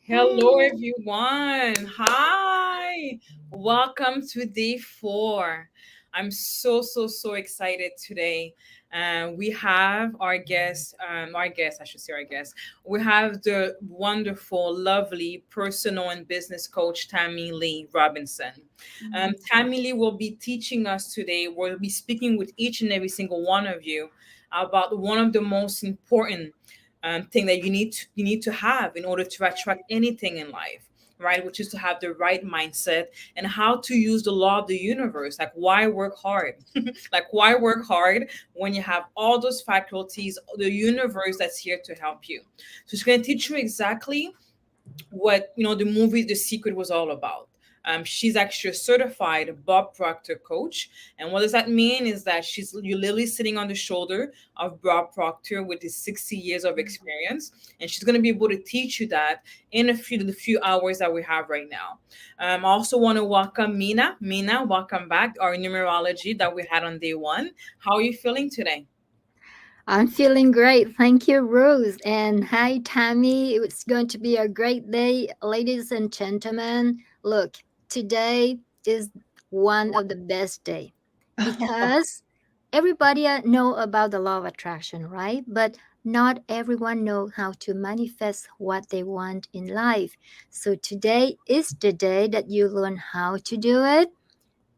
Hello, everyone. Hi. Welcome to day 4. I'm so excited today. We have I should say our guest. We have the wonderful, lovely personal and business coach, Tammy Lee Robinson. Tammy Lee will be teaching us today. We'll be speaking with each and every single one of you about one of the most important thing that you need to have in order to attract anything in life, right? Which is to have the right mindset and how to use the law of the universe. Like why work hard? Like why work hard when you have all those faculties, the universe that's here to help you. So it's going to teach you exactly what the movie The Secret was all about. She's actually a certified Bob Proctor coach, and what does that mean? Is that you're literally sitting on the shoulder of Bob Proctor with his 60 years of experience, and she's going to be able to teach you that in the few hours that we have right now. I also want to welcome Mina. Mina, welcome back. Our numerology that we had on day 1. How are you feeling today? I'm feeling great. Thank you, Ruth. And hi, Tammy. It's going to be a great day, ladies and gentlemen. Look, today is one of the best day because everybody know about the law of attraction, right? But not everyone know how to manifest what they want in life. So today is the day that you learn how to do it,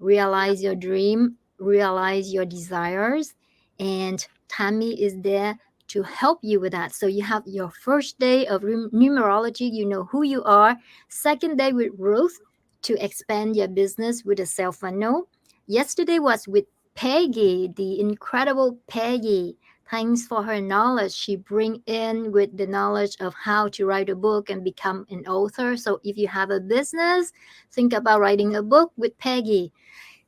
realize your dream, realize your desires, and Tammy is there to help you with that. So you have your first day of numerology, you know who you are. Second day with Ruth to expand your business with a self funnel. Yesterday was with Peggy, the incredible Peggy. Thanks for her knowledge. She bring in with the knowledge of how to write a book and become an author. So if you have a business, think about writing a book with Peggy.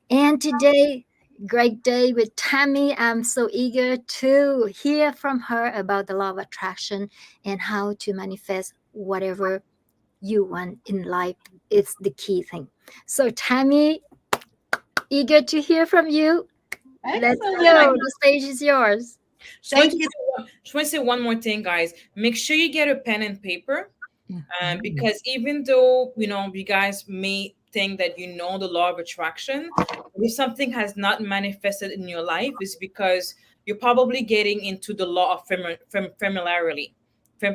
And today, great day with Tammy. I'm so eager to hear from her about the law of attraction and how to manifest whatever you want in life. It's the key thing. So, Tammy, eager to hear from you. Let's Excellent. go. The stage is yours. Just want Thank to you. say just want to say one more thing, guys. Make sure you get a pen and paper, Mhm. because even though you guys may think that you know the law of attraction, if something has not manifested in your life, is because you're probably getting into the law of familiarity.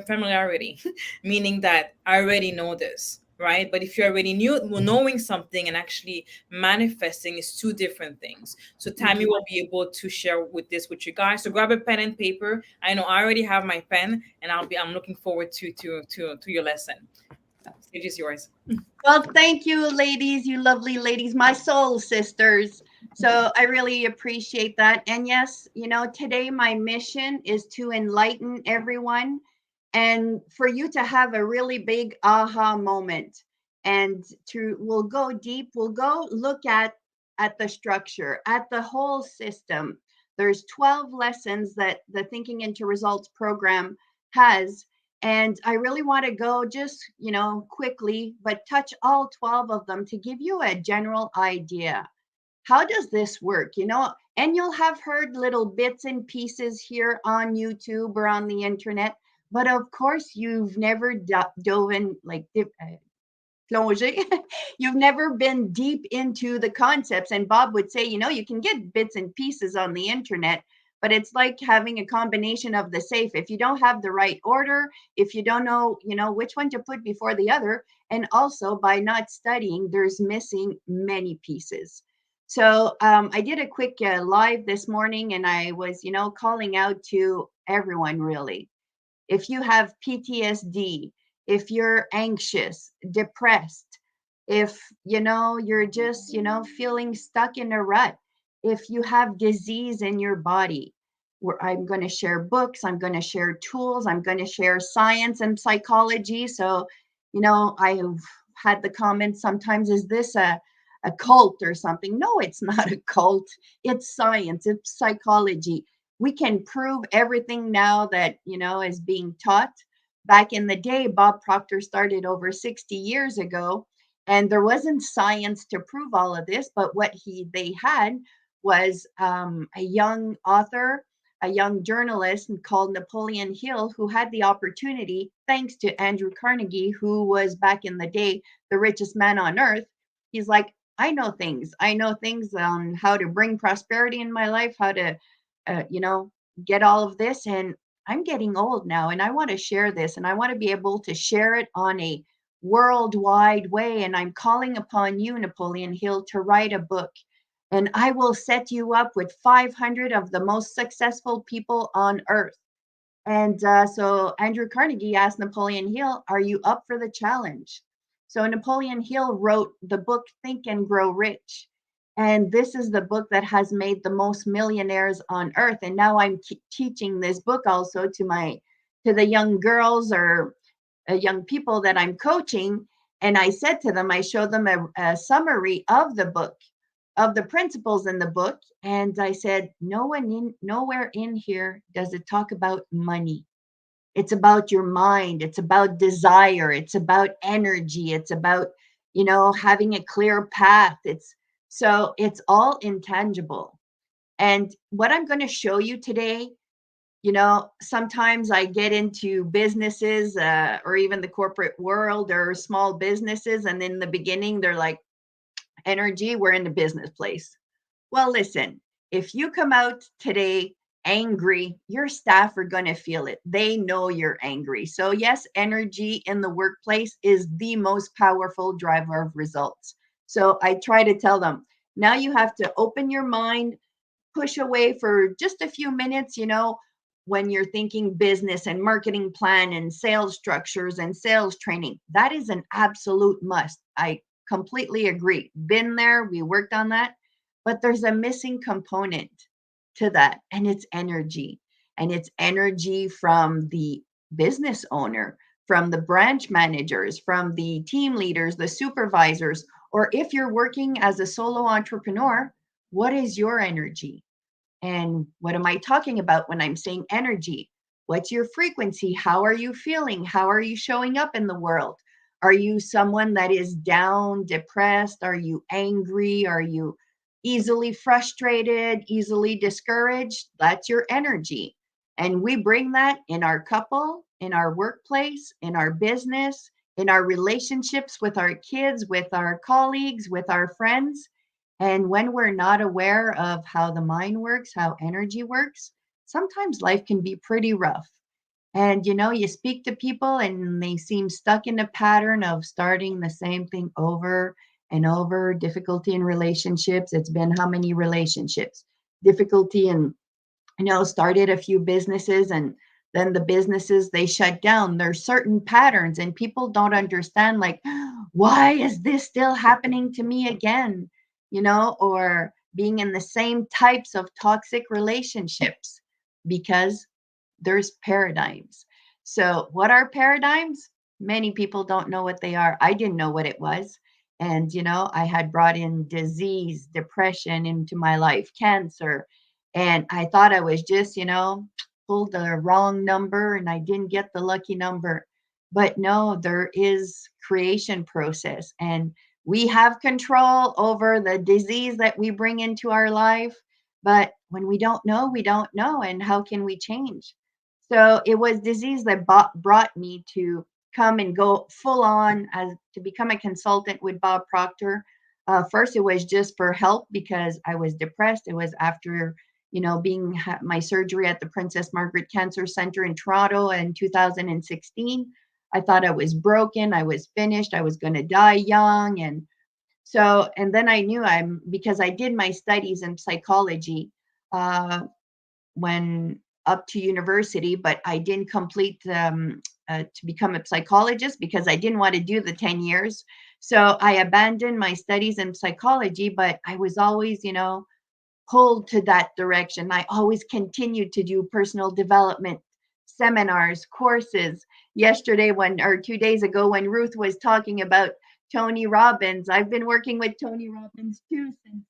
Familiarity, meaning that I already know this, right? But if you already knowing something and actually manifesting is two different things. So Tammy will be able to share with this with you guys. So grab a pen and paper. I know I already have my pen, and I'm looking forward to your lesson. Stage is yours. Well, thank you, ladies, you lovely ladies, my soul sisters. So I really appreciate that. And yes, today my mission is to enlighten everyone and for you to have a really big aha moment. And we'll go deep, we'll go look at the structure, at the whole system. There's 12 lessons that the Thinking into Results program has, and I really want to go just, quickly, but touch all 12 of them to give you a general idea. How does this work? And you'll have heard little bits and pieces here on YouTube or on the internet, but of course, you've never dove in like plongé. You've never been deep into the concepts. And Bob would say, you can get bits and pieces on the internet, but it's like having a combination of the safe. If you don't have the right order, if you don't know, which one to put before the other, and also by not studying, there's missing many pieces. So I did a quick live this morning, and I was, calling out to everyone really. If you have PTSD, if you're anxious, depressed, if you're just, feeling stuck in a rut, if you have disease in your body, where I'm going to share books, I'm going to share tools, I'm going to share science and psychology. So, I've had the comment sometimes, is this a cult or something? No, it's not a cult. It's science, it's psychology. We can prove everything now that is being taught. Back in the day, Bob Proctor started over 60 years ago, and there wasn't science to prove all of this, but what they had was a young author, a young journalist called Napoleon Hill who had the opportunity, thanks to Andrew Carnegie, who was back in the day the richest man on earth. He's like, I know things. I know things on how to bring prosperity in my life, how to, you know, get all of this. And I'm getting old now and I want to share this and I want to be able to share it on a worldwide way. And I'm calling upon you, Napoleon Hill, to write a book. And I will set you up with 500 of the most successful people on earth. And so Andrew Carnegie asked Napoleon Hill, are you up for the challenge? So Napoleon Hill wrote the book Think and Grow Rich. And this is the book that has made the most millionaires on earth. And now I'm teaching this book also to the young girls or young people that I'm coaching. And I said to them, I showed them a summary of the book, of the principles in the book. And I said, nowhere in here does it talk about money. It's about your mind. It's about desire. It's about energy. It's about, you know, having a clear path. It's all intangible. And what I'm going to show you today, you know, sometimes I get into businesses or even the corporate world or small businesses. And in the beginning, they're like, energy, we're in the business place. Well, listen, if you come out today angry, your staff are going to feel it. They know you're angry. So, yes, energy in the workplace is the most powerful driver of results. So, I try to tell them now you have to open your mind, push away for just a few minutes, you know, when you're thinking business and marketing plan and sales structures and sales training. That is an absolute must. I completely agree. Been there, we worked on that. But there's a missing component to that, and it's energy. And it's energy from the business owner, from the branch managers, from the team leaders, the supervisors, or if you're working as a solo entrepreneur, what is your energy? And what am I talking about when I'm saying energy? What's your frequency? How are you feeling? How are you showing up in the world? Are you someone that is down, depressed? Are you angry? Are you easily frustrated, easily discouraged? That's your energy. And we bring that in our couple, in our workplace, in our business, in our relationships with our kids, with our colleagues, with our friends. And when we're not aware of how the mind works, how energy works, sometimes life can be pretty rough. And you know, you speak to people and they seem stuck in a pattern of starting the same thing over and over. Difficulty in relationships. It's been how many relationships? Difficulty in, you know, started a few businesses and then the businesses they shut down. There's certain patterns and people don't understand, like, why is this still happening to me again? You know, or being in the same types of toxic relationships because there's paradigms. So, what are paradigms? Many people don't know what they are. I didn't know what it was. And, you know, I had brought in disease, depression into my life, cancer. And I thought I was just, you know, pulled the wrong number and I didn't get the lucky number. But no, there is creation process and we have control over the disease that we bring into our life. But when we don't know, we don't know. And how can we change? So it was disease that brought me to come and go full on as to become a consultant with Bob Proctor. First, it was just for help because I was depressed. It was after, you know, my surgery at the Princess Margaret Cancer Center in Toronto in 2016. I thought I was broken. I was finished. I was going to die young. And then I knew because I did my studies in psychology. When up to university, but I didn't complete to become a psychologist because I didn't want to do the 10 years. So I abandoned my studies in psychology, but I was always, you know, pulled to that direction. I always continued to do personal development seminars, courses. Yesterday, or 2 days ago, when Ruth was talking about Tony Robbins, I've been working with Tony Robbins too since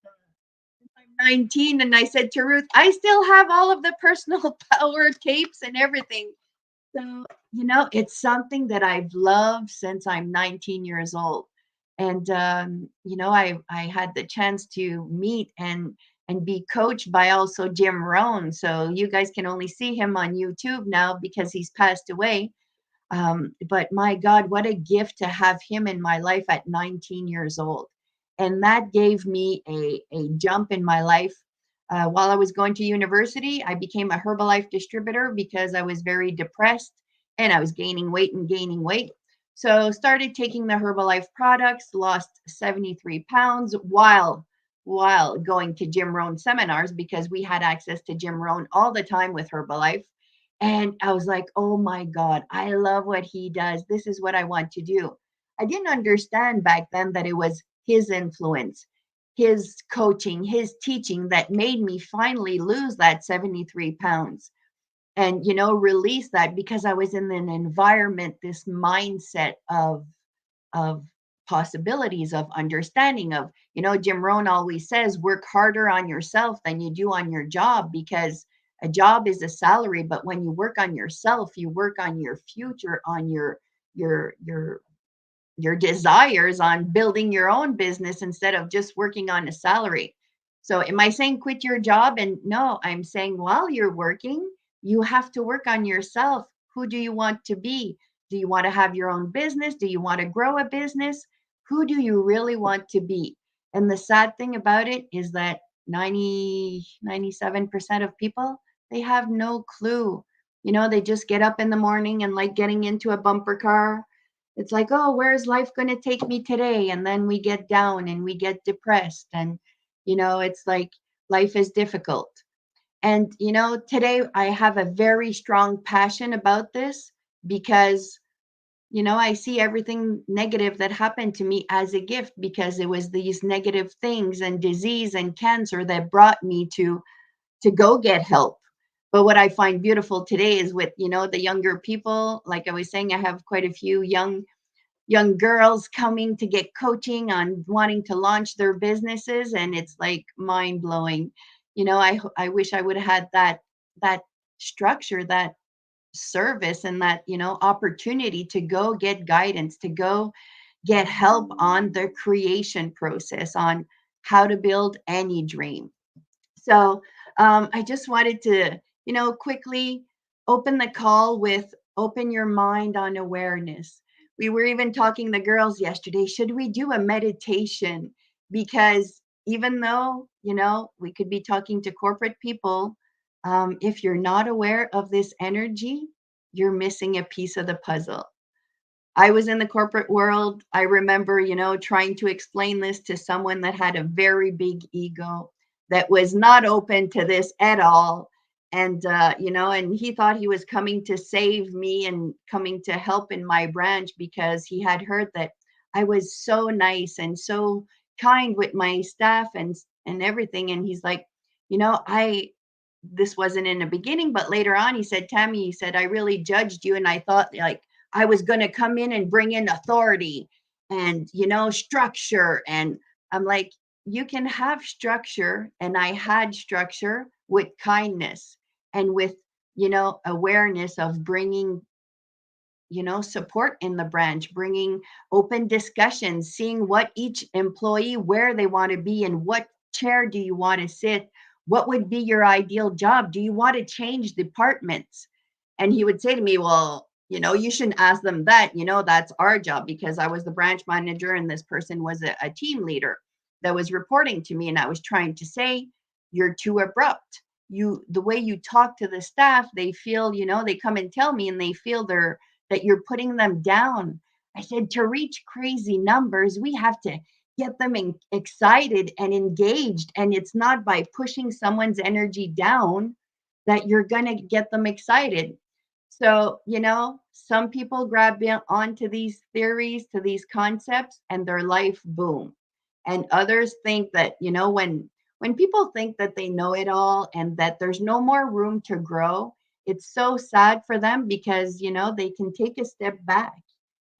I'm 19. And I said to Ruth, I still have all of the personal power tapes and everything. So, you know, it's something that I've loved since I'm 19 years old. And, you know, I had the chance to meet and and be coached by also Jim Rohn. So you guys can only see him on YouTube now because he's passed away. But my God, what a gift to have him in my life at 19 years old. And that gave me a jump in my life. While I was going to university, I became a Herbalife distributor because I was very depressed and I was gaining weight and gaining weight. So started taking the Herbalife products, lost 73 pounds while going to Jim Rohn seminars because we had access to Jim Rohn all the time with Herbalife. And I was like, oh my God, I love what he does. This is what I want to do. I didn't understand back then that it was his influence, his coaching, his teaching that made me finally lose that 73 pounds and, release that because I was in an environment, this mindset of possibilities, of understanding, of, Jim Rohn always says, work harder on yourself than you do on your job, because a job is a salary, but when you work on yourself, you work on your future, on your your your desires, on building your own business instead of just working on a salary. So am I saying quit your job? And no, I'm saying while you're working, you have to work on yourself. Who do you want to be? Do you want to have your own business? Do you want to grow a business? Who do you really want to be? And the sad thing about it is that 97% of people, they have no clue. They just get up in the morning and like getting into a bumper car. It's like, oh, where's life going to take me today? And then we get down and we get depressed. And, it's like life is difficult. And, today I have a very strong passion about this because, I see everything negative that happened to me as a gift, because it was these negative things and disease and cancer that brought me to go get help. But what I find beautiful today is with, the younger people, like I was saying, I have quite a few young girls coming to get coaching on wanting to launch their businesses, and it's like mind blowing. I wish I would have had that structure, that service, and that opportunity to go get guidance, to go get help on the creation process, on how to build any dream. So I just wanted to, quickly open the call with open your mind on awareness. We were even talking, the girls yesterday, should we do a meditation? Because even though, we could be talking to corporate people, if you're not aware of this energy, you're missing a piece of the puzzle. I was in the corporate world. I remember, trying to explain this to someone that had a very big ego, that was not open to this at all. And, and he thought he was coming to save me and coming to help in my branch because he had heard that I was so nice and so kind with my staff and everything. And he's like, this wasn't in the beginning, but later on, he said, Tammy, he said, I really judged you. And I thought like I was going to come in and bring in authority and, structure. And I'm like, you can have structure. And I had structure with kindness and with, awareness of bringing, support in the branch, bringing open discussions, seeing what each employee, where they want to be and what chair do you want to sit? What would be your ideal job? Do you want to change departments? And he would say to me, well, you shouldn't ask them that. That's our job, because I was the branch manager and this person was a team leader that was reporting to me. And I was trying to say, you're too abrupt. The way you talk to the staff, they feel, they come and tell me and they feel that you're putting them down. I said, to reach crazy numbers, we have to get them excited and engaged. And it's not by pushing someone's energy down that you're going to get them excited. So, some people grab onto these theories, to these concepts, and their life boom. And others think that, when people think that they know it all and that there's no more room to grow, it's so sad for them because, they can take a step back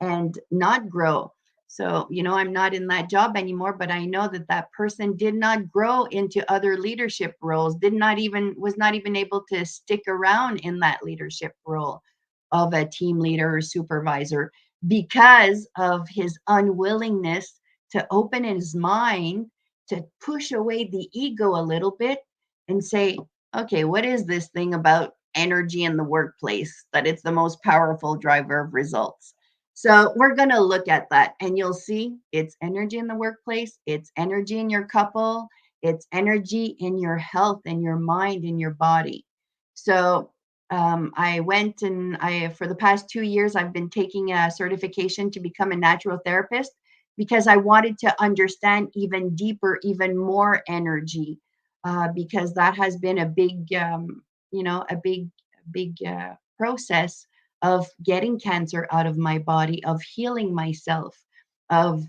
and not grow. So, I'm not in that job anymore, but I know that that person did not grow into other leadership roles, was not even able to stick around in that leadership role of a team leader or supervisor because of his unwillingness to open his mind to push away the ego a little bit and say, okay, what is this thing about energy in the workplace that it's the most powerful driver of results? So we're going to look at that, and you'll see it's energy in the workplace, it's energy in your couple, it's energy in your health and your mind and your body. So I went and for the past 2 years, I've been taking a certification to become a natural therapist because I wanted to understand even deeper, even more energy, because that has been a big, big process of getting cancer out of my body, of healing myself, of,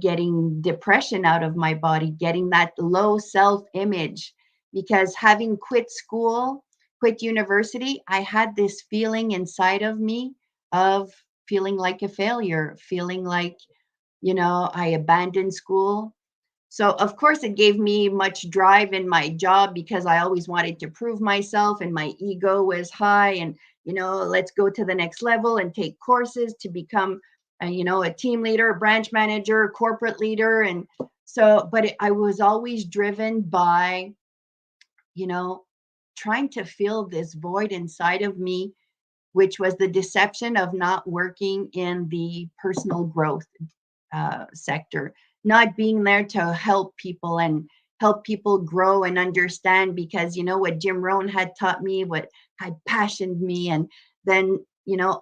getting depression out of my body, getting that low self image. Because having quit school, quit university, I had this feeling inside of me of feeling like a failure, feeling like, I abandoned school. So, of course, it gave me much drive in my job because I always wanted to prove myself and my ego was high. And, let's go to the next level and take courses to become, a team leader, a branch manager, corporate leader. And so, but I was always driven by, you know, trying to fill this void inside of me, which was the deception of not working in the personal growth sector, not being there to help people and help people grow and understand. Because what Jim Rohn had taught me, what had passioned me, and then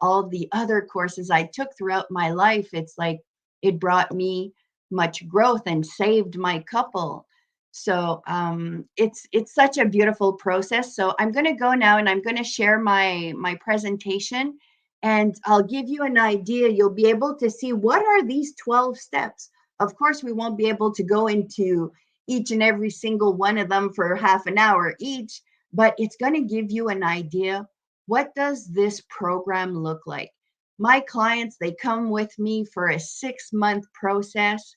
all the other courses I took throughout my life, it's like it brought me much growth and saved my couple. So it's such a beautiful process. So I'm going to go now and I'm going to share my presentation, and I'll give you an idea. You'll be able to see what are these 12 steps. Of course, we won't be able to go into each and every single one of them for half an hour each, but it's going to give you an idea. What does this program look like? My clients, they come with me for a 6-month process,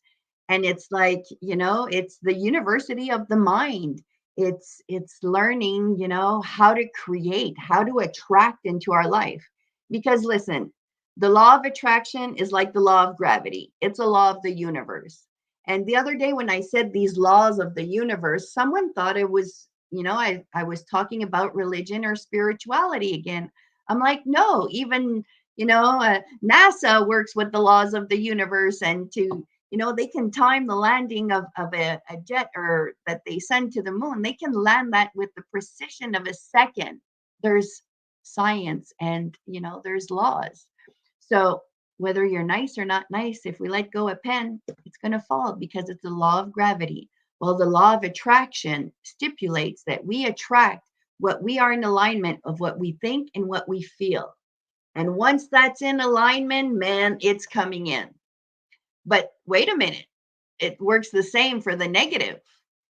and it's like, it's the university of the mind. It's learning, how to create, how to attract into our life. Because listen, the law of attraction is like the law of gravity. It's a law of the universe. And the other day when I said these laws of the universe, someone thought it was, I was talking about religion or spirituality again. I'm like, no, even, NASA works with the laws of the universe, and they can time the landing of a jet or that they send to the moon. They can land that with the precision of a second. There's science, and there's laws. So whether you're nice or not nice, if we let go a pen, it's going to fall because it's the law of gravity. Well, the law of attraction stipulates that we attract what we are in alignment of what we think and what we feel. And once that's in alignment, man, it's coming in. But wait a minute, it works the same for the negative.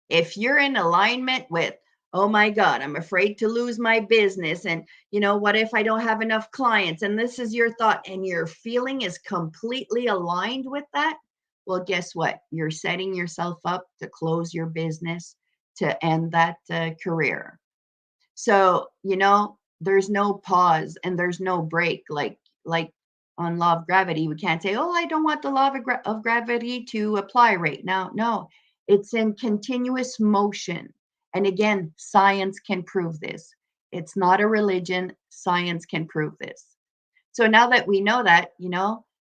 If you're in alignment with, oh my God, I'm afraid to lose my business. And, what if I don't have enough clients? And this is your thought, and your feeling is completely aligned with that. Well, guess what? You're setting yourself up to close your business, to end that career. So, there's no pause and there's no break. Like on law of gravity, we can't say, oh, I don't want the law of gravity to apply right now. No, it's in continuous motion. And again, science can prove this. It's not a religion. Science can prove this. So now that we know that,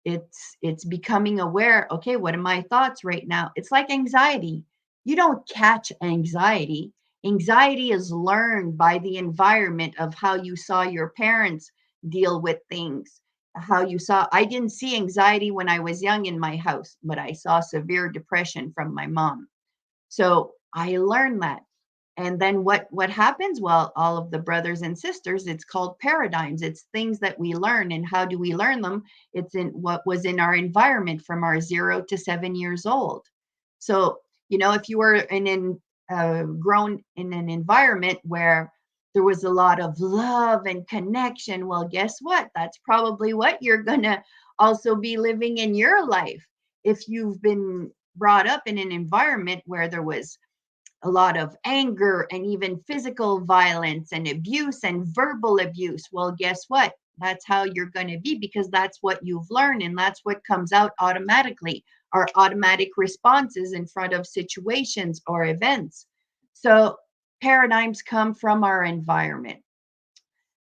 it's becoming aware. Okay, what are my thoughts right now? It's like anxiety. You don't catch anxiety. Anxiety is learned by the environment of how you saw your parents deal with things. I didn't see anxiety when I was young in my house, but I saw severe depression from my mom. So I learned that. And then what happens? Well, all of the brothers and sisters, it's called paradigms. It's things that we learn. And how do we learn them? It's in what was in our environment from our 0 to 7 years old. So, if you were grown in an environment where there was a lot of love and connection, well, guess what? That's probably what you're going to also be living in your life. If you've been brought up in an environment where there was a lot of anger and even physical violence and abuse and verbal abuse, well, guess what? That's how you're going to be, because that's what you've learned and that's what comes out automatically. our automatic responses in front of situations or events. So paradigms come from our environment.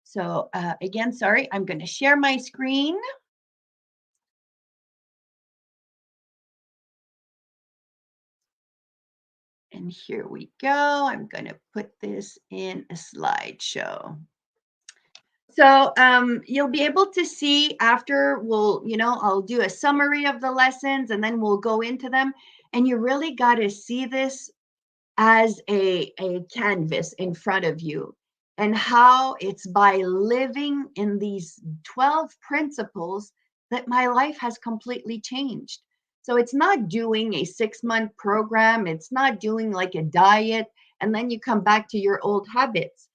So again, sorry, I'm going to share my screen. And here we go. I'm going to put this in a slideshow. So you'll be able to see after I'll do a summary of the lessons and then we'll go into them. And you really got to see this as a canvas in front of you, and how it's by living in these 12 principles that my life has completely changed. So it's not doing a 6-month program, it's not doing like a diet and then you come back to your old habits.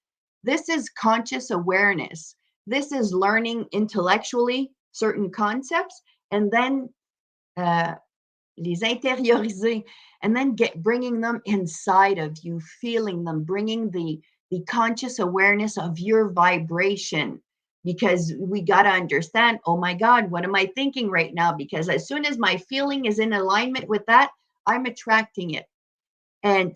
This is conscious awareness. This is learning intellectually certain concepts and then uh, les intérioriser, and then bringing them inside of you, feeling them, bringing the conscious awareness of your vibration. Because we got to understand, oh my God, what am I thinking right now? Because as soon as my feeling is in alignment with that, I'm attracting it. And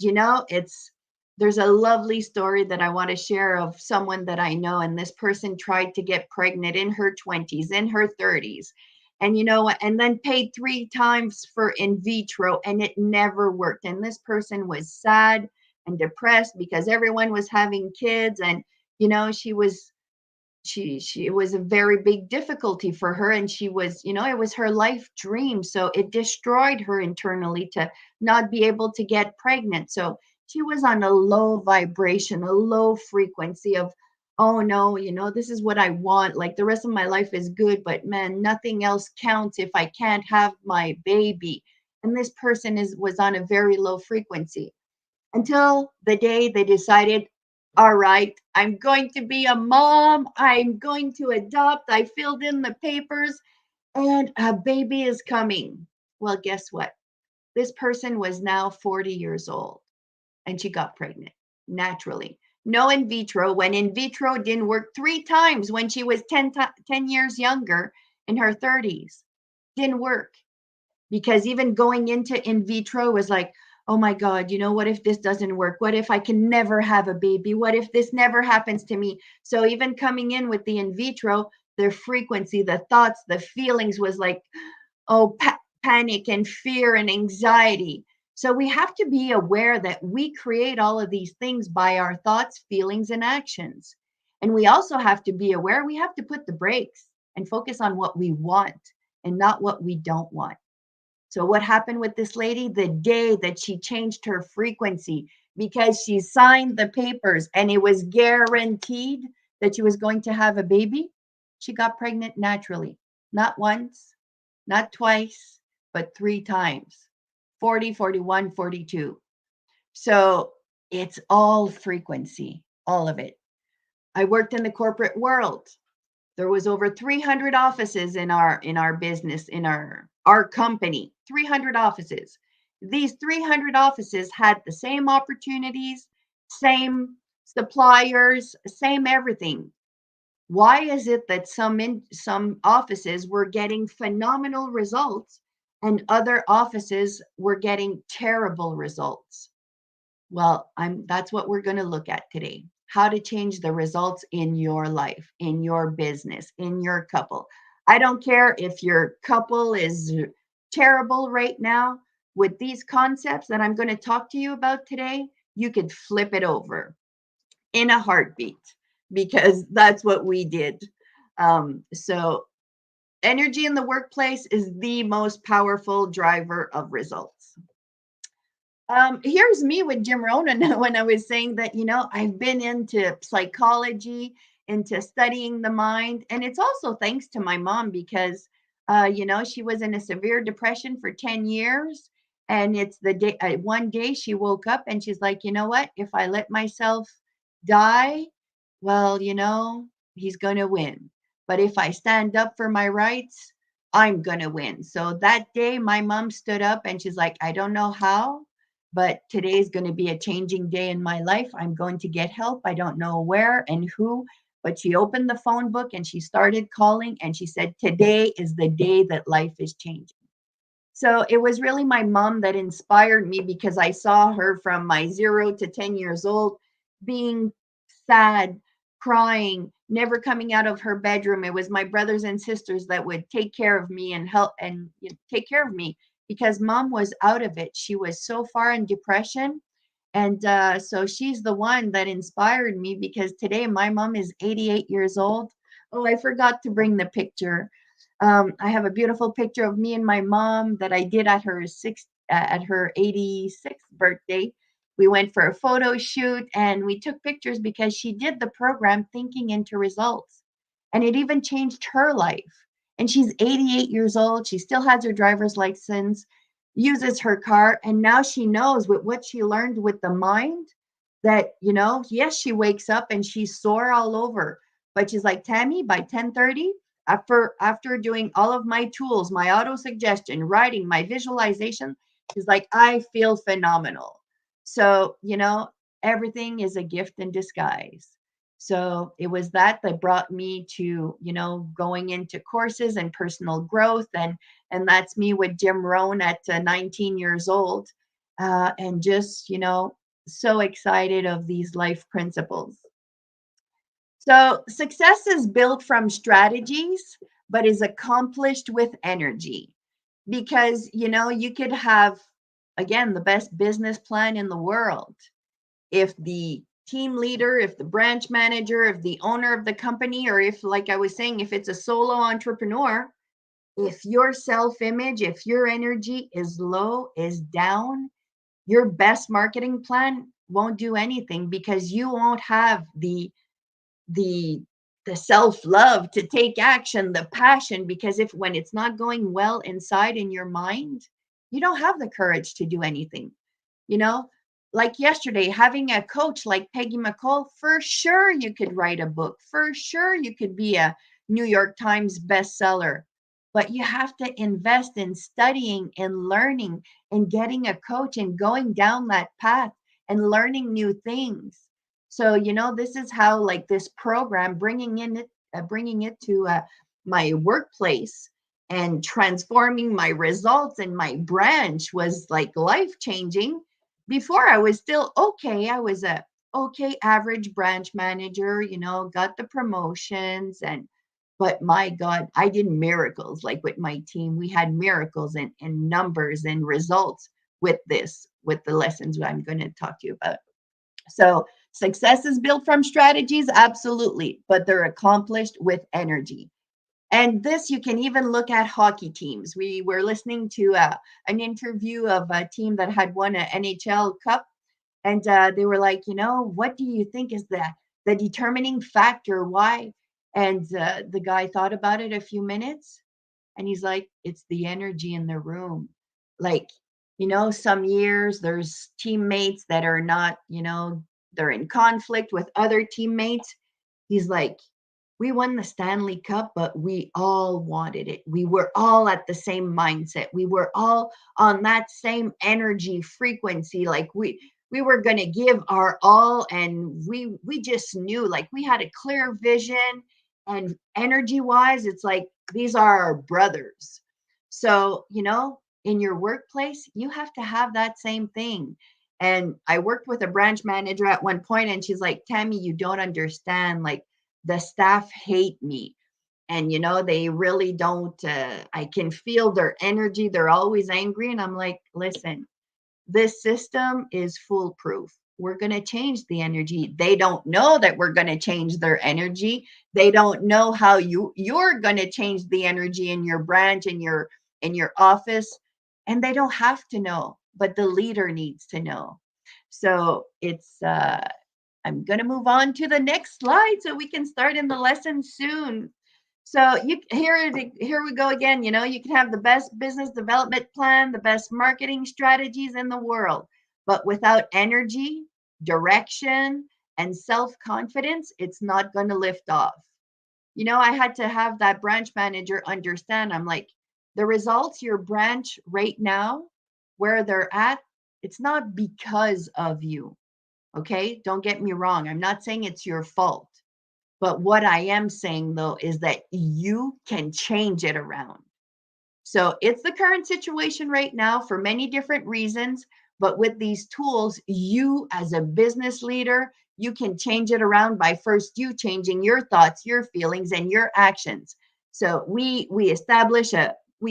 there's a lovely story that I want to share of someone that I know, and this person tried to get pregnant in her 20s, in her 30s, and and then paid 3 times for in vitro, and it never worked. And this person was sad and depressed because everyone was having kids, and she it was a very big difficulty for her, and she was it was her life dream, so it destroyed her internally to not be able to get pregnant. So she was on a low vibration, a low frequency of, oh no, this is what I want, like the rest of my life is good, but man, nothing else counts if I can't have my baby. And this person was on a very low frequency until the day they decided, all right, I'm going to be a mom. I'm going to adopt. I filled in the papers and a baby is coming. Well, guess what? This person was now 40 years old and she got pregnant naturally. No in vitro. When in vitro didn't work 3 times when she was 10 years younger in her 30s. Didn't work, because even going into in vitro was like, oh my God, what if this doesn't work? What if I can never have a baby? What if this never happens to me? So even coming in with the in vitro, the frequency, the thoughts, the feelings was like, oh, panic and fear and anxiety. So we have to be aware that we create all of these things by our thoughts, feelings, and actions. And we also have to be aware we have to put the brakes and focus on what we want and not what we don't want. So what happened with this lady? The day that she changed her frequency, because she signed the papers and it was guaranteed that she was going to have a baby, she got pregnant naturally. Not once, not twice, but 3 times. 40, 41, 42. So it's all frequency, all of it. I worked in the corporate world. There was over 300 offices in our business, in our company. 300 offices. These 300 offices had the same opportunities, same suppliers, same everything. Why is it that some offices were getting phenomenal results and other offices were getting terrible results? Well, that's what we're going to look at today. How to change the results in your life, in your business, in your couple. I don't care if your couple is terrible right now. With these concepts that I'm going to talk to you about today, you could flip it over in a heartbeat, because that's what we did. So energy in the workplace is the most powerful driver of results. Here's me with Jim Rohn when I was saying that, I've been into psychology, into studying the mind. And it's also thanks to my mom, because, she was in a severe depression for 10 years. And it's the day, one day she woke up and she's like, you know what? If I let myself die, well, he's going to win. But if I stand up for my rights, I'm going to win. So that day, my mom stood up and she's like, I don't know how, but today is going to be a changing day in my life. I'm going to get help. I don't know where and who, but she opened the phone book and she started calling and she said, today is the day that life is changing. So it was really my mom that inspired me because I saw her from my 0 to 10 years old being sad, crying, never coming out of her bedroom. It was my brothers and sisters that would take care of me and help and take care of me because mom was out of it. She was so far in depression. And so she's the one that inspired me because today my mom is 88 years old. Oh, I forgot to bring the picture. I have a beautiful picture of me and my mom that I did at her 86th birthday. We went for a photo shoot and we took pictures because she did the program thinking into results. And it even changed her life. And she's 88 years old. She still has her driver's license, uses her car, and now she knows with what she learned with the mind that, yes, she wakes up and she's sore all over. But she's like, Tammy, by 10:30, after doing all of my tools, my auto suggestion, writing, my visualization, she's like, I feel phenomenal. So, everything is a gift in disguise. So it was that brought me to, going into courses and personal growth. And that's me with Jim Rohn at 19 years old. And just, so excited of these life principles. So success is built from strategies, but is accomplished with energy. Because, you could have, again, the best business plan in the world. If the team leader, if the branch manager, if the owner of the company, or if, like I was saying, if it's a solo entrepreneur, if your self image, if your energy is low, is down, your best marketing plan won't do anything because you won't have the the self-love to take action, the passion, because if when it's not going well inside in your mind, you don't have the courage to do anything. you know like yesterday, having a coach like Peggy McCall, for sure you could write a book, for sure you could be a New York Times bestseller, but you have to invest in studying and learning and getting a coach and going down that path and learning new things. So, this is how, like, this program, bringing it to my workplace and transforming my results and my branch was like life changing. Before, I was still okay. I was a okay average branch manager, got the promotions, but my God, I did miracles. Like with my team, we had miracles and numbers and results with the lessons I'm going to talk to you about. So success is built from strategies, absolutely, but they're accomplished with energy. And this, you can even look at hockey teams. We were listening to an interview of a team that had won an NHL Cup, and they were like, what do you think is the determining factor? Why? And the guy thought about it a few minutes, and he's like, it's the energy in the room. Like, some years there's teammates that are not, they're in conflict with other teammates. He's like, we won the Stanley Cup, but we all wanted it. We were all at the same mindset. We were all on that same energy frequency. Like we were going to give our all, and we just knew, like, we had a clear vision, and energy wise, it's like these are our brothers. So, in your workplace, you have to have that same thing. And I worked with a branch manager at one point, and she's like, Tammy, you don't understand. Like, the staff hate me. And, they really don't, I can feel their energy. They're always angry. And I'm like, listen, this system is foolproof. We're going to change the energy. They don't know that we're going to change their energy. They don't know how you're going to change the energy in your branch, in your office, and they don't have to know, but the leader needs to know. So it's I'm going to move on to the next slide so we can start in the lesson soon. So here we go again. You can have the best business development plan, the best marketing strategies in the world, but without energy, direction, and self-confidence, it's not going to lift off. I had to have that branch manager understand. I'm like, the results your branch right now, where they're at, it's not because of you. Okay? Don't get me wrong. I'm not saying it's your fault. But what I am saying, though, is that you can change it around. So it's the current situation right now for many different reasons. But with these tools, you as a business leader, you can change it around by first you changing your thoughts, your feelings, and your actions. So we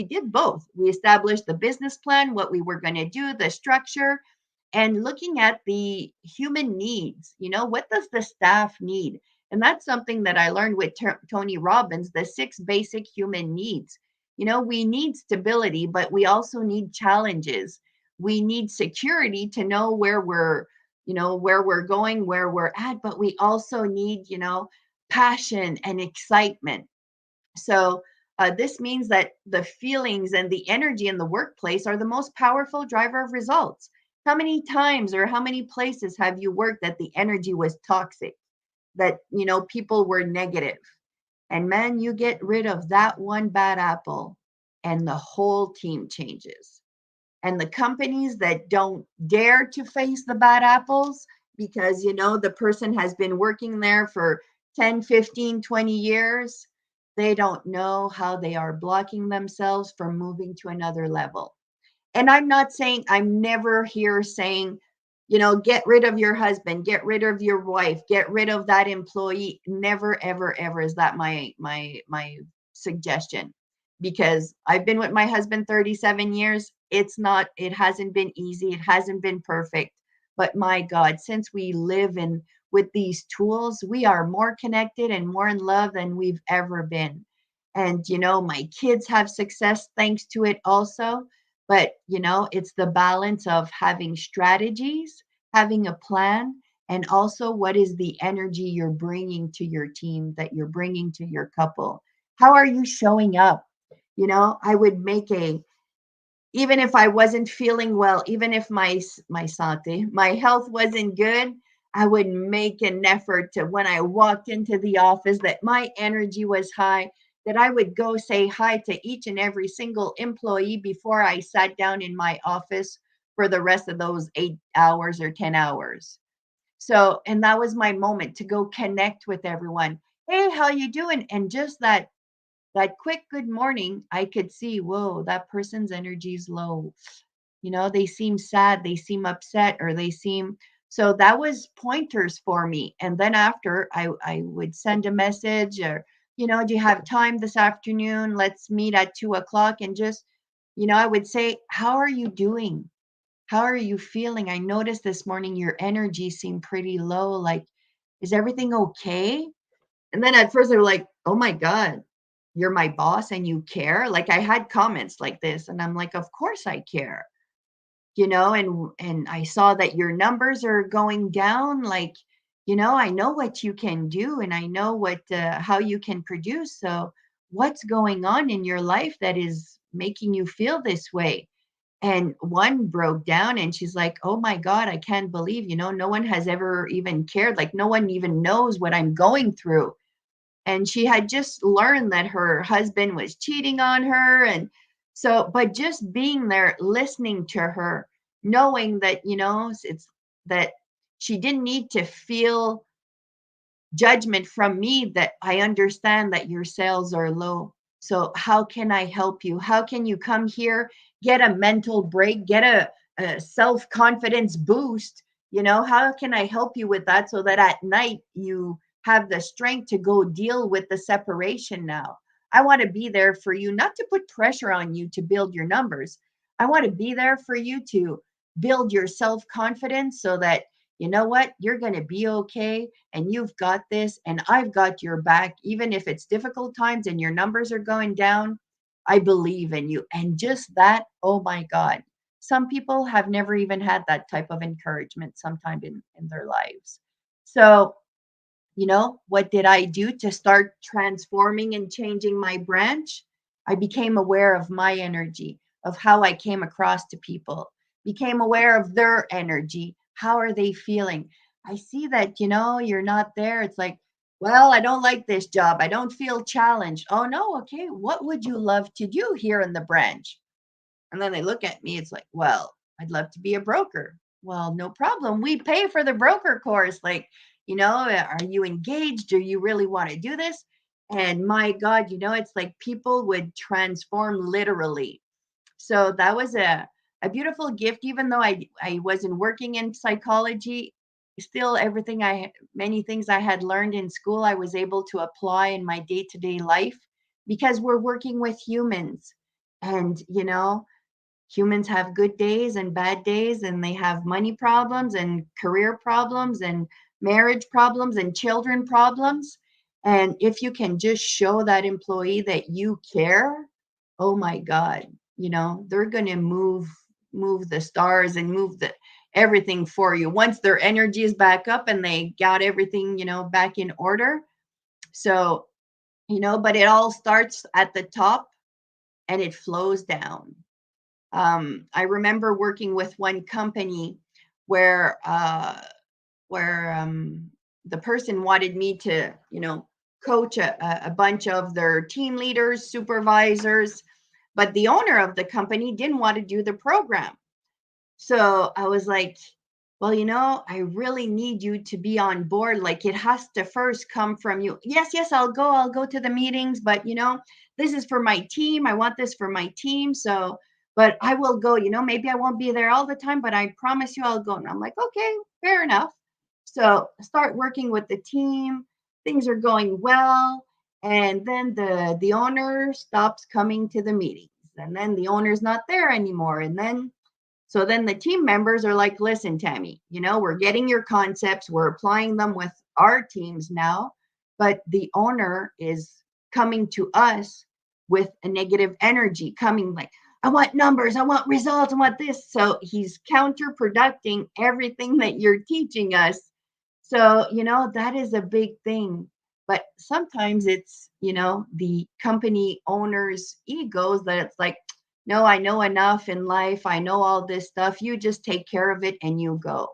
did both. We established the business plan, what we were going to do, the structure, and looking at the human needs. What does the staff need? And that's something that I learned with Tony Robbins, the 6 basic human needs. We need stability, but we also need challenges. We need security to know where we're going, where we're at, but we also need, passion and excitement. So this means that the feelings and the energy in the workplace are the most powerful driver of results. How many times or how many places have you worked that the energy was toxic, that people were negative? And man, you get rid of that one bad apple and the whole team changes. And the companies that don't dare to face the bad apples because the person has been working there for 10, 15, 20 years, they don't know how they are blocking themselves from moving to another level. And I'm never here saying, get rid of your husband, get rid of your wife, get rid of that employee. Never, ever, ever is that my suggestion. Because I've been with my husband 37 years. It hasn't been easy. It hasn't been perfect. But my God, since we live in with these tools, we are more connected and more in love than we've ever been. And my kids have success thanks to it also. But, it's the balance of having strategies, having a plan, and also what is the energy you're bringing to your team, that you're bringing to your couple. How are you showing up? I would make even if I wasn't feeling well, even if my santé, my health wasn't good, I would make an effort to, when I walked into the office, that my energy was high, that I would go say hi to each and every single employee before I sat down in my office for the rest of those 8 hours or 10 hours. So, and that was my moment to go connect with everyone. Hey, how you doing? And just that quick good morning, I could see, whoa, that person's energy is low. They seem sad, they seem upset, or they seem. So that was pointers for me. And then after, I would send a message, or, do you have time this afternoon? Let's meet at 2 o'clock. And just, I would say, how are you doing? How are you feeling? I noticed this morning your energy seemed pretty low. Like, is everything okay? And then at first they were like, oh my God, you're my boss and you care? Like, I had comments like this, and I'm like, of course I care. And I saw that your numbers are going down. Like, I know what you can do, and I know how you can produce. So what's going on in your life that is making you feel this way? And one broke down and she's like, oh my God, I can't believe, no one has ever even cared. Like, no one even knows what I'm going through. And she had just learned that her husband was cheating on her. And so, but just being there, listening to her, knowing that, it's that she didn't need to feel judgment from me, that I understand that your sales are low. So how can I help you? How can you come here, get a mental break, get a self-confidence boost? How can I help you with that, so that at night you have the strength to go deal with the separation now? I want to be there for you, not to put pressure on you to build your numbers. I want to be there for you to build your self-confidence, so that you know what, you're going to be okay, and you've got this, and I've got your back. Even if it's difficult times and your numbers are going down, I believe in you. And just that, oh my God, some people have never even had that type of encouragement sometime in their lives. So, what did I do to start transforming and changing my branch? I became aware of my energy, of how I came across to people, became aware of their energy. How are they feeling? I see that, you're not there. It's like, well, I don't like this job. I don't feel challenged. Oh, no. Okay. What would you love to do here in the branch? And then they look at me. It's like, well, I'd love to be a broker. Well, no problem. We pay for the broker course. Like, are you engaged? Do you really want to do this? And my God, it's like people would transform literally. So that was a beautiful gift, even though I wasn't working in psychology. Still, many things I had learned in school, I was able to apply in my day-to-day life, because we're working with humans. And humans have good days and bad days, and they have money problems and career problems and marriage problems and children problems. And if you can just show that employee that you care, oh my God, they're going to move the stars and move the everything for you once their energy is back up and they got everything, back in order. So, but it all starts at the top and it flows down. I remember working with one company where the person wanted me to, coach a bunch of their team leaders, supervisors, but the owner of the company didn't want to do the program. So I was like, well, I really need you to be on board. Like, it has to first come from you. Yes, yes, I'll go to the meetings, but this is for my team. I want this for my team. So, but I will go, maybe I won't be there all the time, but I promise you I'll go. And I'm like, okay, fair enough. So start working with the team. Things are going well. And then the owner stops coming to the meetings. And then the owner's not there anymore. So then the team members are like, listen, Tammy, we're getting your concepts, we're applying them with our teams now, but the owner is coming to us with a negative energy, coming like, I want numbers, I want results, I want this. So he's counterproducting everything that you're teaching us. So, that is a big thing. But sometimes it's, the company owner's egos that it's like, no, I know enough in life. I know all this stuff. You just take care of it and you go.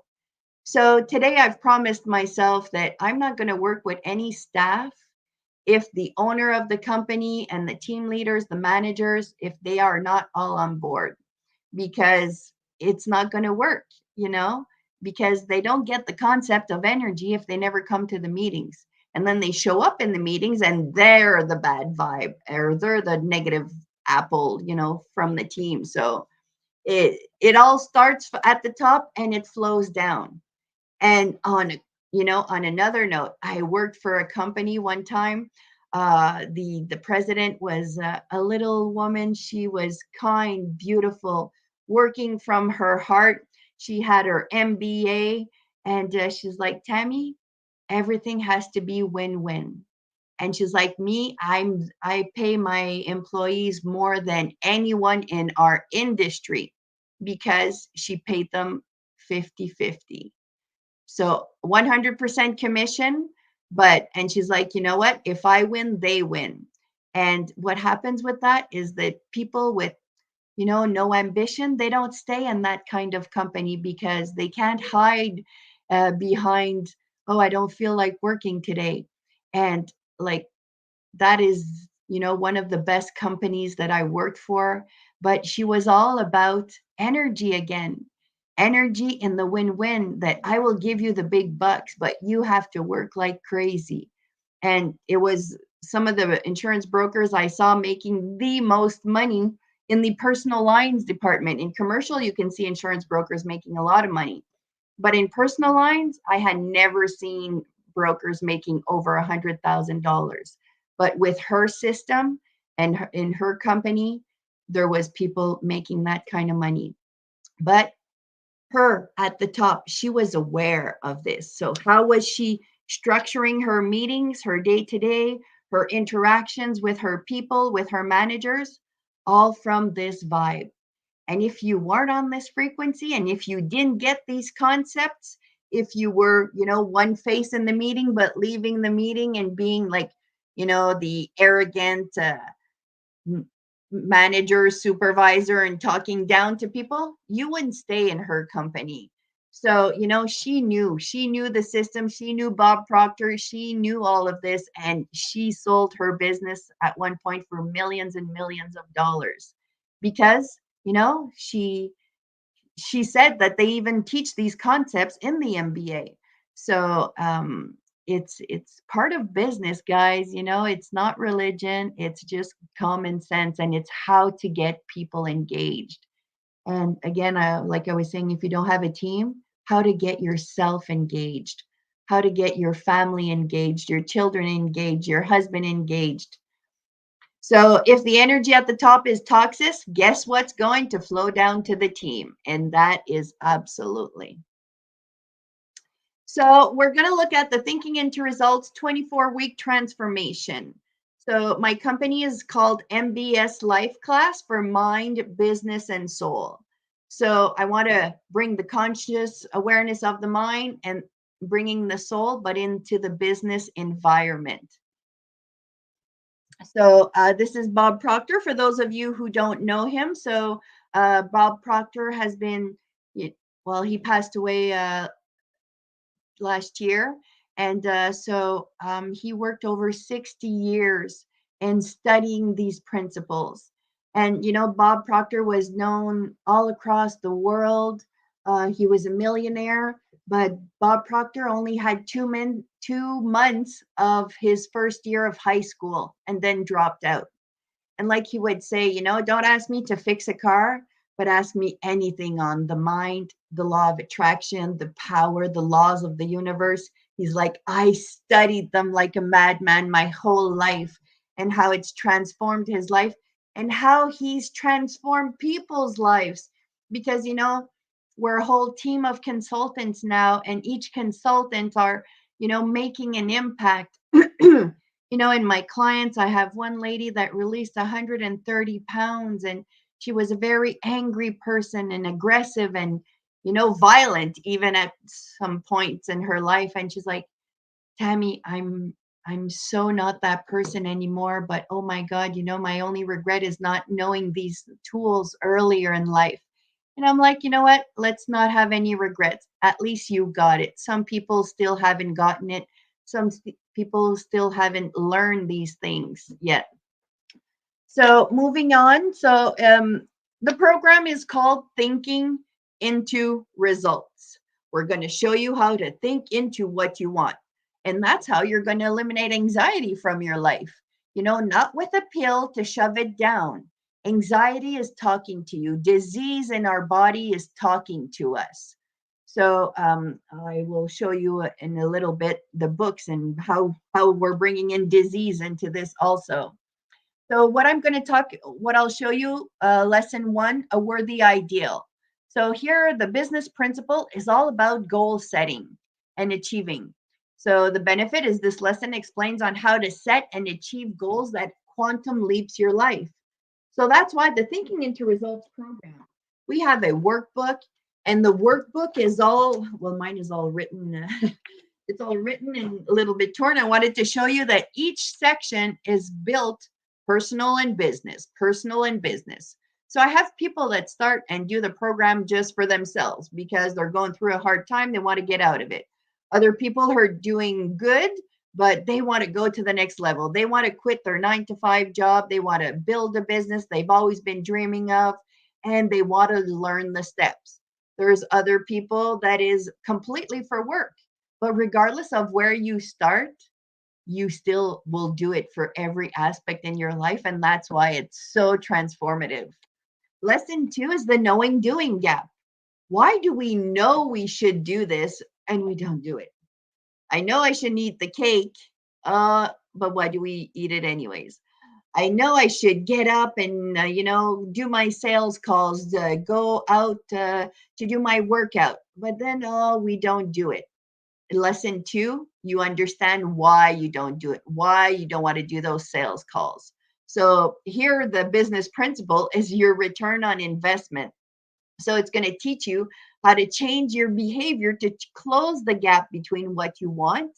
So today I've promised myself that I'm not going to work with any staff if the owner of the company and the team leaders, the managers, if they are not all on board, because it's not going to work, because they don't get the concept of energy if they never come to the meetings. And then they show up in the meetings and they're the bad vibe, or they're the negative apple, from the team. So it all starts at the top and it flows down. And on another note, I worked for a company one time. The president was a little woman. She was kind, beautiful, working from her heart. She had her MBA, and she's like, Tammy, everything has to be win-win. And she's like, me, I pay my employees more than anyone in our industry, because she paid them 50-50. So 100% commission, and she's like, you know what? If I win, they win. And what happens with that is that people with, no ambition, they don't stay in that kind of company, because they can't hide behind, oh, I don't feel like working today. And like, that is, one of the best companies that I worked for. But she was all about energy again, energy in the win-win, that I will give you the big bucks, but you have to work like crazy. And it was some of the insurance brokers I saw making the most money in the personal lines department. In commercial, you can see insurance brokers making a lot of money. But in personal lines, I had never seen brokers making over $100,000. But with her system and in her company, there was people making that kind of money. But her at the top, she was aware of this. So how was she structuring her meetings, her day to day, her interactions with her people, with her managers, all from this vibe. And if you weren't on this frequency, and if you didn't get these concepts, if you were, one face in the meeting, but leaving the meeting and being like, the arrogant manager, supervisor, and talking down to people, you wouldn't stay in her company. So, she knew the system. She knew Bob Proctor. She knew all of this. And she sold her business at one point for millions and millions of dollars, because, she said that they even teach these concepts in the MBA. So it's part of business, guys. It's not religion, it's just common sense, and it's how to get people engaged. And again, like I was saying, if you don't have a team, how to get yourself engaged, how to get your family engaged, your children engaged, your husband engaged. So if the energy at the top is toxic, guess what's going to flow down to the team? And that is absolutely. So we're going to look at the Thinking into Results 24-week transformation. So my company is called MBS Life Class for Mind, Business, and Soul. So I want to bring the conscious awareness of the mind and bringing the soul, but into the business environment. So this is Bob Proctor, for those of you who don't know him. So Bob Proctor has been, well, he passed away last year. And he worked over 60 years in studying these principles. And, Bob Proctor was known all across the world. He was a millionaire, but Bob Proctor only had 2 months of his first year of high school and then dropped out. And like he would say, don't ask me to fix a car, but ask me anything on the mind, the law of attraction, the power, the laws of the universe. He's like, I studied them like a madman my whole life, and how it's transformed his life and how he's transformed people's lives. Because, we're a whole team of consultants now, and each consultant are, making an impact. In my clients, I have one lady that released 130 pounds, and she was a very angry person and aggressive and, violent even at some points in her life. And she's like, Tammy, I'm so not that person anymore. But oh my God, my only regret is not knowing these tools earlier in life. And I'm like, you know what? Let's not have any regrets. At least you got it. Some people still haven't gotten it. Some people still haven't learned these things yet. So moving on. So the program is called Thinking into Results. We're going to show you how to think into what you want. And that's how you're going to eliminate anxiety from your life. Not with a pill to shove it down. Anxiety is talking to you. Disease in our body is talking to us. So I will show you in a little bit the books and how we're bringing in disease into this also. So what I'll show you, lesson 1, a worthy ideal. So here, the business principle is all about goal setting and achieving. So the benefit is this lesson explains on how to set and achieve goals that quantum leaps your life. So that's why the Thinking into Results program, we have a workbook, and the workbook is all, well, mine is all written. It's all written and a little bit torn. I wanted to show you that each section is built personal and business, personal and business. So I have people that start and do the program just for themselves because they're going through a hard time. They want to get out of it. Other people are doing good, but they want to go to the next level. They want to quit their 9-to-5 job. They want to build a business they've always been dreaming of, and they want to learn the steps. There's other people that is completely for work. But regardless of where you start, you still will do it for every aspect in your life. And that's why it's so transformative. Lesson 2 is the knowing doing gap. Why do we know we should do this and we don't do it? I know I should eat the cake, but why do we eat it anyways? I know I should get up and, do my sales calls, go out to do my workout, but then, we don't do it. Lesson 2, you understand why you don't do it, why you don't want to do those sales calls. So here, the business principle is your return on investment. So it's going to teach you how to change your behavior to close the gap between what you want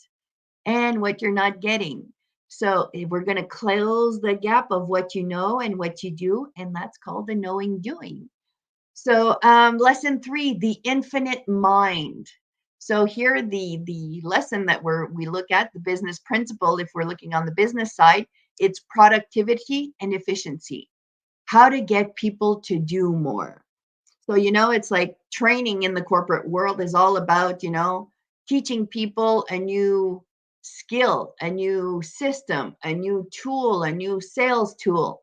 and what you're not getting. So we're going to close the gap of what you know and what you do, and that's called the knowing doing. So lesson 3, the infinite mind. So here, the lesson that we look at, the business principle, if we're looking on the business side, it's productivity and efficiency. How to get people to do more. So, it's like training in the corporate world is all about, teaching people a new skill, a new system, a new tool, a new sales tool.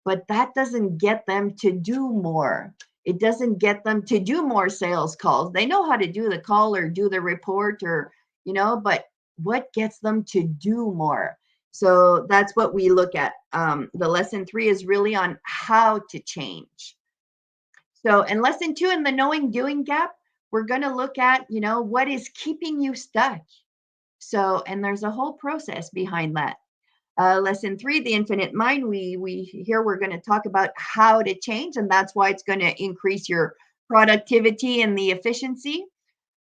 But that doesn't get them to do more. It doesn't get them to do more sales calls. They know how to do the call or do the report or, but what gets them to do more? So that's what we look at. The lesson 3 is really on how to change. So in lesson 2, in the knowing doing gap, we're going to look at, what is keeping you stuck. So, and there's a whole process behind that. Lesson 3, the infinite mind. We're going to talk about how to change, and that's why it's going to increase your productivity and the efficiency.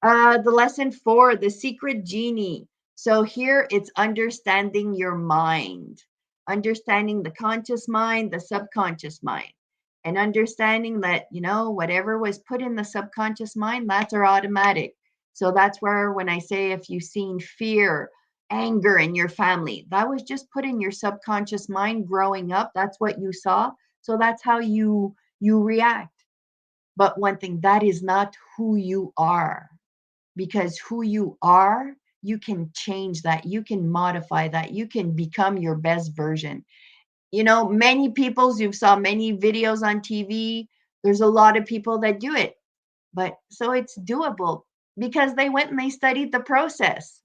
The lesson 4, the secret genie. So here it's understanding your mind, understanding the conscious mind, the subconscious mind, and understanding that, whatever was put in the subconscious mind, that's our automatic. So that's where, when I say, if you've seen fear, anger in your family, that was just put in your subconscious mind growing up. That's what you saw. So that's how you react. But one thing, that is not who you are, because who you are, you can change that. You can modify that. You can become your best version. Many people, you've saw many videos on TV. There's a lot of people that do it, but so it's doable because they went and they studied the process.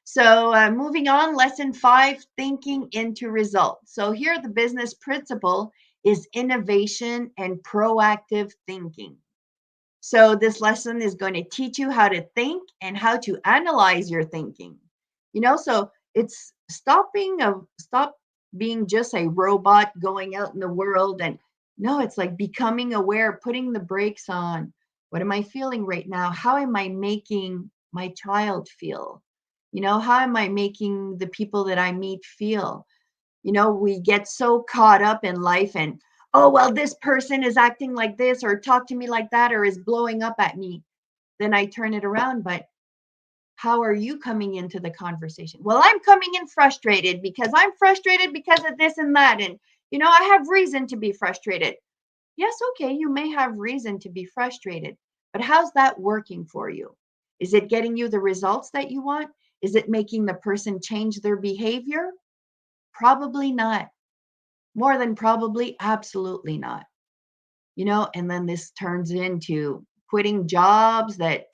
So moving on, lesson 5, thinking into results. So here the business principle is innovation and proactive thinking. So this lesson is going to teach you how to think and how to analyze your thinking. So it's stop being just a robot going out in the world, and no, it's like becoming aware, putting the brakes on. What am I feeling right now? How am I making my child feel? How am I making the people that I meet feel? We get so caught up in life and, oh, well, this person is acting like this or talk to me like that or is blowing up at me. Then I turn it around. But how are you coming into the conversation? Well, I'm coming in frustrated because of this and that. And, I have reason to be frustrated. Yes, okay, you may have reason to be frustrated, but how's that working for you? Is it getting you the results that you want? Is it making the person change their behavior? Probably not. More than probably, absolutely not. And then this turns into quitting jobs that,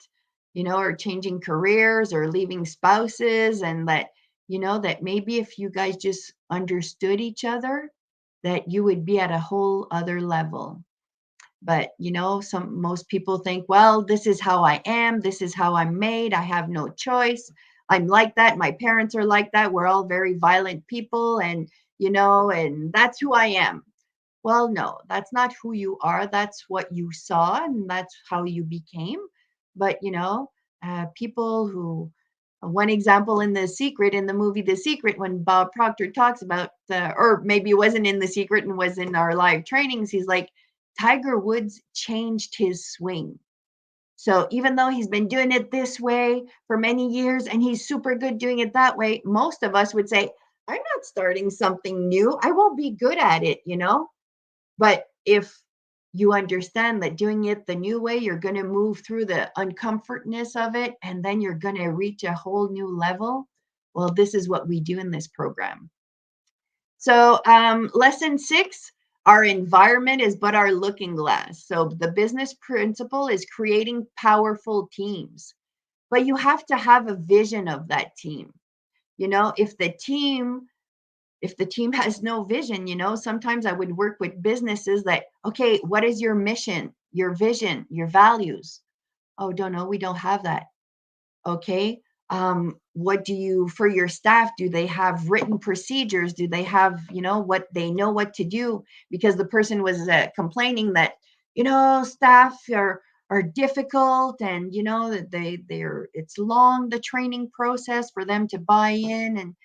are changing careers or leaving spouses, and that, that maybe if you guys just understood each other, that you would be at a whole other level. But, most people think, well, this is how I am. This is how I'm made. I have no choice. I'm like that. My parents are like that. We're all very violent people. And, and that's who I am. Well, no, that's not who you are. That's what you saw and that's how you became. But, people who, one example in the movie The Secret, when Bob Proctor talks about, or maybe it wasn't in The Secret and was in our live trainings, he's like, Tiger Woods changed his swing. So even though he's been doing it this way for many years and he's super good doing it that way, most of us would say, I'm not starting something new. I won't be good at it, But if you understand that doing it the new way, you're going to move through the uncomfortness of it, and then you're going to reach a whole new level. Well, this is what we do in this program. So lesson 6, our environment is but our looking glass. So the business principle is creating powerful teams, but you have to have a vision of that team. If the team has no vision, sometimes I would work with businesses that, okay, what is your mission, your vision, your values? Oh, don't know. We don't have that. Okay. What do you, for your staff, do they have written procedures? Do they have, what they know what to do? Because the person was complaining that, staff are difficult and, that it's long, the training process for them to buy in. And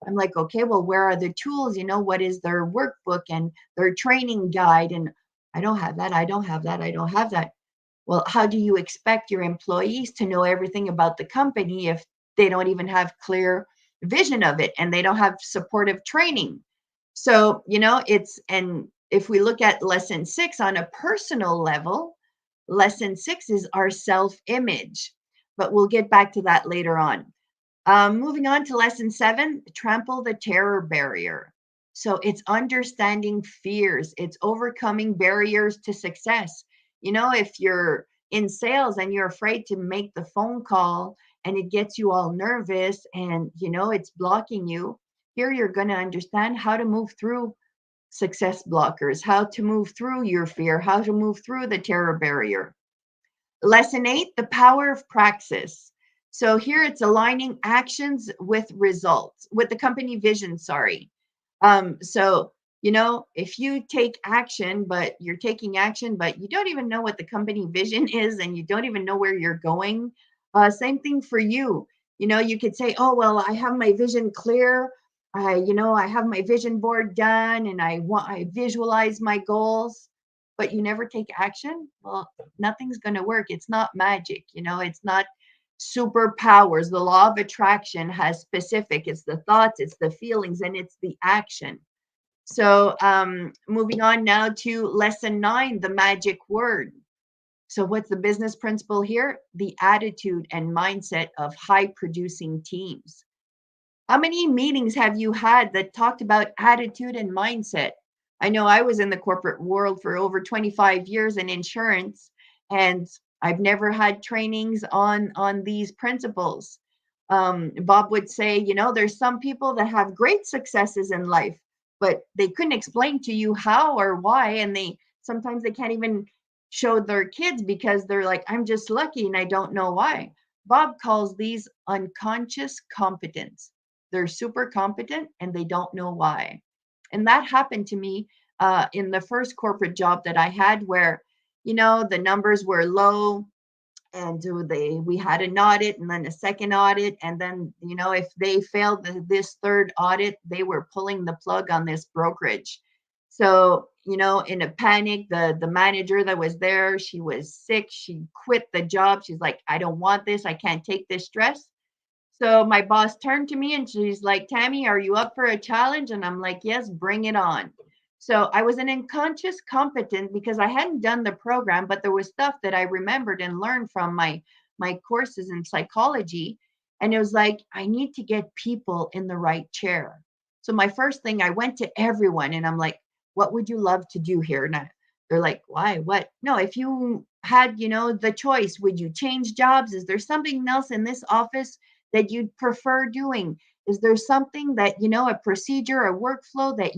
I'm like, okay, well, where are the tools? What is their workbook and their training guide? And I don't have that. I don't have that. I don't have that. Well, how do you expect your employees to know everything about the company if they don't even have clear vision of it and they don't have supportive training? So, and if we look at lesson 6 on a personal level, lesson 6 is our self-image, but we'll get back to that later on. Moving on to lesson 7, trample the terror barrier. So it's understanding fears, it's overcoming barriers to success. If you're in sales and you're afraid to make the phone call and it gets you all nervous and it's blocking you, here you're going to understand how to move through success blockers, how to move through your fear, how to move through the terror barrier. Lesson 8, the power of praxis. So here it's aligning actions with results, with the company vision, sorry. So, if you take action, but you're taking action, but you don't even know what the company vision is and you don't even know where you're going, same thing for you. You could say, oh, well, I have my vision clear. I have my vision board done and I visualize my goals, but you never take action. Well, nothing's going to work. It's not magic. It's not superpowers. The law of attraction has specific, it's the thoughts, it's the feelings, and it's the action. So, moving on now to lesson 9, the magic word. So, what's the business principle here? The attitude and mindset of high producing teams. How many meetings have you had that talked about attitude and mindset? I know I was in the corporate world for over 25 years in insurance, and I've never had trainings on these principles. Bob would say, there's some people that have great successes in life, but they couldn't explain to you how or why, and they can't even show their kids because they're like, I'm just lucky and I don't know why. Bob calls these unconscious competence. They're super competent and they don't know why. And that happened to me in the first corporate job that I had, where, the numbers were low, and we had an audit and then a second audit, and then if they failed this third audit, they were pulling the plug on this brokerage. So in a panic, the manager that was there, she was sick, she quit the job. She's like, I don't want this, I can't take this stress. So my boss turned to me and she's like, Tammy, are you up for a challenge? And I'm like, yes, bring it on. So I was an unconscious competent because I hadn't done the program, but there was stuff that I remembered and learned from my courses in psychology. And it was like, I need to get people in the right chair. So my first thing, I went to everyone and I'm like, what would you love to do here? And they're like, why? What? No, if you had, the choice, would you change jobs? Is there something else in this office that you'd prefer doing? Is there something that, a procedure, a workflow that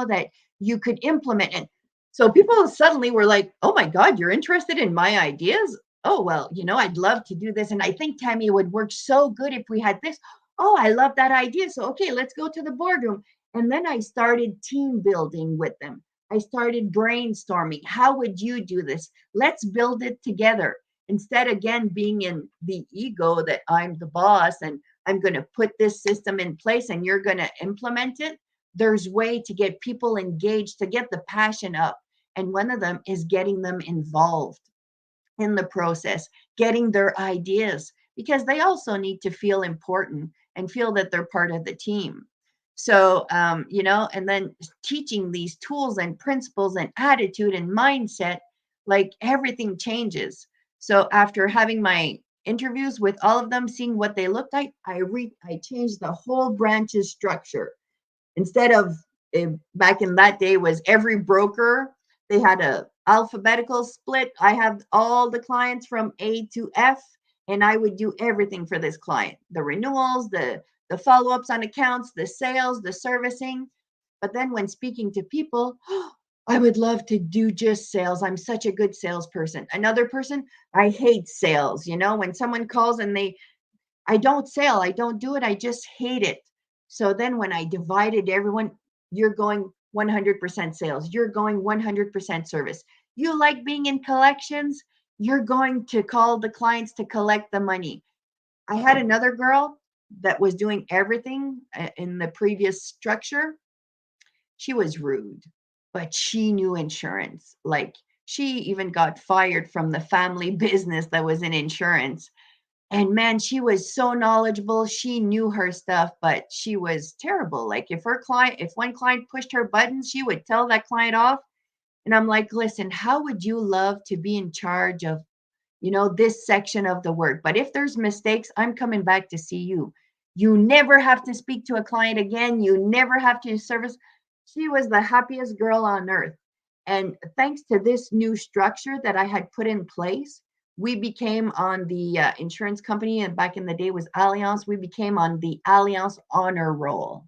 that you could implement? And so people suddenly were like, oh my God, you're interested in my ideas? Oh, well, I'd love to do this. And I think, Tammy, it would work so good if we had this. Oh, I love that idea. So, okay, let's go to the boardroom. And then I started team building with them. I started brainstorming. How would you do this? Let's build it together. Instead, again, being in the ego that I'm the boss and I'm going to put this system in place and you're going to implement it, there's way to get people engaged, to get the passion up. And one of them is getting them involved in the process, getting their ideas, because they also need to feel important and feel that they're part of the team. So, and then teaching these tools and principles and attitude and mindset, like everything changes. So after having my interviews with all of them, seeing what they looked like, I changed the whole branch's structure. Instead of back in that day was every broker, they had a alphabetical split. I have all the clients from A to F, and I would do everything for this client: the renewals, the follow-ups on accounts, the sales, the servicing. But then when speaking to people, I would love to do just sales. I'm such a good salesperson. Another person, I hate sales. When someone calls and I don't sell, I don't do it, I just hate it. So then when I divided everyone, you're going 100% sales, you're going 100% service. You like being in collections, you're going to call the clients to collect the money. I had another girl that was doing everything in the previous structure. She was rude, but she knew insurance. Like, she even got fired from the family business that was in insurance. And man, she was so knowledgeable. She knew her stuff, but she was terrible. Like, if one client pushed her buttons, she would tell that client off. And I'm like, listen, how would you love to be in charge of, this section of the work? But if there's mistakes, I'm coming back to see you. You never have to speak to a client again. You never have to service. She was the happiest girl on earth. And thanks to this new structure that I had put in place, we became on the insurance company, and back in the day was Allianz. We became on the Allianz honor roll.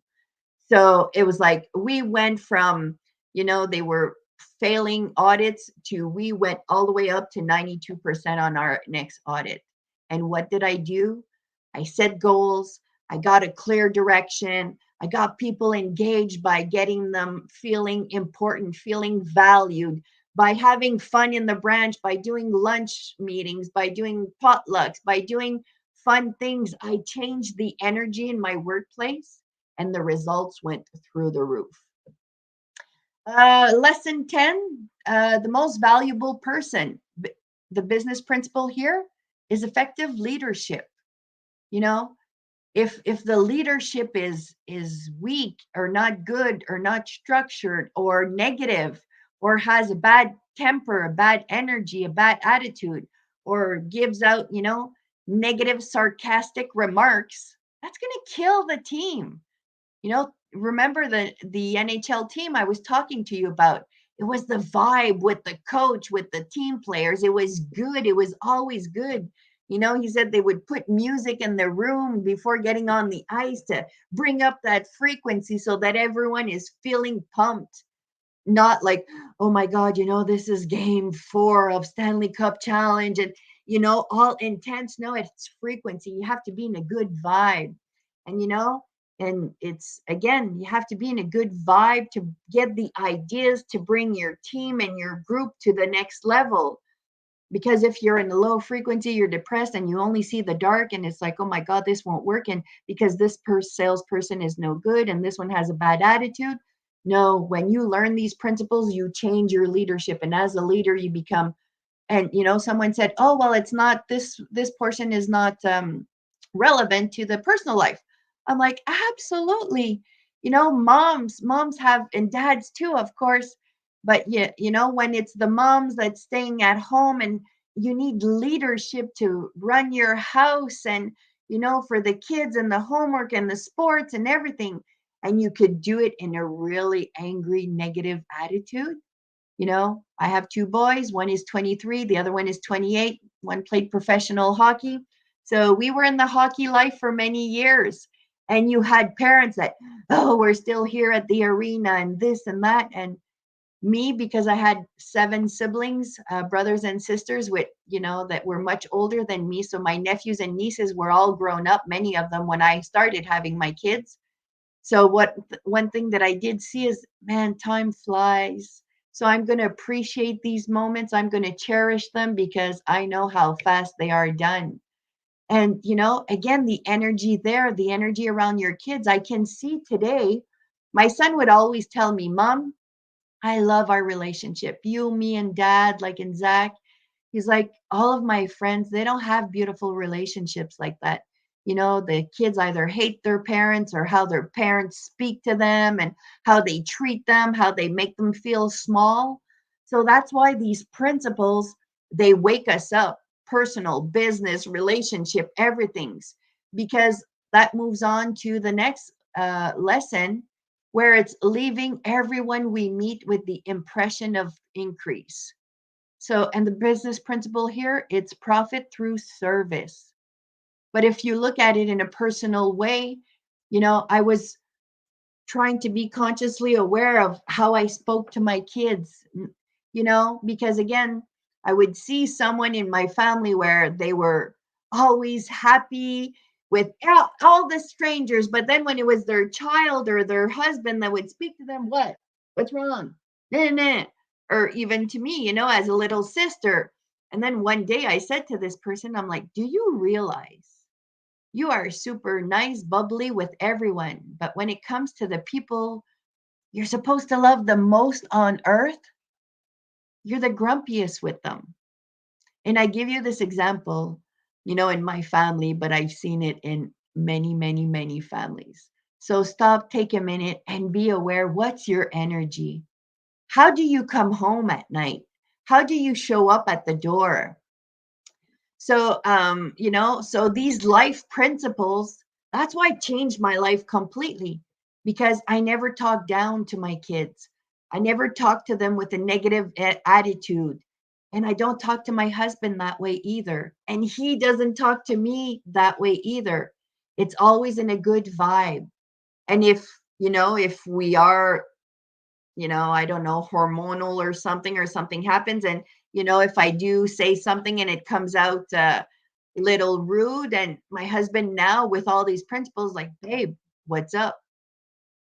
So it was like we went from, they were failing audits to we went all the way up to 92% on our next audit. And what did I do? I set goals. I got a clear direction. I got people engaged by getting them feeling important, feeling valued, by having fun in the branch, by doing lunch meetings, by doing potlucks, by doing fun things. I changed the energy in my workplace and the results went through the roof. Lesson 10, the most valuable person. The business principle here is effective leadership. You know, if the leadership is weak or not good or not structured or negative or has a bad temper, a bad energy, a bad attitude, or gives out, negative sarcastic remarks, that's going to kill the team. Remember the NHL team I was talking to you about? It was the vibe with the coach, with the team players. It was good. It was always good. He said they would put music in the room before getting on the ice to bring up that frequency so that everyone is feeling pumped. Not like, oh my God, this is game 4 of Stanley Cup Challenge and, all intense. No, it's frequency. You have to be in a good vibe. And, and it's again, you have to be in a good vibe to get the ideas to bring your team and your group to the next level. Because if you're in a low frequency, you're depressed and you only see the dark and it's like, oh my God, this won't work. And because this salesperson is no good and this one has a bad attitude. No, when you learn these principles, you change your leadership. And as a leader, you become, and someone said, oh, well, it's not this portion is not relevant to the personal life. I'm like, absolutely. Moms have, and dads too, of course. But yeah, when it's the moms that's staying at home and you need leadership to run your house and, for the kids and the homework and the sports and everything. And you could do it in a really angry, negative attitude. I have 2 boys. One is 23, the other one is 28. One played professional hockey. So we were in the hockey life for many years. And you had parents that, oh, we're still here at the arena and this and that. And me, because I had 7 siblings, brothers and sisters with, that were much older than me. So my nephews and nieces were all grown up, many of them when I started having my kids. So one thing that I did see is, man, time flies. So I'm going to appreciate these moments. I'm going to cherish them because I know how fast they are done. And, again, the energy there, the energy around your kids, I can see today. My son would always tell me, Mom, I love our relationship. You, me, and dad, like in Zach. He's like, all of my friends, they don't have beautiful relationships like that. The kids either hate their parents or how their parents speak to them and how they treat them, how they make them feel small. So that's why these principles, they wake us up, personal, business, relationship, everything's, because that moves on to the next lesson, where it's leaving everyone we meet with the impression of increase. So, and the business principle here, it's profit through service. But if you look at it in a personal way, I was trying to be consciously aware of how I spoke to my kids, because again, I would see someone in my family where they were always happy with all the strangers. But then when it was their child or their husband that would speak to them, what's wrong? Nah, nah. Or even to me, as a little sister. And then one day I said to this person, I'm like, do you realize you are super nice, bubbly with everyone, but when it comes to the people you're supposed to love the most on earth, you're the grumpiest with them. And I give you this example, in my family, but I've seen it in many, many, many families. So stop, take a minute, and be aware, what's your energy? How do you come home at night? How do you show up at the door? So, so these life principles, That's why it changed my life completely, because I never talk down to my kids. I never talk to them with a negative attitude. And I don't talk to my husband that way either. And he doesn't talk to me that way either. It's always in a good vibe. And if we are, I don't know, hormonal or something happens, and, if I do say something and it comes out little rude, and my husband now with all these principles, like, babe, what's up?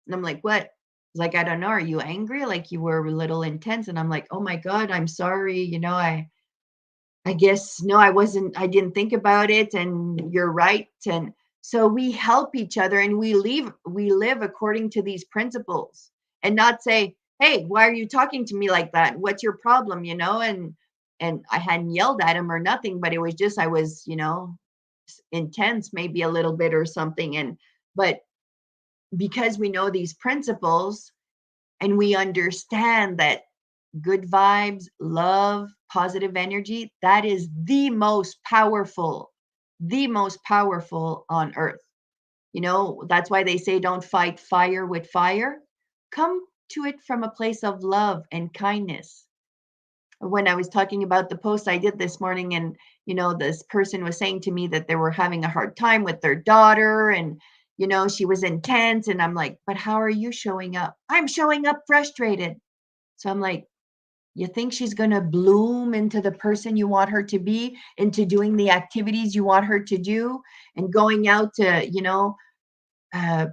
And I'm like, what? He's like, I don't know. Are you angry? Like you were a little intense. And I'm like, oh my God, I'm sorry. I guess no, I wasn't, I didn't think about it, and you're right. And so we help each other, and we live according to these principles, and not say, hey, why are you talking to me like that? What's your problem? And I hadn't yelled at him or nothing, but it was just I was, intense maybe a little bit or something. And but because we know these principles, and we understand that good vibes, love, positive energy, that is the most powerful on earth. That's why they say don't fight fire with fire. Come to it from a place of love and kindness. When I was talking about the post I did this morning, and this person was saying to me that they were having a hard time with their daughter, and she was intense, and I'm like, but how are you showing up? I'm showing up frustrated. So I'm like, you think she's going to bloom into the person you want her to be, into doing the activities you want her to do, and going out to,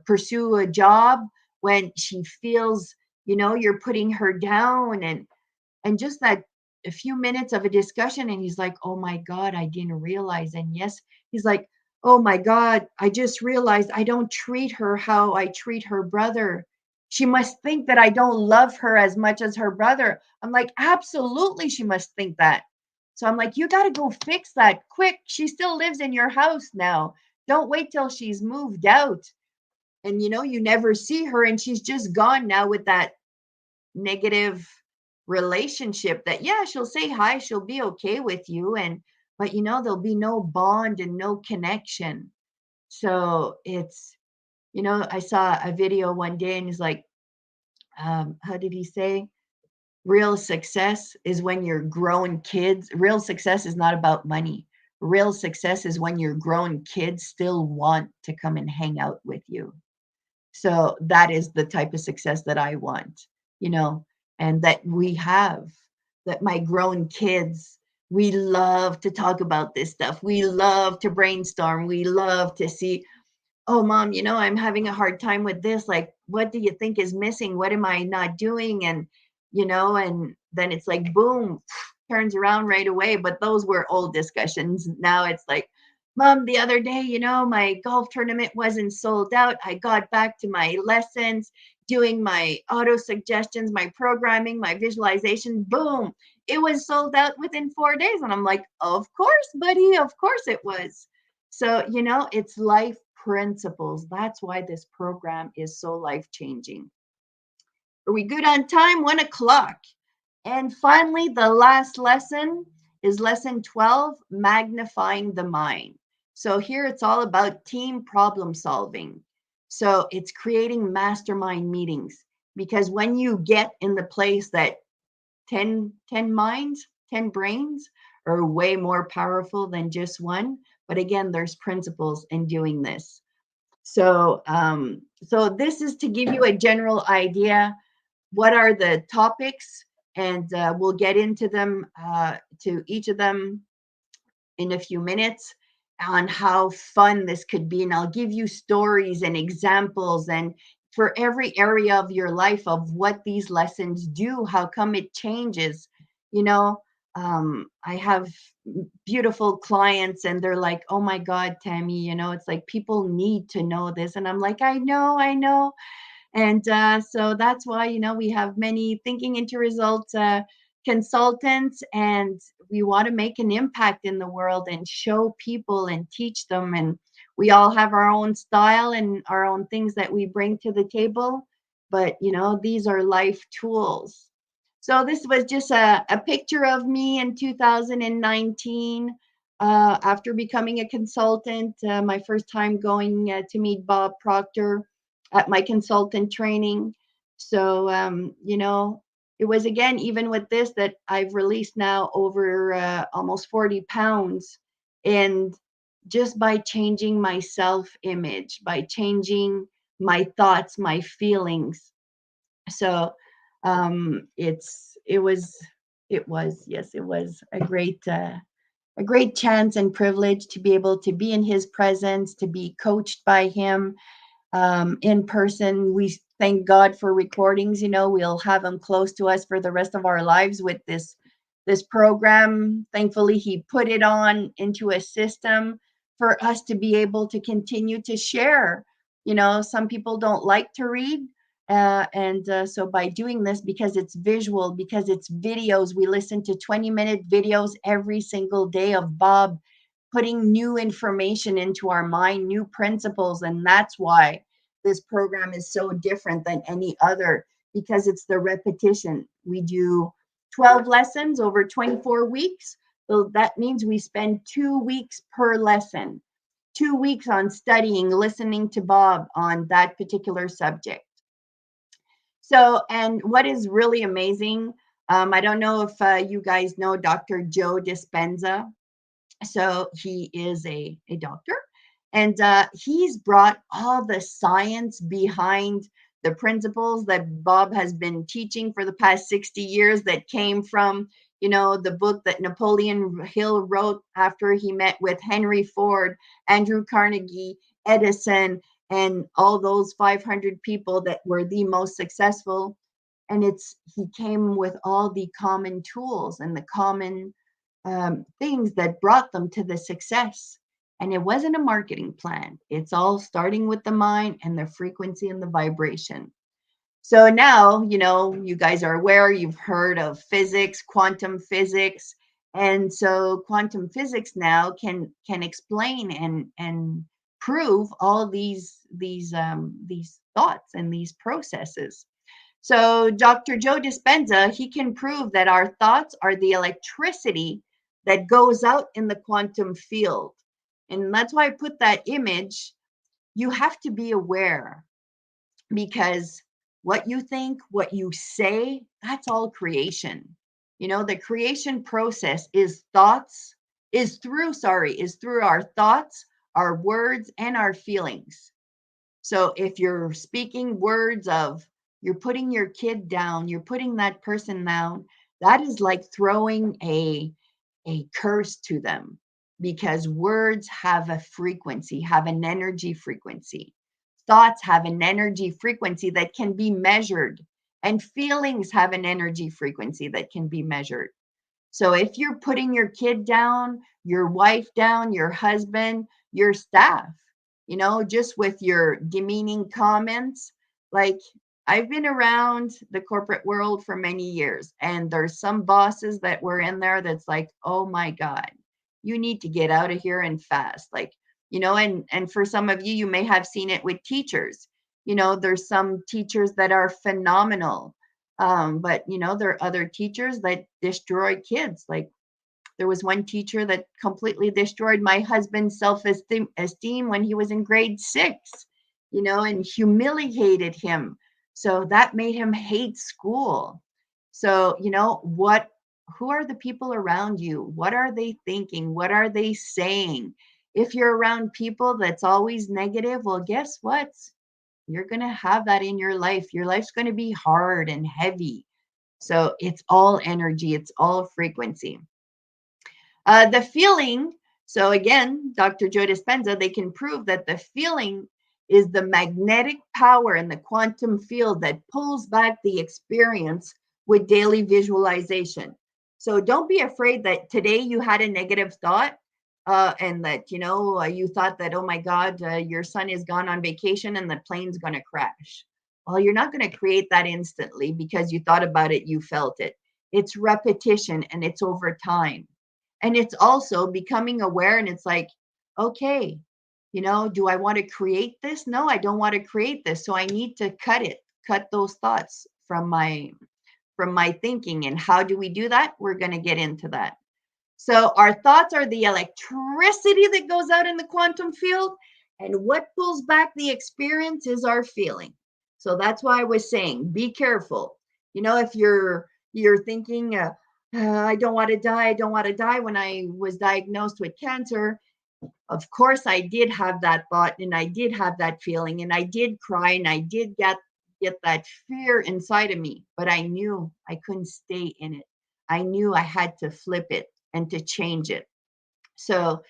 pursue a job, when she feels, you're putting her down? And just that a few minutes of a discussion, and he's like, oh my God, I didn't realize. And yes, he's like, oh my God, I just realized I don't treat her how I treat her brother. She must think that I don't love her as much as her brother. I'm like, absolutely, she must think that. So I'm like, you got to go fix that quick. She still lives in your house now. Don't wait till she's moved out, and you never see her, and she's just gone now with that negative relationship. That, yeah, she'll say hi, she'll be okay with you, and but there'll be no bond and no connection. So it's, I saw a video one day, and he's like, how did he say, real success is when your grown kids, real success is not about money. Real success is when your grown kids still want to come and hang out with you. So that is the type of success that I want, you know, and that we have, that my grown kids, we love to talk about this stuff. We love to brainstorm. We love to see, oh, mom, I'm having a hard time with this. Like, what do you think is missing? What am I not doing? And then it's like, boom, turns around right away. But those were old discussions. Now it's like, mom, the other day, my golf tournament wasn't sold out. I got back to my lessons, doing my auto suggestions, my programming, my visualization. Boom, it was sold out within 4 days. And I'm like, of course, buddy, of course it was. So, it's life principles. That's why this program is so life changing. Are we good on time? 1 o'clock. And finally, the last lesson is lesson 12, magnifying the mind. So here it's all about team problem solving. So it's creating mastermind meetings, because when you get in the place that 10 minds, 10 brains are way more powerful than just one. But again, there's principles in doing this. So this is to give you a general idea. What are the topics? And we'll get into them, to each of them in a few minutes, on how fun this could be. And I'll give you stories and examples, and for every area of your life, of what these lessons do, how come it changes. You know, I have beautiful clients, and they're like, oh my God, Tammy, it's like people need to know this. And I'm like, I know. And so that's why, we have many thinking into results consultants, and we want to make an impact in the world and show people and teach them. And we all have our own style and our own things that we bring to the table. But, these are life tools. So this was just a picture of me in 2019. after becoming a consultant, my first time going to meet Bob Proctor at my consultant training. So, it was again, even with this, that I've released now over almost 40 pounds. And just by changing my self image, by changing my thoughts, my feelings. So, it was a great chance and privilege to be able to be in his presence, to be coached by him in person. We thank God for recordings. We'll have him close to us for the rest of our lives with this program. Thankfully, he put it on into a system for us to be able to continue to share. Some people don't like to read. And so by doing this, because it's visual, because it's videos, we listen to 20-minute videos every single day of Bob putting new information into our mind, new principles. And that's why this program is so different than any other, because it's the repetition. We do 12 lessons over 24 weeks. So that means we spend 2 weeks per lesson, 2 weeks on studying, listening to Bob on that particular subject. So, and what is really amazing, I don't know if you guys know Dr. Joe Dispenza. So he is a doctor, and he's brought all the science behind the principles that Bob has been teaching for the past 60 years, that came from, the book that Napoleon Hill wrote after he met with Henry Ford, Andrew Carnegie, Edison, and all those 500 people that were the most successful. And he came with all the common tools and the common things that brought them to the success. And it wasn't a marketing plan. It's all starting with the mind and the frequency and the vibration. So now, you guys are aware, you've heard of physics, quantum physics. And so quantum physics now can explain and prove all these thoughts and these processes. So Dr. Joe Dispenza, he can prove that our thoughts are the electricity that goes out in the quantum field. And that's why I put that image. You have to be aware, because what you think, what you say, that's all creation. The creation process is through our thoughts, our words, and our feelings. So if you're speaking words of, you're putting your kid down, you're putting that person down, that is like throwing a curse to them, because words have a frequency, have an energy frequency. Thoughts have an energy frequency that can be measured, and feelings have an energy frequency that can be measured. So if you're putting your kid down, your wife down, your husband, your staff, just with your demeaning comments, like, I've been around the corporate world for many years, and there's some bosses that were in there that's like, oh my God, you need to get out of here and fast. Like, and for some of you, you may have seen it with teachers. There's some teachers that are phenomenal. But there are other teachers that destroy kids. Like, there was one teacher that completely destroyed my husband's self-esteem when he was in grade 6, and humiliated him. So that made him hate school. So, who are the people around you? What are they thinking? What are they saying? If you're around people that's always negative, well, guess what? You're going to have that in your life. Your life's going to be hard and heavy. So it's all energy, it's all frequency. The feeling, so again, Dr. Joe Dispenza, they can prove that the feeling is the magnetic power in the quantum field that pulls back the experience with daily visualization. So don't be afraid that today you had a negative thought, and that, you thought that, oh my God, your son is gone on vacation and the plane's going to crash. Well, you're not going to create that instantly because you thought about it, you felt it. It's repetition, and it's over time. And it's also becoming aware, and it's like, okay, do I want to create this? No, I don't want to create this. So I need to cut those thoughts from my thinking. And how do we do that? We're going to get into that. So our thoughts are the electricity that goes out in the quantum field, and what pulls back the experience is our feeling. So that's why I was saying, be careful. You know, if you're thinking, I don't want to die, I don't want to die. When I was diagnosed with cancer, of course I did have that thought, and I did have that feeling, and I did cry, and I did get that fear inside of me, but I knew I couldn't stay in it. I knew I had to flip it and to change it. So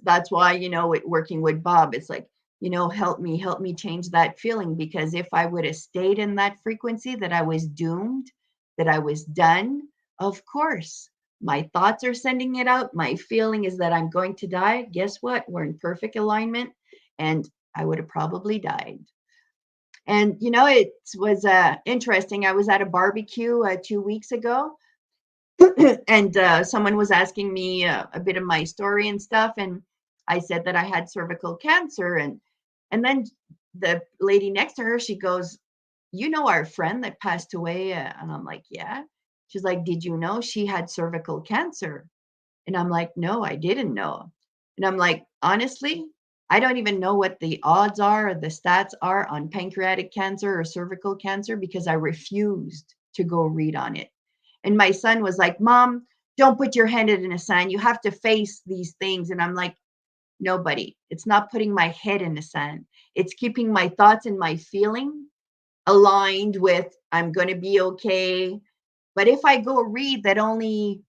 that's why, working with Bob, it's like, help me change that feeling, because if I would have stayed in that frequency that I was doomed, that I was done, of course, my thoughts are sending it out. My feeling is that I'm going to die. Guess what? We're in perfect alignment, and I would have probably died. And it was interesting. I was at a barbecue 2 weeks ago, and someone was asking me a bit of my story and stuff, and I said that I had cervical cancer, and then the lady next to her, she goes, our friend that passed away? And I'm like, yeah. She's like, did you know she had cervical cancer? And I'm like, no, I didn't know. And I'm like, honestly, I don't even know what the odds are or the stats are on pancreatic cancer or cervical cancer, because I refused to go read on it. And my son was like, Mom, don't put your head in the sand. You have to face these things. And I'm like, nobody. It's not putting my head in the sand. It's keeping my thoughts and my feeling aligned with, I'm going to be okay. But if I go read that only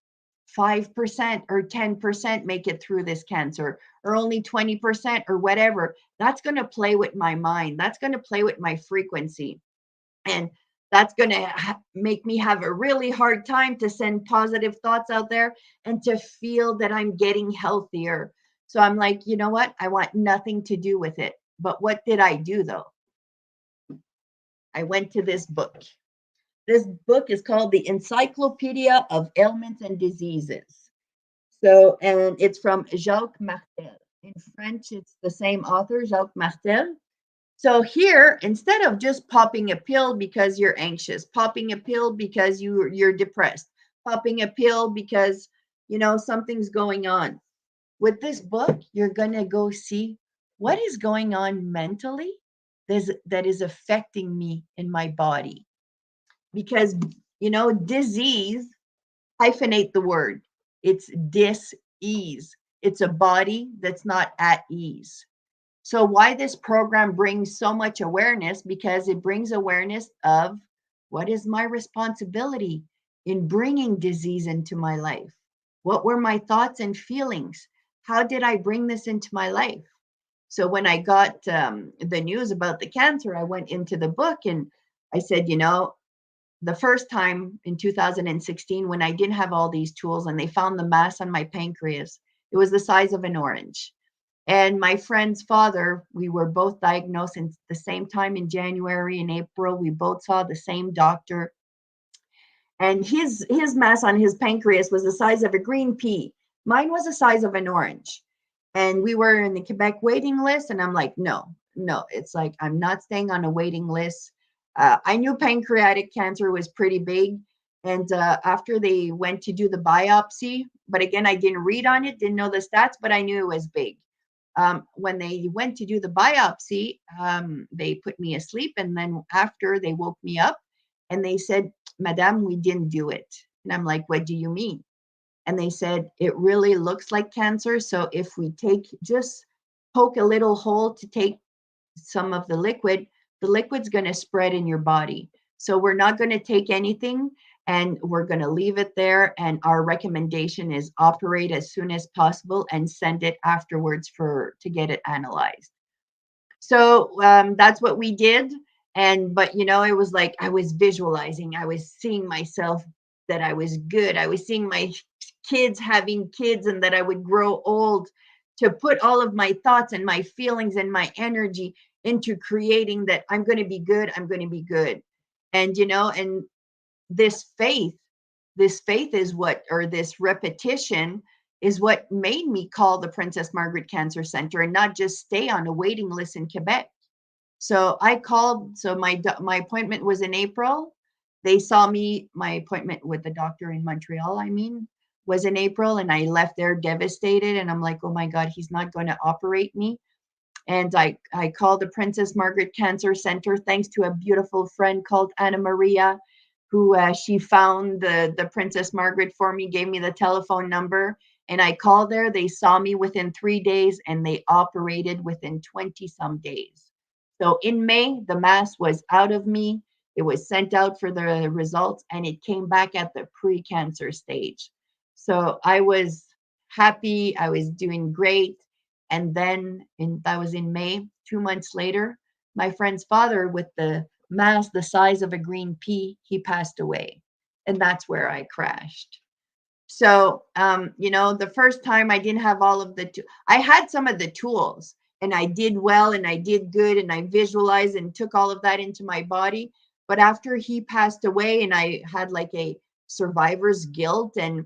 5% or 10% make it through this cancer, or only 20% or whatever, that's going to play with my mind. That's going to play with my frequency. And that's going to make me have a really hard time to send positive thoughts out there and to feel that I'm getting healthier. So I'm like, you know what? I want nothing to do with it. But what did I do though? I went to this book. This book is called The Encyclopedia of Ailments and Diseases. So, and it's from Jacques Martel. In French, it's the same author, Jacques Martel. So here, instead of just popping a pill because you're anxious, popping a pill because you're depressed, popping a pill because something's going on, with this book, you're gonna go see what is going on mentally that is affecting me in my body. Because disease, hyphenate the word. It's dis-ease. It's a body that's not at ease. So why this program brings so much awareness? Because it brings awareness of what is my responsibility in bringing disease into my life? What were my thoughts and feelings? How did I bring this into my life? So when I got the news about the cancer, I went into the book and I said, the first time in 2016, when I didn't have all these tools and they found the mass on my pancreas, it was the size of an orange. And my friend's father, we were both diagnosed at the same time in January and April. We both saw the same doctor. And his mass on his pancreas was the size of a green pea. Mine was the size of an orange. And we were in the Quebec waiting list. And I'm like, no, it's like, I'm not staying on a waiting list. I knew pancreatic cancer was pretty big. And after they went to do the biopsy, but again, I didn't read on it, didn't know the stats, but I knew it was big. When they went to do the biopsy, they put me asleep. And then after, they woke me up and they said, Madame, we didn't do it. And I'm like, what do you mean? And they said, it really looks like cancer. So if we just poke a little hole to take some of the liquid's going to spread in your body. So we're not going to take anything and we're going to leave it there. And our recommendation is operate as soon as possible and send it afterwards to get it analyzed. So that's what we did. But it was like I was visualizing, I was seeing myself that I was good. I was seeing my kids having kids and that I would grow old, to put all of my thoughts and my feelings and my energy into creating that I'm going to be good. I'm going to be good. And, and this faith is what, or this repetition is what made me call the Princess Margaret Cancer Center and not just stay on a waiting list in Quebec. So I called. So my appointment was in April. They saw me, my appointment with the doctor in Montreal, was in April, and I left there devastated. And I'm like, oh my God, he's not going to operate me. And I called the Princess Margaret Cancer Center, thanks to a beautiful friend called Anna Maria, who she found the Princess Margaret for me, gave me the telephone number. And I called there. They saw me within 3 days, and they operated within 20 some days. So in May, the mass was out of me. It was sent out for the results, and it came back at the pre-cancer stage. So I was happy. I was doing great. And then that was in May. 2 months later, my friend's father, with the mass the size of a green pea, he passed away. And that's where I crashed. So, the first time I didn't have all of I had some of the tools, and I did well, and I did good, and I visualized and took all of that into my body. But after he passed away, and I had like a survivor's guilt, and,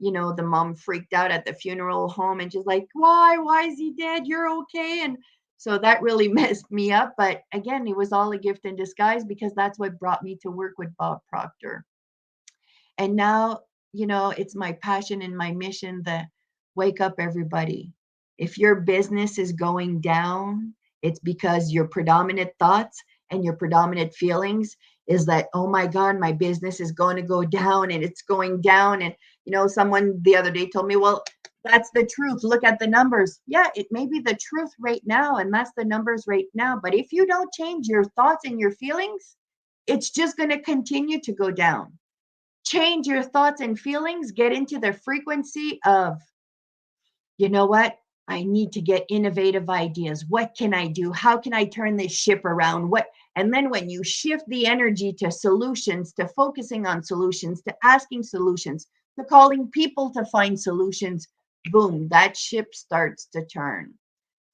the mom freaked out at the funeral home, and she's like, why is he dead? You're okay. And so that really messed me up. But again, it was all a gift in disguise, because that's what brought me to work with Bob Proctor. And now, it's my passion and my mission to wake up everybody. If your business is going down, it's because your predominant thoughts and your predominant feelings is that, oh my God, my business is going to go down, and it's going down. And, someone the other day told me, well, that's the truth. Look at the numbers. Yeah, it may be the truth right now, and that's the numbers right now. But if you don't change your thoughts and your feelings, it's just going to continue to go down. Change your thoughts and feelings, get into the frequency of, you know what? I need to get innovative ideas. What can I do? How can I turn this ship around? And then when you shift the energy to solutions, to focusing on solutions, to asking solutions, to calling people to find solutions, boom, that ship starts to turn.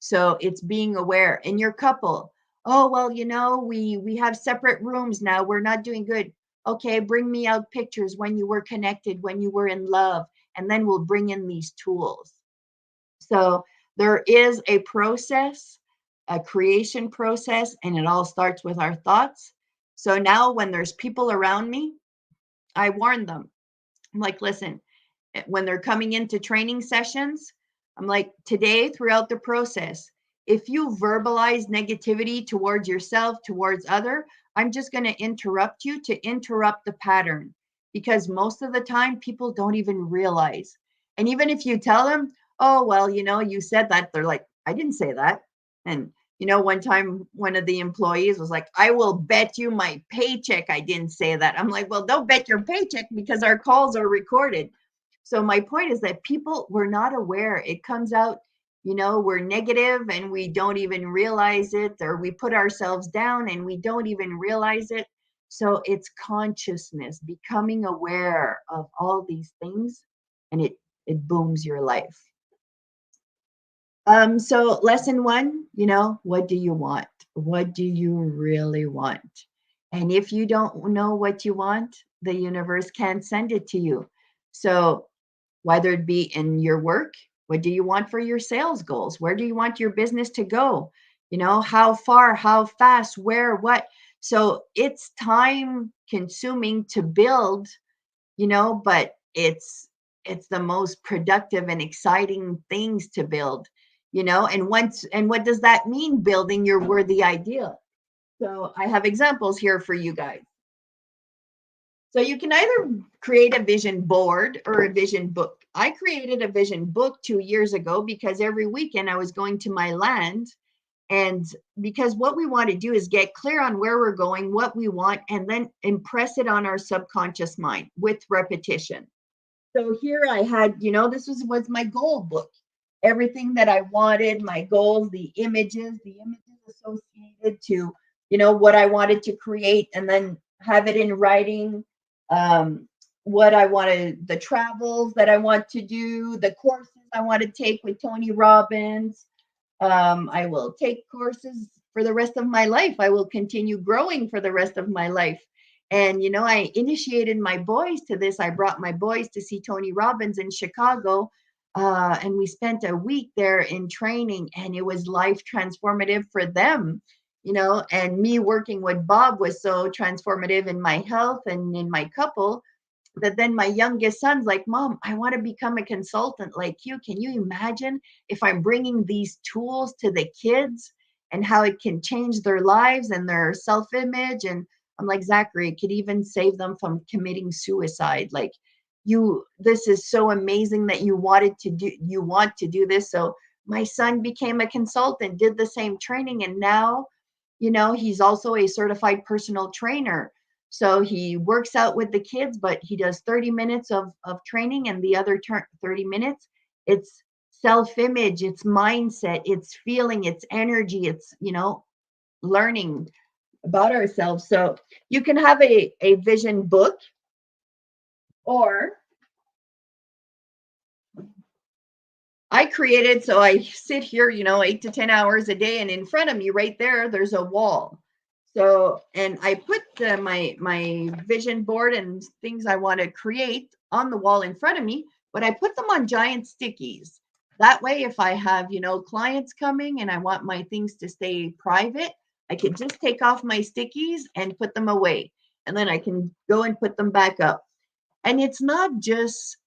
So it's being aware. In your couple, oh, well, we have separate rooms now. We're not doing good. Okay, bring me out pictures when you were connected, when you were in love, and then we'll bring in these tools. So there is a process, a creation process, and it all starts with our thoughts. So now when there's people around me, I warn them. I'm like, listen, when they're coming into training sessions, I'm like, today, throughout the process, if you verbalize negativity towards yourself, towards other, I'm just going to interrupt you to interrupt the pattern, because most of the time people don't even realize. And even if you tell them, oh, well, you said that, they're like, I didn't say that. And, one time one of the employees was like, I will bet you my paycheck I didn't say that. I'm like, well, don't bet your paycheck, because our calls are recorded. So my point is that people were not aware. It comes out, we're negative and we don't even realize it, or we put ourselves down and we don't even realize it. So it's consciousness, becoming aware of all these things, and it booms your life. So lesson one, what do you want? What do you really want? And if you don't know what you want, the universe can't send it to you. So whether it be in your work, what do you want for your sales goals? Where do you want your business to go? How far, how fast, where, what? So it's time consuming to build, but it's the most productive and exciting things to build, and what does that mean, building your worthy ideal? So I have examples here for you guys. So you can either create a vision board or a vision book. I created a vision book 2 years ago because every weekend I was going to my land. And because what we want to do is get clear on where we're going, what we want, and then impress it on our subconscious mind with repetition. So here I had, this was my goal book. Everything that I wanted, my goals, the images associated to, what I wanted to create, and then have it in writing. What I wanted, the travels that I want to do, the courses I want to take with Tony Robbins. I will take courses for the rest of my life. I will continue growing for the rest of my life. And, I initiated my boys to this. I brought my boys to see Tony Robbins in Chicago. And we spent a week there in training, and it was life transformative for them, and me working with Bob was so transformative in my health and in my couple, that then my youngest son's like, Mom, I want to become a consultant like you. Can you imagine if I'm bringing these tools to the kids and how it can change their lives and their self image? And I'm like, Zachary, it could even save them from committing suicide. Like, this is so amazing that you want to do this. So my son became a consultant, did the same training, and now, he's also a certified personal trainer. So he works out with the kids, but he does 30 minutes of training, and the other 30 minutes, it's self image, it's mindset, it's feeling, it's energy, it's, learning about ourselves. So you can have a vision book, or I created, so I sit here, 8 to 10 hours a day, and in front of me, right there's a wall. So, and I put my vision board and things I want to create on the wall in front of me, but I put them on giant stickies. That way, if I have, clients coming and I want my things to stay private, I could just take off my stickies and put them away. And then I can go and put them back up. And it's not just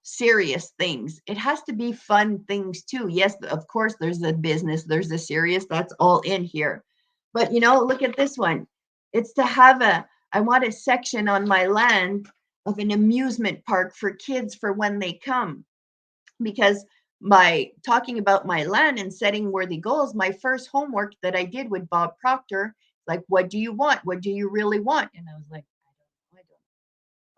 serious things. It has to be fun things too. Yes, of course, there's the business, there's the serious, that's all in here. But, look at this one. It's to have I want a section on my land of an amusement park for kids for when they come. Because by talking about my land and setting worthy goals, my first homework that I did with Bob Proctor, like, what do you want? What do you really want? And I was like, I don't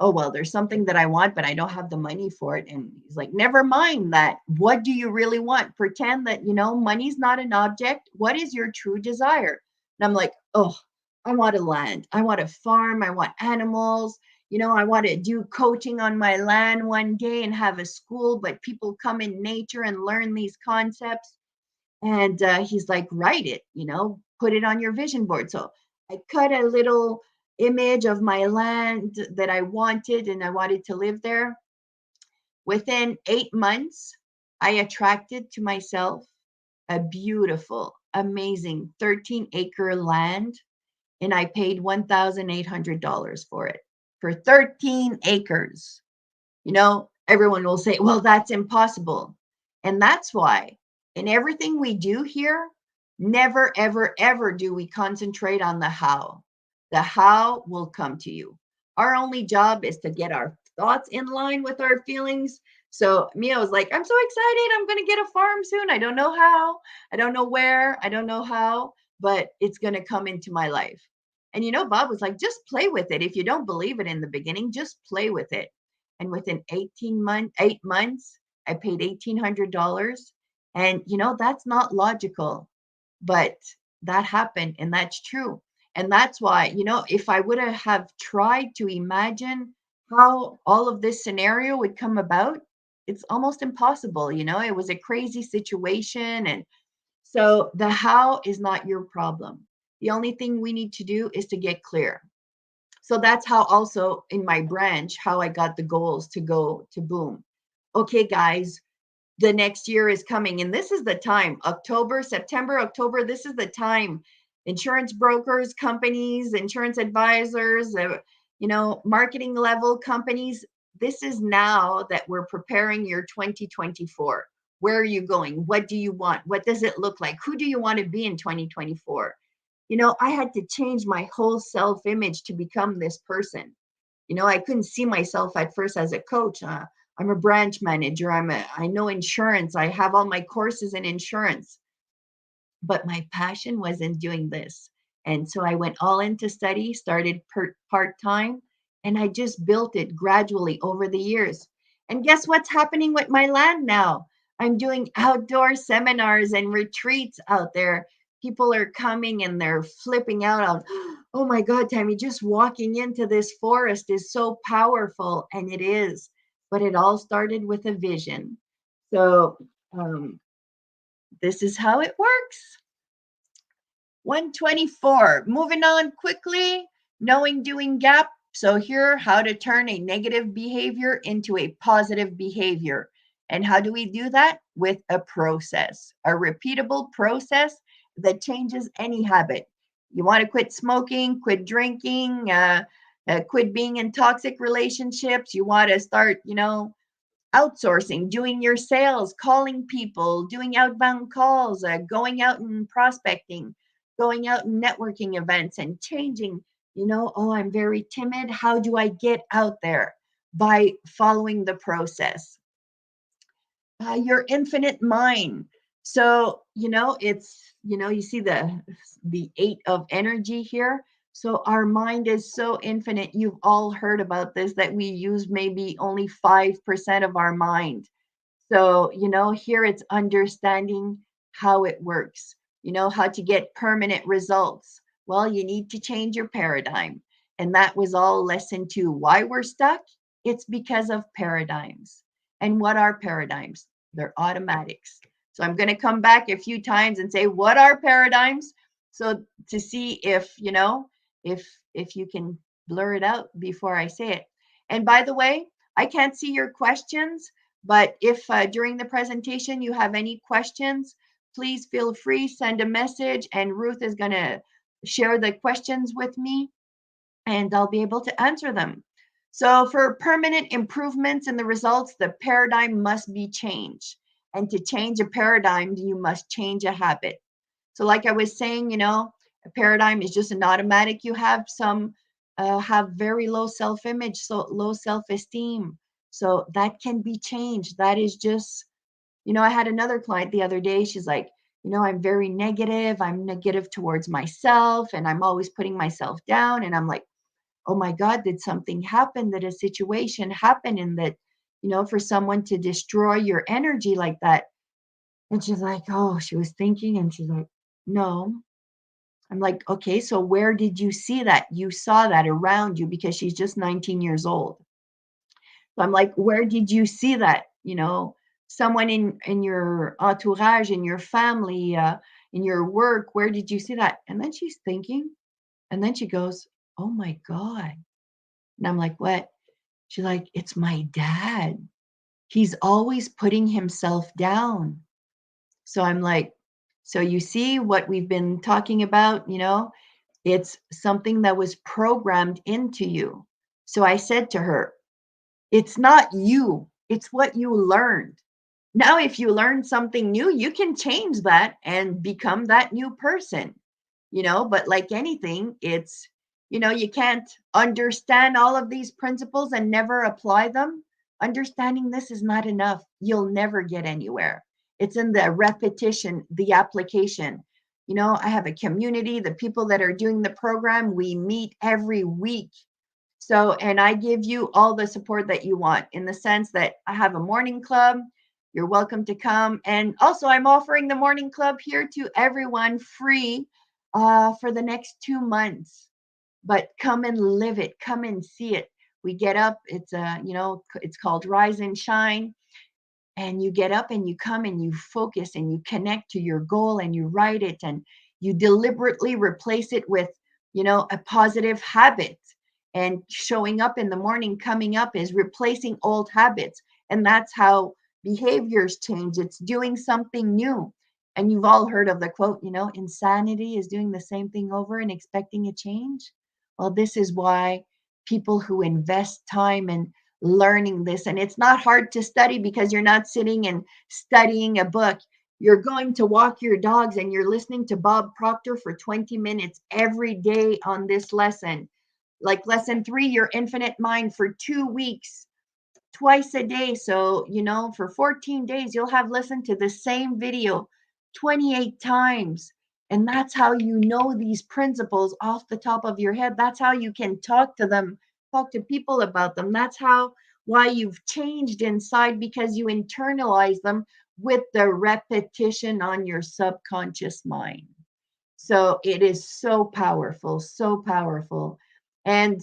oh, well, there's something that I want, but I don't have the money for it. And he's like, never mind that. What do you really want? Pretend that, money's not an object. What is your true desire? And I'm like, oh, I want a land. I want a farm. I want animals. I want to do coaching on my land one day and have a school, but people come in nature and learn these concepts. And he's like, write it, put it on your vision board. So I cut a little image of my land that I wanted, and I wanted to live there. Within 8 months, I attracted to myself a beautiful, amazing 13-acre land, and I paid $1,800 for it, for 13 acres. Everyone will say, well, that's impossible. And that's why in everything we do here, never, ever, ever do we concentrate on the how. The how will come to you. Our only job is to get our thoughts in line with our feelings. So Mia was like, I'm so excited. I'm going to get a farm soon. I don't know how. I don't know where. I don't know how, but it's going to come into my life. And Bob was like, just play with it. If you don't believe it in the beginning, just play with it. And within 8 months, I paid $1,800. And, that's not logical, but that happened, and that's true. And that's why, if I would have tried to imagine how all of this scenario would come about, it's almost impossible. It was a crazy situation. And so the how is not your problem. The only thing we need to do is to get clear. So that's how also in my branch, how I got the goals to go to boom. Okay, guys, the next year is coming. And this is the time, September, October, this is the time. Insurance brokers, companies, insurance advisors, marketing level companies. This is now that we're preparing your 2024. Where are you going? What do you want? What does it look like? Who do you want to be in 2024? I had to change my whole self image to become this person. I couldn't see myself at first as a coach. I'm a branch manager. I know insurance. I have all my courses in insurance. But my passion was in doing this. And so I went all into study, started part-time, and I just built it gradually over the years. And guess what's happening with my land now? I'm doing outdoor seminars and retreats out there. People are coming and they're flipping out on, oh my God, Tammy, just walking into this forest is so powerful. And it is. But it all started with a vision. So this is how it works. 124. Moving on quickly. Knowing doing gap. So here, how to turn a negative behavior into a positive behavior. And how do we do that? With a process, a repeatable process that changes any habit. You want to quit smoking, quit drinking, Quit being in toxic relationships. You want to start, outsourcing, doing your sales, calling people, doing outbound calls, going out and prospecting, going out and networking events and changing, oh, I'm very timid. How do I get out there? By following the process. Your infinite mind. So, it's, you see the 8 of energy here. So our mind is so infinite. You've all heard about this, that we use maybe only 5% of our mind. So, here it's understanding how it works, how to get permanent results. Well, you need to change your paradigm. And that was all lesson 2. Why we're stuck? It's because of paradigms. And what are paradigms? They're automatics. So I'm going to come back a few times and say, what are paradigms? So to see if, if you can blur it out before I say it. And by the way, I can't see your questions. But if during the presentation you have any questions, please feel free, send a message, and Ruth is going to share the questions with me, and I'll be able to answer them. So for permanent improvements in the results, the paradigm must be changed. And to change a paradigm, you must change a habit. So like I was saying, a paradigm is just an automatic. You have some have very low self-image, so low self-esteem. So that can be changed. That is just, I had another client the other day. She's like, I'm very negative. I'm negative towards myself, and I'm always putting myself down. And I'm like, oh my God, did something happen? Did a situation happen? And that, for someone to destroy your energy like that. And she's like, oh, she was thinking, and she's like, no. I'm like, okay, so where did you see that? You saw that around you, because she's just 19 years old. So I'm like, where did you see that? Someone in your entourage, in your family, in your work, where did you see that? And then she's thinking, and then she goes, oh my God. And I'm like, what? She's like, it's my dad. He's always putting himself down. So I'm like, so you see what we've been talking about, it's something that was programmed into you. So I said to her, it's not you, it's what you learned. Now, if you learn something new, you can change that and become that new person, but like anything, it's, you can't understand all of these principles and never apply them. Understanding this is not enough. You'll never get anywhere. It's in the repetition, the application. I have a community, the people that are doing the program, we meet every week. So, and I give you all the support that you want, in the sense that I have a morning club. You're welcome to come. And also, I'm offering the morning club here to everyone free for the next 2 months. But come and live it. Come and see it. We get up. It's it's called Rise and Shine. And you get up and you come and you focus and you connect to your goal and you write it and you deliberately replace it with, a positive habit. And showing up in the morning, coming up, is replacing old habits. And that's how behaviors change. It's doing something new. And you've all heard of the quote, insanity is doing the same thing over and expecting a change. Well, this is why people who invest time in learning this, and it's not hard to study, because you're not sitting and studying a book. You're going to walk your dogs and you're listening to Bob Proctor for 20 minutes every day on this lesson. Like lesson 3, your infinite mind, for 2 weeks, twice a day. So, for 14 days, you'll have listened to the same video 28 times. And that's how you know these principles off the top of your head. That's how you can talk to them, talk to people about them. That's why you've changed inside, because you internalize them with the repetition on your subconscious mind. So it is so powerful, so powerful. And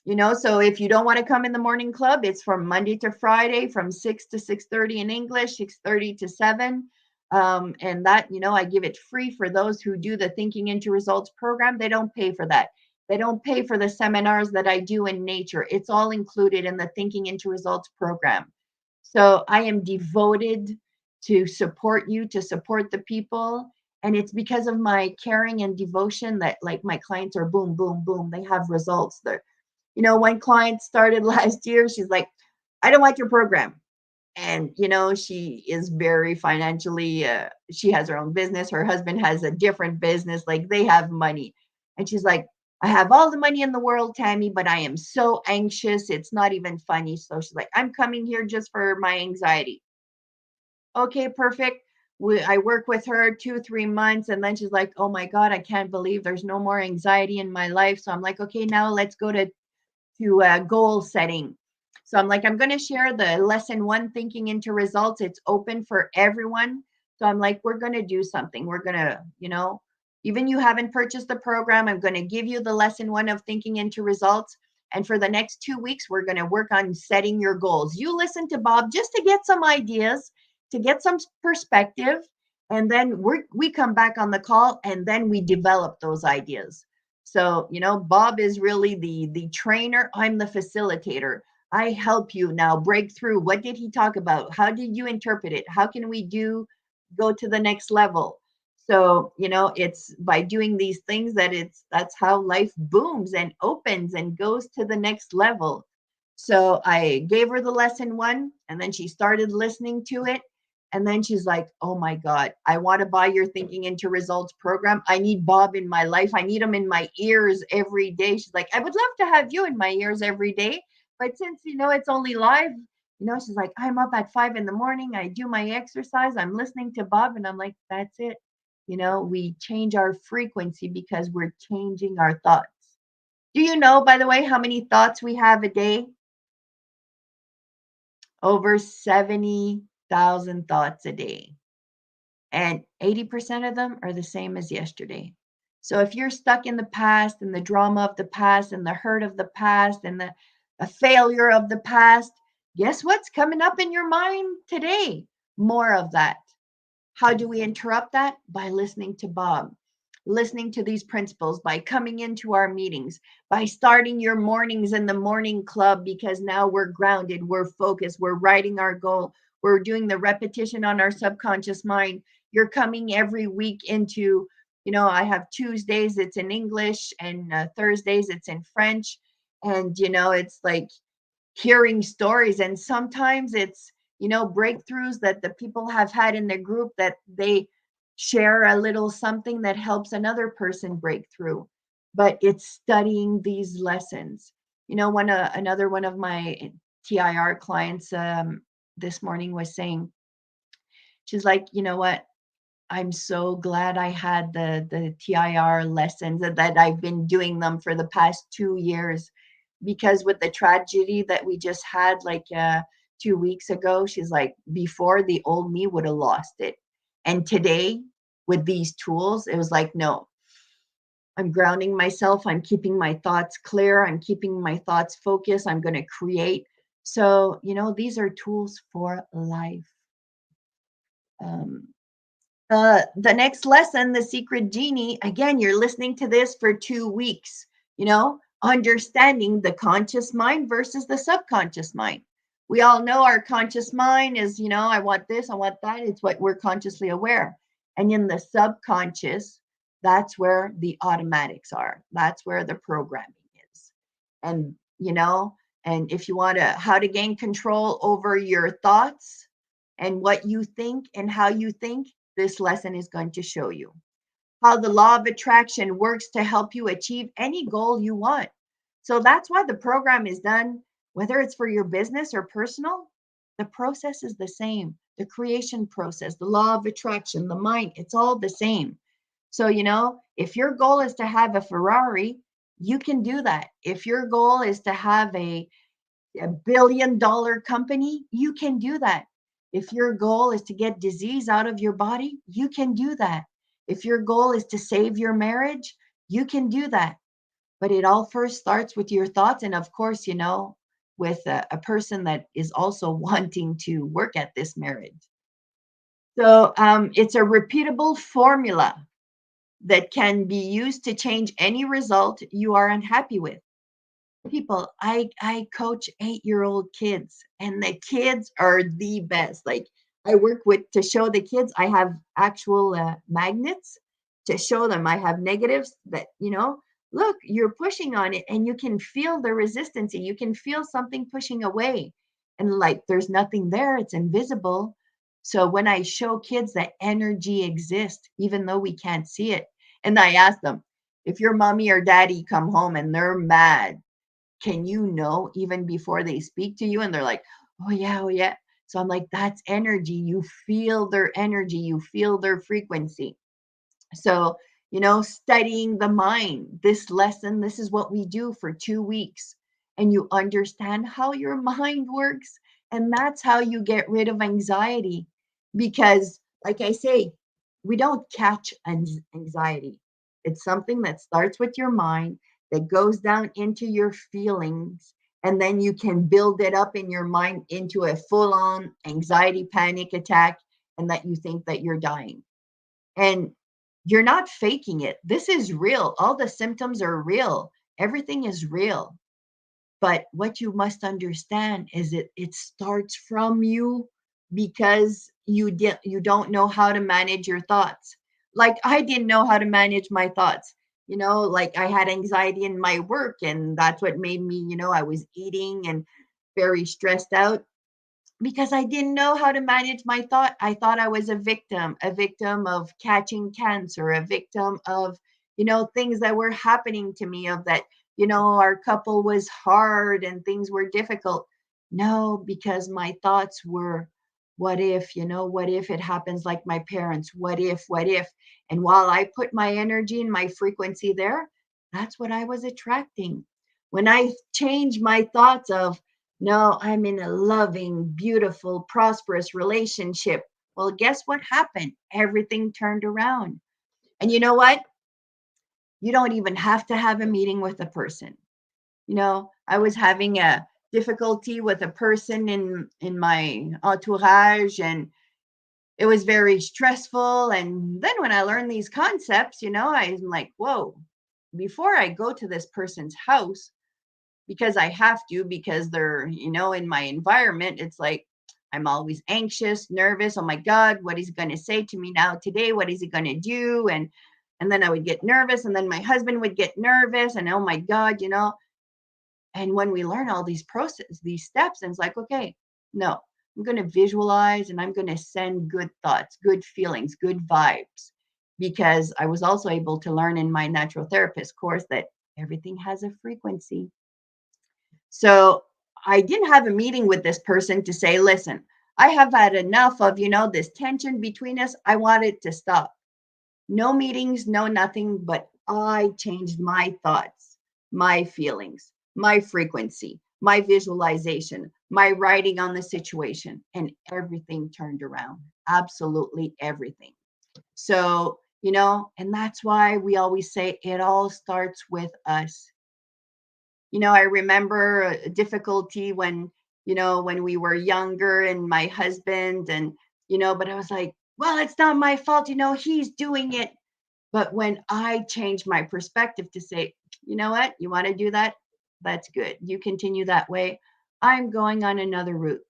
so if you don't want to come in the morning club, it's from Monday to Friday from 6 to 6:30 in English, 6:30 to 7. And that, I give it free for those who do the Thinking into Results program. They don't pay for that. They don't pay for the seminars that I do in nature. It's all included in the Thinking into Results program. So I am devoted to support you, to support the people. And it's because of my caring and devotion that, like, my clients are boom, boom, boom. They have results. One client started last year. She's like, I don't want your program. And she is very financially, she has her own business. Her husband has a different business. Like, they have money. And she's like, I have all the money in the world, Tammy, but I am so anxious, it's not even funny. So she's like, I'm coming here just for my anxiety. Okay, perfect. I work with her 2 3 months, and then she's like, oh my god, I can't believe there's no more anxiety in my life. So I'm like, okay, now let's go to goal setting. So I'm like, I'm going to share the lesson one, thinking into results. It's open for everyone. So I'm like, we're going to do something. We're going to, even you haven't purchased the program, I'm going to give you the lesson one of thinking into results. And for the next 2 weeks, we're going to work on setting your goals. You listen to Bob just to get some ideas, to get some perspective. And then we come back on the call, and then we develop those ideas. So, Bob is really the trainer. I'm the facilitator. I help you now break through. What did he talk about? How did you interpret it? How can we go to the next level? So, it's by doing these things that's how life booms and opens and goes to the next level. So I gave her the lesson one, and then she started listening to it. And then she's like, oh my God, I want to buy your Thinking into Results program. I need Bob in my life. I need him in my ears every day. She's like, I would love to have you in my ears every day. But since, it's only live, she's like, I'm up at 5 in the morning. I do my exercise. I'm listening to Bob. And I'm like, that's it. We change our frequency because we're changing our thoughts. Do you know, by the way, how many thoughts we have a day? Over 70,000 thoughts a day. And 80% of them are the same as yesterday. So if you're stuck in the past and the drama of the past and the hurt of the past and the a failure of the past, guess what's coming up in your mind today? More of that. How do we interrupt that? By listening to Bob, listening to these principles, by coming into our meetings, by starting your mornings in the morning club, because now we're grounded, we're focused, we're writing our goal, we're doing the repetition on our subconscious mind. You're coming every week into, I have Tuesdays, it's in English, and Thursdays, it's in French. And, it's like hearing stories. And sometimes it's, breakthroughs that the people have had in their group, that they share a little something that helps another person break through. But it's studying these lessons. Another one of my TIR clients this morning was saying, she's like, you know what? I'm so glad I had the TIR lessons, that I've been doing them for the past 2 years, because with the tragedy that we just had, like 2 weeks ago, she's like, before, the old me would have lost it. And today, with these tools, it was like, no, I'm grounding myself. I'm keeping my thoughts clear. I'm keeping my thoughts focused. I'm going to create. So, these are tools for life. Um, the next lesson, the secret genie, again, you're listening to this for 2 weeks, understanding the conscious mind versus the subconscious mind. We all know our conscious mind is, I want this, I want that. It's what we're consciously aware. And in the subconscious, that's where the automatics are. That's where the programming is. And, and if you want how to gain control over your thoughts and what you think and how you think, this lesson is going to show you how the law of attraction works to help you achieve any goal you want. So that's why the program is done, whether it's for your business or personal, the process is the same. The creation process, the law of attraction, the mind, it's all the same. So, if your goal is to have a Ferrari, you can do that. If your goal is to have a billion-dollar company, you can do that. If your goal is to get disease out of your body, you can do that. If your goal is to save your marriage, you can do that. But it all first starts with your thoughts. And of course, with a person that is also wanting to work at this marriage. So it's a repeatable formula that can be used to change any result you are unhappy with. People, I coach 8-year-old kids, and the kids are the best. Like, I work with, to show the kids, I have actual magnets to show them. I have negatives that, look, you're pushing on it and you can feel the resistance. You can feel something pushing away. And like there's nothing there, it's invisible. So when I show kids that energy exists, even though we can't see it, and I ask them, if your mommy or daddy come home and they're mad, can you know even before they speak to you? And they're like, oh yeah, oh yeah. So I'm like, that's energy. You feel their energy, you feel their frequency. So, studying the mind, this lesson, this is what we do for 2 weeks. And you understand how your mind works. And that's how you get rid of anxiety. Because, like I say, we don't catch anxiety. It's something that starts with your mind, that goes down into your feelings. And then you can build it up in your mind into a full on anxiety panic attack, and that you think that you're dying. And you're not faking it. This is real. All the symptoms are real. Everything is real. But what you must understand is it starts from you, because you don't know how to manage your thoughts. Like I didn't know how to manage my thoughts. Like I had anxiety in my work, and that's what made me, I was eating and very stressed out because I didn't know how to manage my thought. I thought I was a victim of catching cancer, a victim of, things that were happening to me, of that, our couple was hard and things were difficult. No, because my thoughts were, what if it happens like my parents? What if? And while I put my energy and my frequency there, that's what I was attracting. When I changed my thoughts of, no, I'm in a loving, beautiful, prosperous relationship. Well, guess what happened? Everything turned around. And you know what? You don't even have to have a meeting with a person. I was having a difficulty with a person in my entourage, and it was very stressful. And then when I learned these concepts, I'm like, whoa, before I go to this person's house, because I have to, because they're, in my environment, it's like I'm always anxious, nervous. Oh my God, what is he going to say to me now today? What is he going to do? And then I would get nervous, and then my husband would get nervous, and oh my God, and when we learn all these these steps, and it's like, okay, no, I'm going to visualize, and I'm going to send good thoughts, good feelings, good vibes, because I was also able to learn in my natural therapist course that everything has a frequency. So I didn't have a meeting with this person to say, listen, I have had enough of, this tension between us. I want it to stop. No meetings, no nothing, but I changed my thoughts, my feelings, my frequency, my visualization, my writing on the situation, and everything turned around. Absolutely everything. So, and that's why we always say it all starts with us. I remember a difficulty when we were younger, and my husband, and, but I was like, well, it's not my fault. He's doing it. But when I changed my perspective to say, you know what, you want to do that? That's good. You continue that way. I'm going on another route.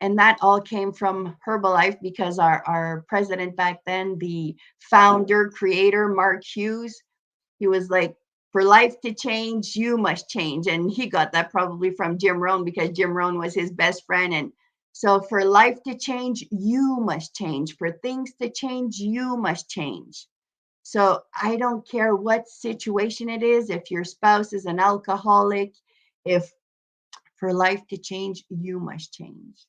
And that all came from Herbalife, because our president back then, the founder, creator, Mark Hughes, he was like, for life to change, you must change. And he got that probably from Jim Rohn, because Jim Rohn was his best friend. And so for life to change, you must change. For things to change, you must change. So I don't care what situation it is, if your spouse is an alcoholic, if for life to change, you must change.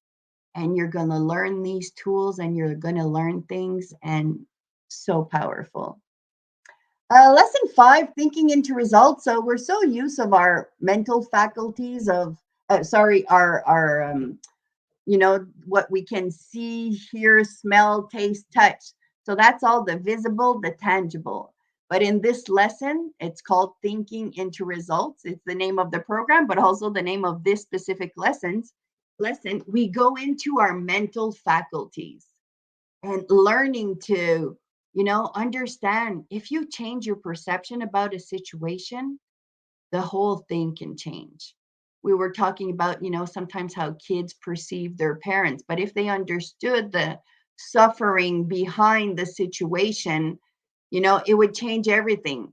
And you're going to learn these tools, and you're going to learn things, and so powerful. Lesson 5, thinking into results. So we're so used of our mental faculties of, what we can see, hear, smell, taste, touch. So that's all the visible, the tangible. But in this lesson, it's called Thinking into Results. It's the name of the program, but also the name of this specific lesson. We go into our mental faculties and learning to, understand, if you change your perception about a situation, the whole thing can change. We were talking about, sometimes how kids perceive their parents, but if they understood the suffering behind the situation, it would change everything.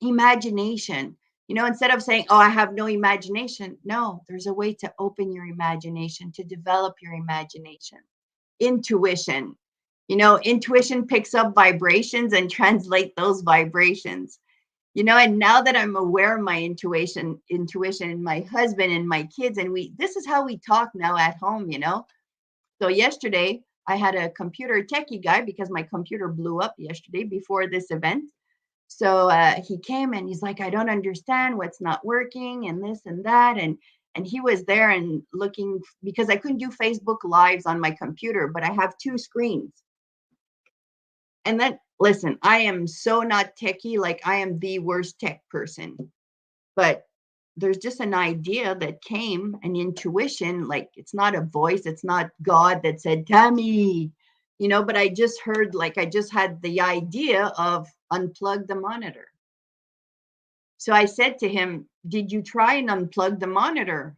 Imagination. Instead of saying, oh, I have no imagination. No, there's a way to open your imagination, to develop your imagination. Intuition. Intuition picks up vibrations and translate those vibrations. And now that I'm aware of my intuition and my husband and my kids, and this is how we talk now at home. So yesterday I had a computer techie guy because my computer blew up yesterday before this event. So he came and he's like, I don't understand what's not working and this and that. And he was there and looking, because I couldn't do Facebook Lives on my computer, but I have two screens. And then, listen, I am so not techie, like I am the worst tech person. But there's just an idea that came, an intuition, like it's not a voice, it's not God that said, Tammy, but I just heard, like I just had the idea of unplug the monitor. So I said to him, did you try and unplug the monitor?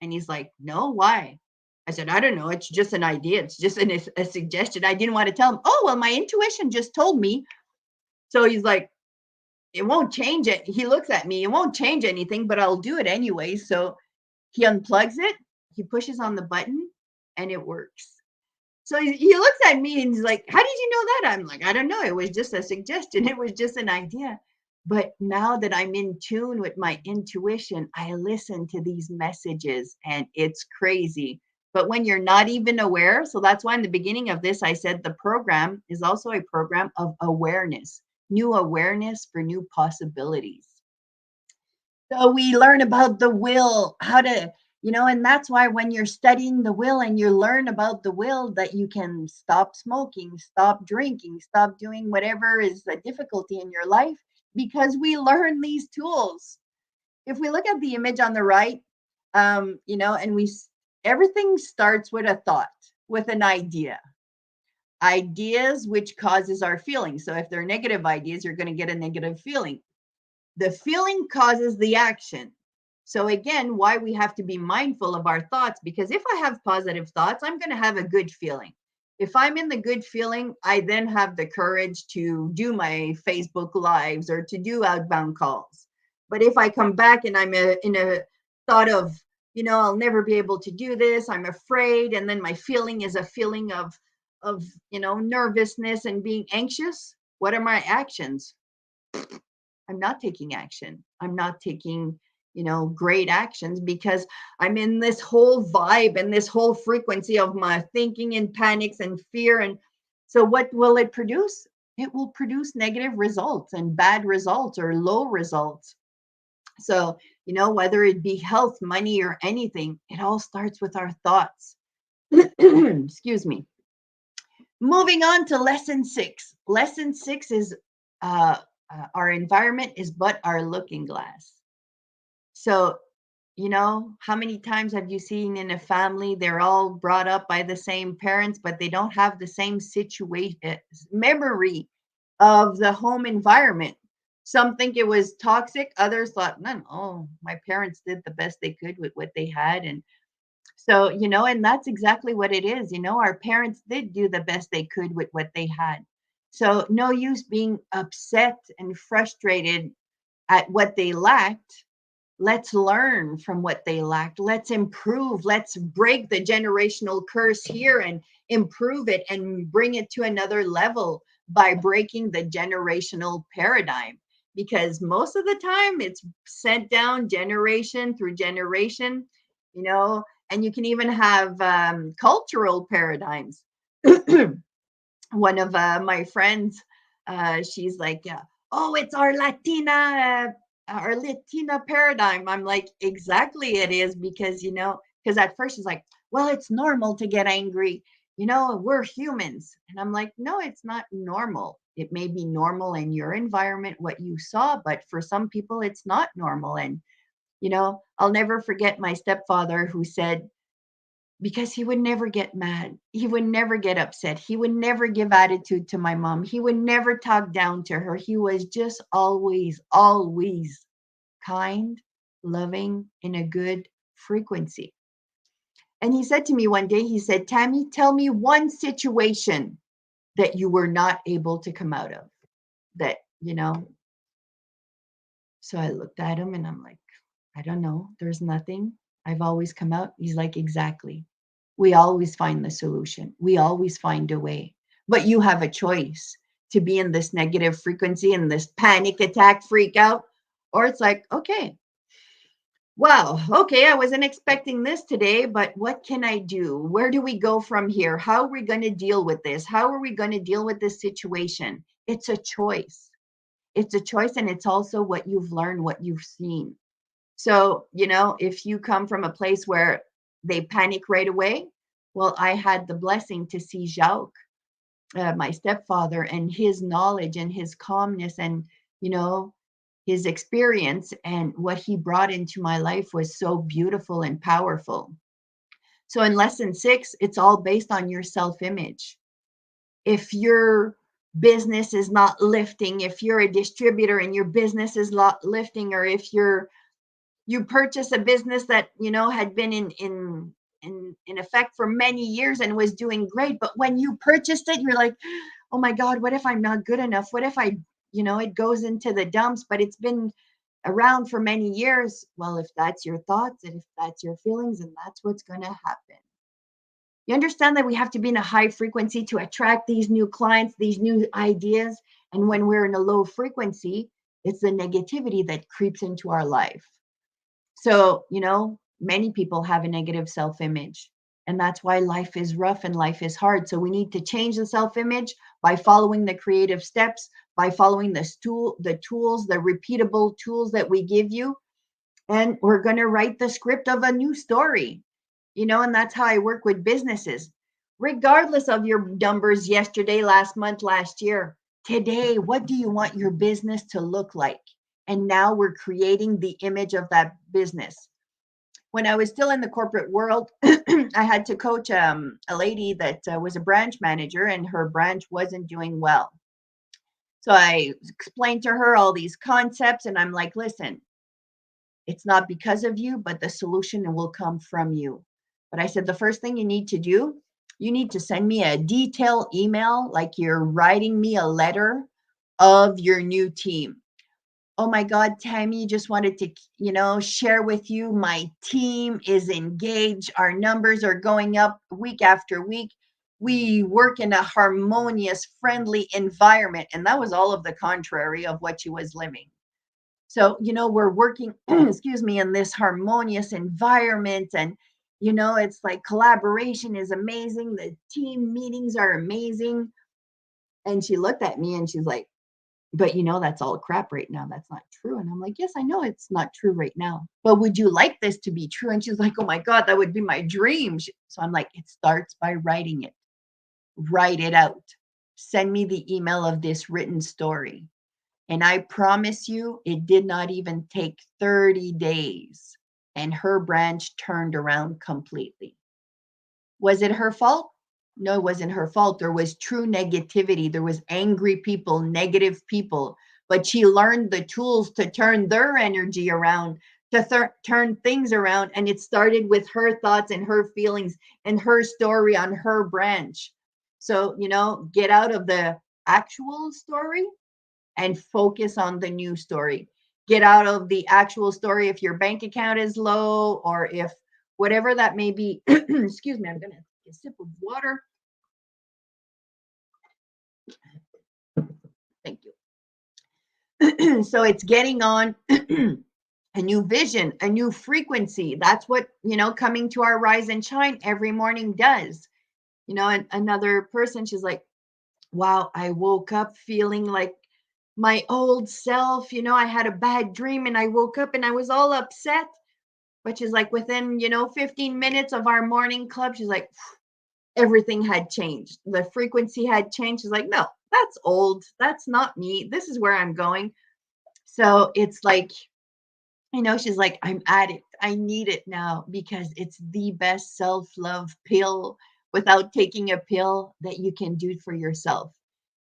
And he's like, no, why? I said, I don't know. It's just an idea. It's just a suggestion. I didn't want to tell him, oh, well, my intuition just told me. So he's like, it won't change it. He looks at me, it won't change anything, but I'll do it anyway. So he unplugs it, he pushes on the button, and it works. So he looks at me and he's like, how did you know that? I'm like, I don't know. It was just a suggestion. It was just an idea. But now that I'm in tune with my intuition, I listen to these messages and it's crazy. But when you're not even aware, so that's why in the beginning of this, I said the program is also a program of awareness, new awareness for new possibilities. So we learn about the will, how to, and that's why when you're studying the will and you learn about the will, that you can stop smoking, stop drinking, stop doing whatever is a difficulty in your life, because we learn these tools. If we look at the image on the right, and everything starts with a thought, with an idea. Ideas, which causes our feelings. So if they're negative ideas, you're going to get a negative feeling. The feeling causes the action. So again, why we have to be mindful of our thoughts, because if I have positive thoughts, I'm going to have a good feeling. If I'm in the good feeling, I then have the courage to do my Facebook Lives or to do outbound calls. But if I come back and I'm in a thought of, I'll never be able to do this, I'm afraid, and then my feeling is a feeling of nervousness and being anxious, what are my actions? I'm not taking action. I'm not taking, great actions, because I'm in this whole vibe and this whole frequency of my thinking and panics and fear. And so what will it produce? It will produce negative results and bad results or low results. So, whether it be health, money, or anything, it all starts with our thoughts. Excuse me. Moving on to lesson 6. Lesson 6 is our environment is but our looking glass. So, how many times have you seen in a family, they're all brought up by the same parents, but they don't have the same situation, memory of the home environment. Some think it was toxic. Others thought, no, my parents did the best they could with what they had. And so, and that's exactly what it is. Our parents did do the best they could with what they had. So no use being upset and frustrated at what they lacked. Let's learn from what they lacked. Let's improve. Let's break the generational curse here and improve it and bring it to another level by breaking the generational paradigm. Because most of the time it's sent down generation through generation, and you can even have cultural paradigms. One of my friends, she's like, oh, it's our Latina paradigm. I'm like, exactly it is, because, because at first she's like, well, it's normal to get angry. We're humans. And I'm like, no, it's not normal. It may be normal in your environment, what you saw, but for some people, it's not normal. And, I'll never forget my stepfather who said, because he would never get mad. He would never get upset. He would never give attitude to my mom. He would never talk down to her. He was just always, always kind, loving, in a good frequency. And he said to me one day, he said, Tammy, tell me one situation that you were not able to come out of, that, So I looked at him and I'm like, I don't know. There's nothing. I've always come out. He's like, exactly. We always find the solution. We always find a way. But you have a choice to be in this negative frequency and this panic attack freak out. Or it's like, okay, wow, okay, I wasn't expecting this today, but what can I do? Where do we go from here? How are we going to deal with this? How are we going to deal with this situation? It's a choice. It's a choice, and it's also what you've learned, what you've seen. So, if you come from a place where they panic right away, well, I had the blessing to see Jacques, my stepfather, and his knowledge and his calmness and, you know, his experience and what he brought into my life was so beautiful and powerful. So in lesson 6, it's all based on your self-image. If your business is not lifting, if you're a distributor and your business is not lifting, or if you purchase a business that had been in effect for many years and was doing great, but when you purchased it, you're like, oh my God, what if I'm not good enough? What if it goes into the dumps, but it's been around for many years? Well, if that's your thoughts and if that's your feelings, and that's what's going to happen. You understand that we have to be in a high frequency to attract these new clients, these new ideas. And when we're in a low frequency, it's the negativity that creeps into our life. So, many people have a negative self-image, and that's why life is rough and life is hard. So we need to change the self-image by following the creative steps, by following the tools, the repeatable tools that we give you. And we're going to write the script of a new story, and that's how I work with businesses. Regardless of your numbers yesterday, last month, last year, today, what do you want your business to look like? And now we're creating the image of that business. When I was still in the corporate world, I had to coach a lady that was a branch manager, and her branch wasn't doing well. So I explained to her all these concepts, and I'm like, listen, it's not because of you, but the solution will come from you. But I said, the first thing you need to do, you need to send me a detailed email, like you're writing me a letter of your new team. Oh my God, Tammy, just wanted to, share with you, my team is engaged. Our numbers are going up week after week. We work in a harmonious, friendly environment. And that was all of the contrary of what she was living. So, we're working, excuse me, in this harmonious environment. And, it's like collaboration is amazing. The team meetings are amazing. And she looked at me and she's like, but that's all crap right now. That's not true. And I'm like, yes, I know it's not true right now. But would you like this to be true? And she's like, oh my God, that would be my dream. So I'm like, it starts by writing it. Write it out. Send me the email of this written story. And I promise you, it did not even take 30 days. And her branch turned around completely. Was it her fault? No, it wasn't her fault. There was true negativity. There was angry people, negative people. But she learned the tools to turn their energy around, to turn things around. And it started with her thoughts and her feelings and her story on her branch. So, get out of the actual story and focus on the new story. Get out of the actual story if your bank account is low or if whatever that may be. Excuse me, I'm going to take a sip of water. Thank you. So it's getting on a new vision, a new frequency. That's what, coming to our rise and shine every morning does. And another person, she's like, wow, I woke up feeling like my old self. I had a bad dream and I woke up and I was all upset. But she's like, within, 15 minutes of our morning club, she's like, everything had changed. The frequency had changed. She's like, no, that's old. That's not me. This is where I'm going. So it's like, she's like, I'm addict. I need it now because it's the best self-love pill without taking a pill that you can do for yourself.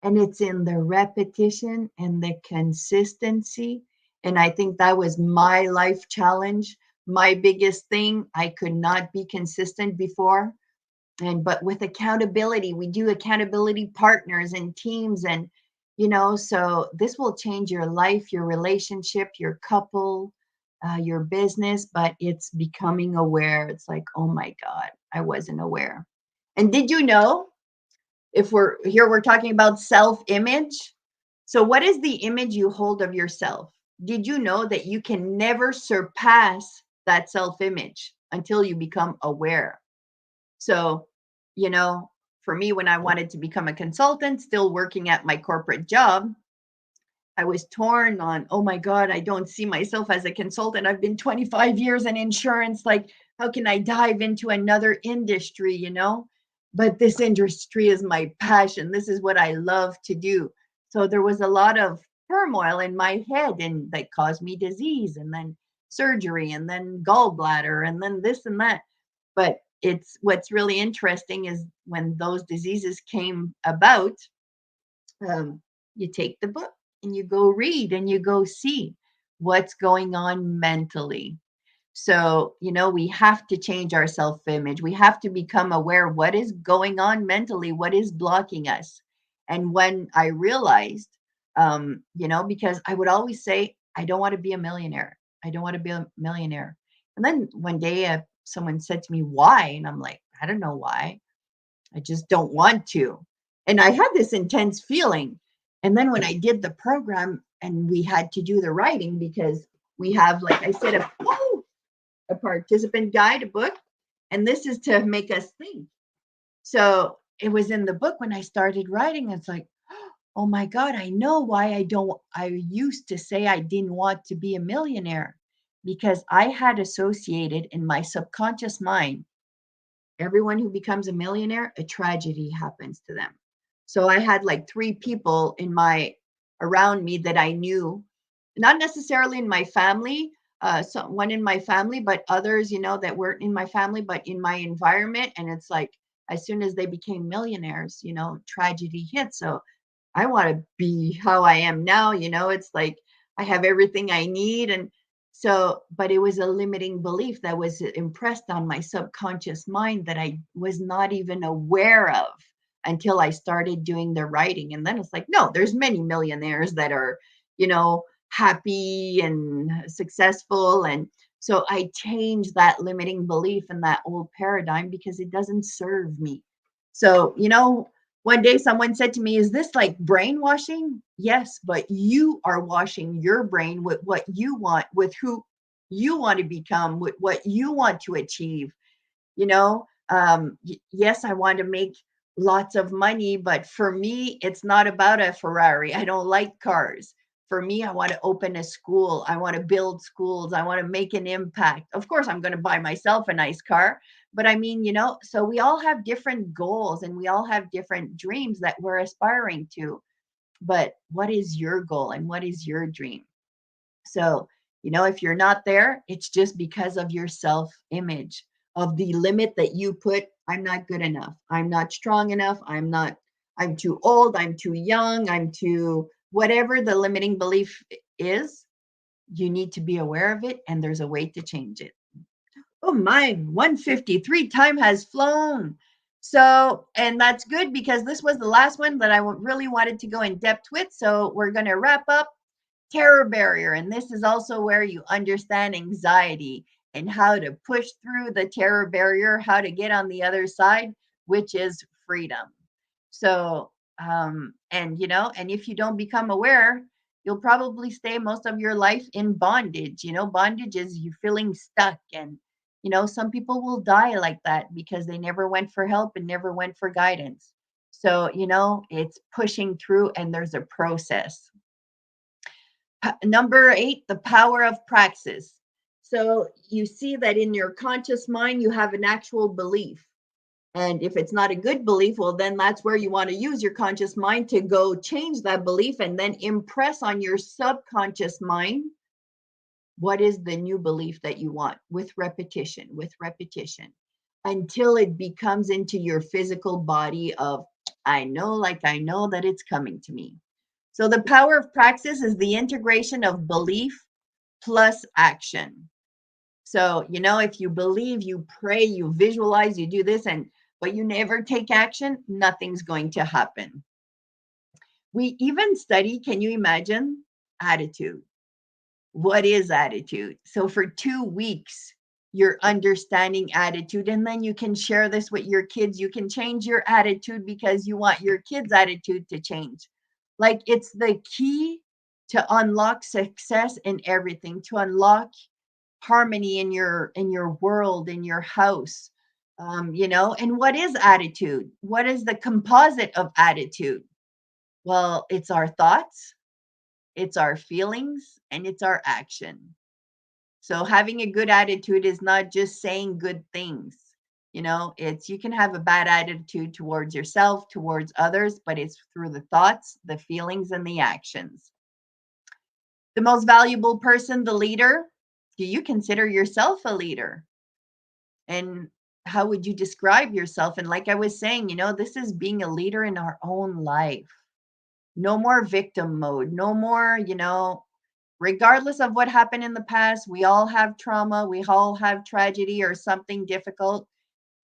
And it's in the repetition and the consistency. And I think that was my life challenge. My biggest thing, I could not be consistent before. But with accountability, we do accountability partners and teams. And, So this will change your life, your relationship, your couple, your business, but it's becoming aware. It's like, oh my God, I wasn't aware. And did you know, if we're here, we're talking about self-image. So what is the image you hold of yourself? Did you know that you can never surpass that self-image until you become aware? So, you know, for me, when I wanted to become a consultant, still working at my corporate job, I was torn on, oh my God, I don't see myself as a consultant. I've been 25 years in insurance. Like, how can I dive into another industry? But this industry is my passion. This is what I love to do. So there was a lot of turmoil in my head, and that caused me disease, and then surgery, and then gallbladder, and then this and that. But it's what's really interesting is when those diseases came about, you take the book and you go read and you go see what's going on mentally. So, we have to change our self image. We have to become aware what is going on mentally, what is blocking us. And when I realized, because I would always say, I don't want to be a millionaire. I don't want to be a millionaire. And then one day someone said to me, why? And I'm like, I don't know why. I just don't want to. And I had this intense feeling. And then when I did the program and we had to do the writing, because we have, like I said, a participant guide, a book, and this is to make us think. So it was in the book when I started writing. It's like, oh my God, I know why I used to say I didn't want to be a millionaire, because I had associated in my subconscious mind, everyone who becomes a millionaire, a tragedy happens to them. So I had like three people around me that I knew, not necessarily in my family, one in my family, but others, that weren't in my family, but in my environment. And it's like, as soon as they became millionaires, tragedy hit. So I want to be how I am now. It's like I have everything I need. And so, but it was a limiting belief that was impressed on my subconscious mind that I was not even aware of until I started doing the writing. And then it's like, no, there's many millionaires that are, happy and successful. And so I changed that limiting belief and that old paradigm because it doesn't serve me. So, one day someone said to me, is this like brainwashing? Yes, but you are washing your brain with what you want, with who you want to become, with what you want to achieve. Yes, I want to make lots of money, but for me, it's not about a Ferrari. I don't like cars. For me, I want to open a school. I want to build schools. I want to make an impact. Of course, I'm going to buy myself a nice car. But I mean, so we all have different goals and we all have different dreams that we're aspiring to. But what is your goal and what is your dream? So, if you're not there, it's just because of your self image, of the limit that you put. I'm not good enough. I'm not strong enough. I'm too old. I'm too young. I'm too, whatever the limiting belief is, you need to be aware of it. And there's a way to change it. Oh my, 153 time has flown. So, and that's good because this was the last one that I really wanted to go in depth with. So we're going to wrap up terror barrier. And this is also where you understand anxiety and how to push through the terror barrier, how to get on the other side, which is freedom. So, and if you don't become aware, you'll probably stay most of your life in bondage. Bondage is you feeling stuck. And, some people will die like that because they never went for help and never went for guidance. So, it's pushing through and there's a process. Number 8, the power of praxis. So you see that in your conscious mind, you have an actual belief. And if it's not a good belief, well, then that's where you want to use your conscious mind to go change that belief and then impress on your subconscious mind what is the new belief that you want with repetition, until it becomes into your physical body of, I know that it's coming to me. So the power of praxis is the integration of belief plus action. So, if you believe, you pray, you visualize, you do this, but you never take action, nothing's going to happen. We even study, can you imagine, attitude? What is attitude? So for 2 weeks, you're understanding attitude, and then you can share this with your kids. You can change your attitude because you want your kids' attitude to change. Like, it's the key to unlock success in everything, to unlock harmony in your world, in your house. And what is attitude? What is the composite of attitude? Well, it's our thoughts, it's our feelings, and it's our action. So having a good attitude is not just saying good things. It's, you can have a bad attitude towards yourself, towards others, but it's through the thoughts, the feelings, and the actions. The most valuable person, the leader. Do you consider yourself a leader? And how would you describe yourself? And like I was saying, this is being a leader in our own life. No more victim mode. No more, regardless of what happened in the past, we all have trauma, we all have tragedy or something difficult,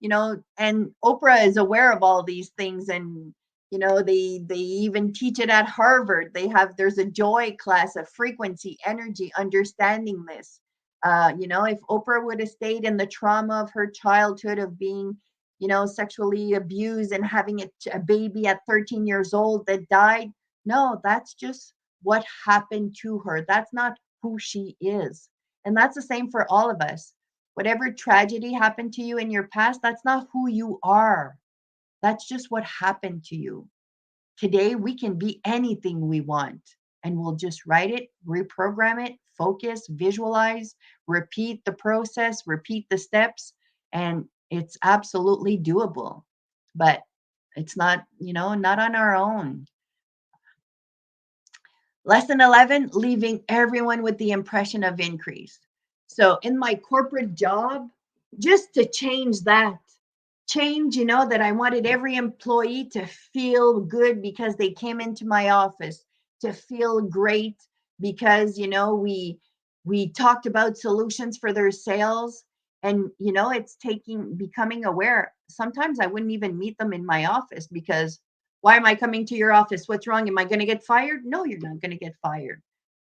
and Oprah is aware of all these things. And they even teach it at Harvard. There's a joy class, of frequency, energy, understanding this. If Oprah would have stayed in the trauma of her childhood, of being sexually abused and having a baby at 13 years old that died, no, that's just what happened to her. That's not who she is. And that's the same for all of us. Whatever tragedy happened to you in your past, that's not who you are. That's just what happened to you. Today, we can be anything we want, and we'll just write it, reprogram it, focus, visualize, repeat the process, repeat the steps, and it's absolutely doable. But it's not, not on our own. Lesson 11, leaving everyone with the impression of increase. So in my corporate job, just to change that, that I wanted every employee to feel good because they came into my office, to feel great because, we talked about solutions for their sales. And, it's becoming aware. Sometimes I wouldn't even meet them in my office because, why am I coming to your office? What's wrong? Am I going to get fired? No, you're not going to get fired.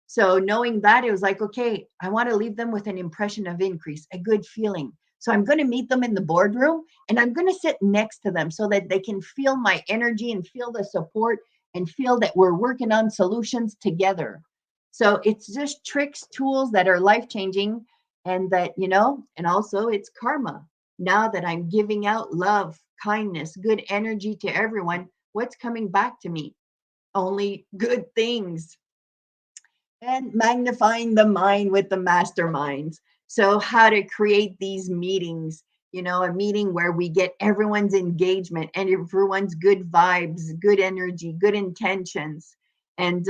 So knowing that, it was like, okay, I want to leave them with an impression of increase, a good feeling. So I'm going to meet them in the boardroom, and I'm going to sit next to them so that they can feel my energy and feel the support and feel that we're working on solutions together. So it's just tricks, tools that are life changing, and that, and also it's karma. Now that I'm giving out love, kindness, good energy to everyone, what's coming back to me? Only good things. And magnifying the mind with the masterminds. So, how to create these meetings, a meeting where we get everyone's engagement and everyone's good vibes, good energy, good intentions. And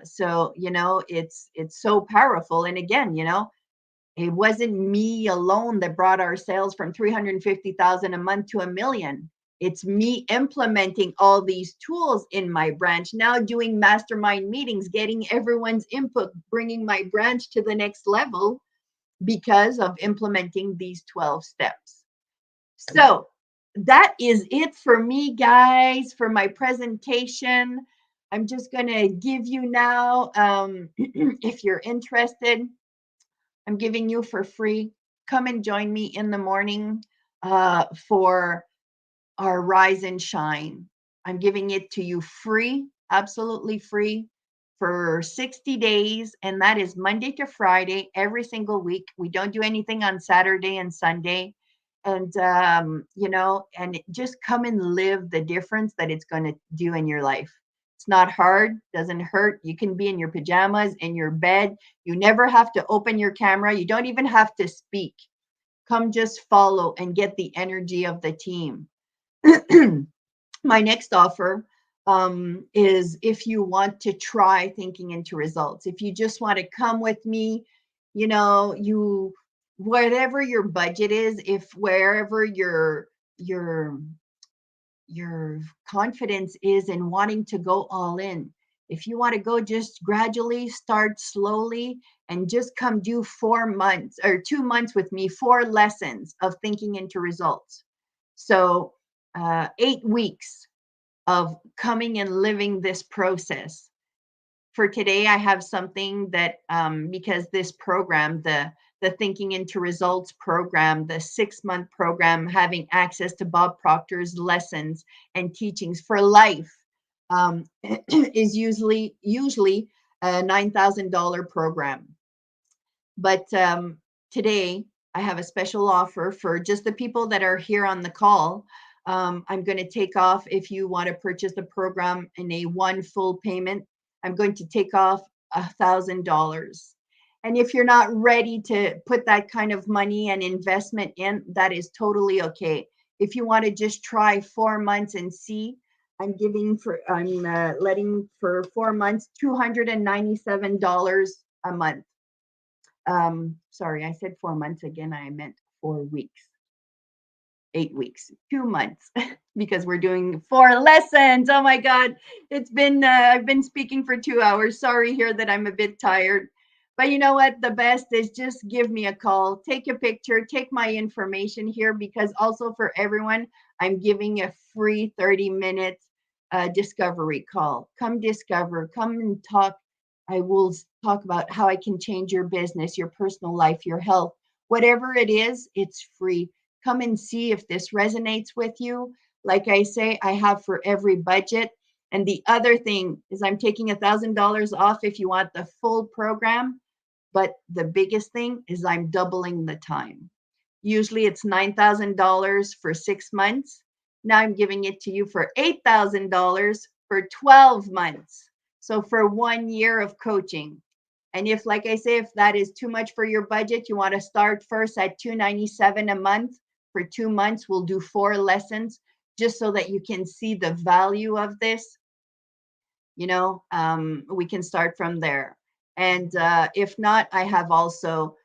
so, it's so powerful. And again, it wasn't me alone that brought our sales from 350,000 a month to 1 million. It's me implementing all these tools in my branch, now doing mastermind meetings, getting everyone's input, bringing my branch to the next level because of implementing these 12 steps. So that is it for me, guys, for my presentation. I'm just going to give you now, if you're interested, I'm giving you for free. Come and join me in the morning for our Rise and Shine. I'm giving it to you free, absolutely free, for 60 days. And that is Monday to Friday, every single week. We don't do anything on Saturday and Sunday. And, and just come and live the difference that it's going to do in your life. It's not hard, doesn't hurt. You can be in your pajamas, in your bed. You never have to open your camera. You don't even have to speak. Come just follow and get the energy of the team. My next offer is, if you want to try thinking into results, if you just want to come with me, you whatever your budget is, if wherever your confidence is in wanting to go all in. If you want to go just gradually, start slowly, and just come do 4 months or 2 months with me, 4 lessons of thinking into results. So 8 weeks, of coming and living this process. For today, I have something that because this program, the Thinking into Results program, the 6-month program, having access to Bob Proctor's lessons and teachings for life, is usually a $9,000 program. But today, I have a special offer for just the people that are here on the call. I'm going to take off, if you want to purchase the program in a one full payment, I'm going to take off $1,000. And if you're not ready to put that kind of money and investment in, that is totally okay. If you want to just try 4 months and see, I'm letting for 4 months, $297 a month. Sorry, I said 4 months again. I meant 4 weeks, 8 weeks, 2 months, because we're doing 4 lessons. Oh my God. I've been speaking for 2 hours. Sorry here that I'm a bit tired. But you know what? The best is just give me a call, take a picture, take my information here, because also for everyone, I'm giving a free 30-minute discovery call. Come discover, come and talk. I will talk about how I can change your business, your personal life, your health, whatever it is, it's free. Come and see if this resonates with you. Like I say, I have for every budget. And the other thing is I'm taking $1,000 off if you want the full program. But the biggest thing is I'm doubling the time. Usually it's $9,000 for 6 months. Now I'm giving it to you for $8,000 for 12 months. So for 1 year of coaching. And if, like I say, if that is too much for your budget, you want to start first at $297 a month. For 2 months, we'll do 4 lessons just so that you can see the value of this. We can start from there. And if not, I have also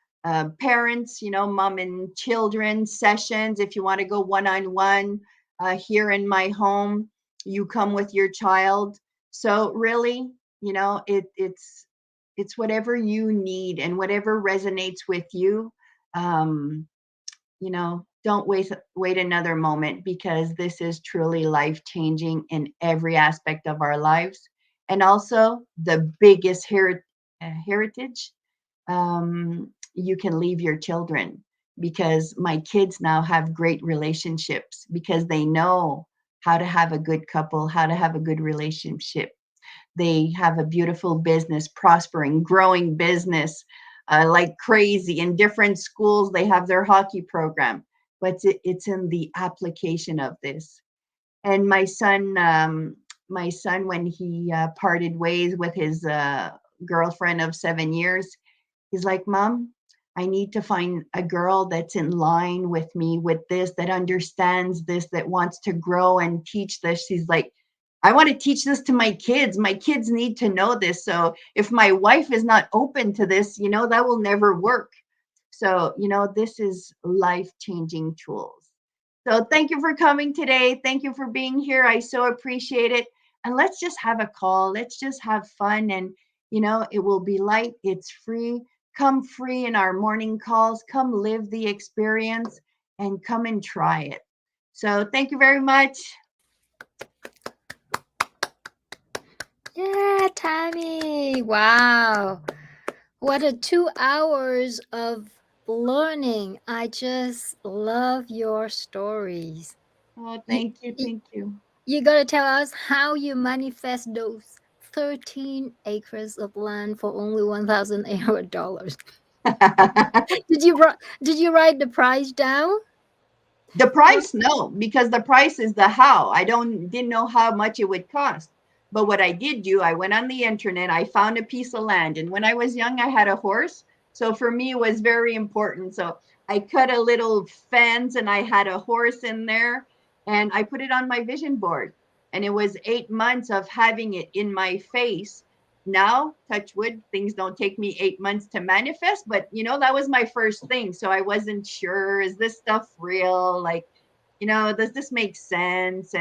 parents, mom and children sessions. If you want to go one-on-one here in my home, you come with your child. So really, it's whatever you need and whatever resonates with you. Don't wait another moment, because this is truly life changing in every aspect of our lives. And also the biggest heritage you can leave your children, because my kids now have great relationships because they know how to have a good couple, how to have a good relationship. They have a beautiful business, prospering, growing business like crazy. In different schools, they have their hockey program, but it's in the application of this. And my son, when he parted ways with his girlfriend of 7 years, he's like, Mom, I need to find a girl that's in line with me with this, that understands this, that wants to grow and teach this. He's like, I want to teach this to my kids. My kids need to know this. So if my wife is not open to this, that will never work. So, this is life-changing tools. So thank you for coming today. Thank you for being here. I so appreciate it. And let's just have a call. Let's just have fun. And, it will be light. It's free. Come free in our morning calls. Come live the experience and come and try it. So thank you very much. Yeah, Tammy. Wow. What a 2 hours of learning. I just love your stories. Oh, You, thank you. you, Thank you. you gotta tell us how you manifest those 13 acres of land for only $1,800. Did you did you write the price down? The price, no, because the price is the how. Didn't know how much it would cost. But what I did do, I went on the internet, I found a piece of land. And when I was young, I had a horse. So for me, it was very important. So I cut a little fence and I had a horse in there and I put it on my vision board. And it was 8 months of having it in my face. Now, touch wood, things don't take me 8 months to manifest, but that was my first thing. So I wasn't sure, is this stuff real? Like, does this make sense?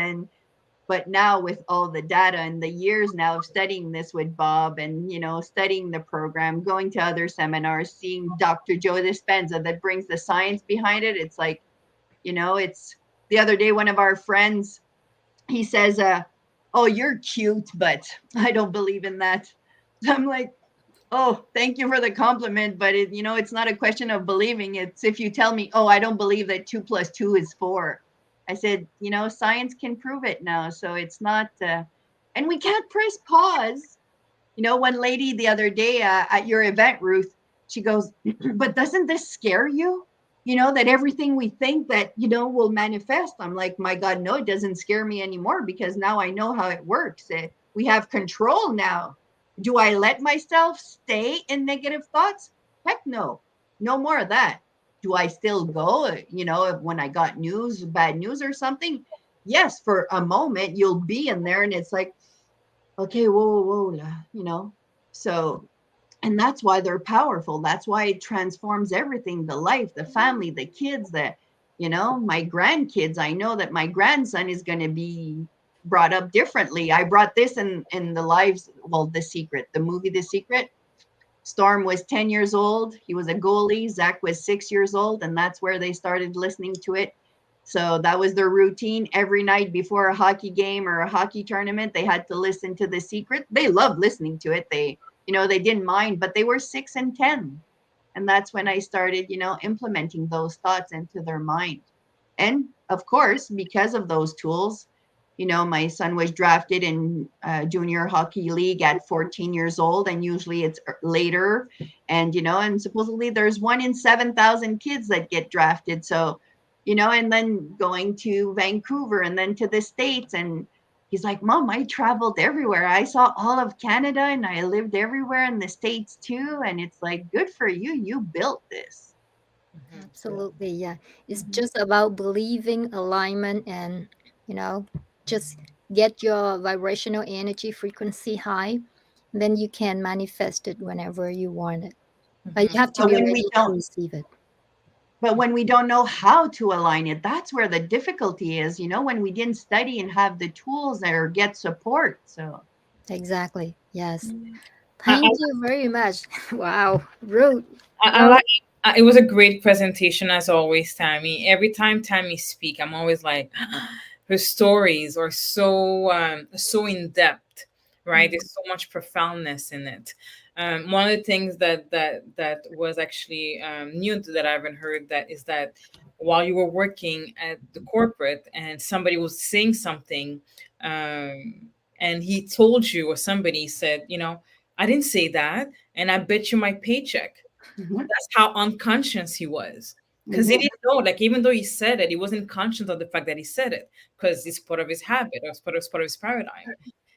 But now with all the data and the years now of studying this with Bob and, studying the program, going to other seminars, seeing Dr. Joe Dispenza that brings the science behind it, it's like, it's the other day, one of our friends, he says, oh, you're cute, but I don't believe in that. I'm like, oh, thank you for the compliment, but it's not a question of believing. It's if you tell me, oh, I don't believe that 2 + 2 is 4. I said, science can prove it now, so it's not. And we can't press pause. One lady the other day at your event, Ruth, she goes, but doesn't this scare you? That everything we think that, will manifest. I'm like, my God, no, it doesn't scare me anymore because now I know how it works. We have control now. Do I let myself stay in negative thoughts? Heck no. No more of that. Do I still go, when I got news, bad news or something? Yes, for a moment you'll be in there and it's like, okay, whoa, whoa, whoa, So, and that's why they're powerful. That's why it transforms everything, the life, the family, the kids, my grandkids. I know that my grandson is going to be brought up differently. I brought this in the lives, well, The Secret, the movie The Secret. Storm was 10 years old. He was a goalie. Zach was 6 years old. And that's where they started listening to it. So that was their routine every night before a hockey game or a hockey tournament. They had to listen to The Secret. They loved listening to it. They didn't mind, but they were 6 and 10. And that's when I started, implementing those thoughts into their mind. And of course, because of those tools, my son was drafted in junior hockey league at 14 years old, and usually it's later. And supposedly there's 1 in 7,000 kids that get drafted. So, and then going to Vancouver and then to the States. And he's like, Mom, I traveled everywhere. I saw all of Canada and I lived everywhere in the States too. And it's like, good for you. You built this. Absolutely, yeah. It's Mhm. just about believing, alignment, and you know, just get your vibrational energy frequency high, then you can manifest it whenever you want it. But you have to But be when we ready to don't, receive it. but when we don't know how to align it, that's where the difficulty is, when we didn't study and have the tools or get support. So, Exactly. Yes. I, Thank you very much. Wow. Ruth, I go. like. It was a great presentation as always, Tammy. Every time Tammy speak, I'm always like, her stories are so in depth, right? There's so much profoundness in it. One of the things that was actually new that I haven't heard that is that while you were working at the corporate and somebody was saying something, and he told you or somebody said, I didn't say that, and I bet you my paycheck. mhm, That's how unconscious he was. Because he mhm, didn't know, like, even though he said it, he wasn't conscious of the fact that he said it because it's part of his habit or it's part of his paradigm.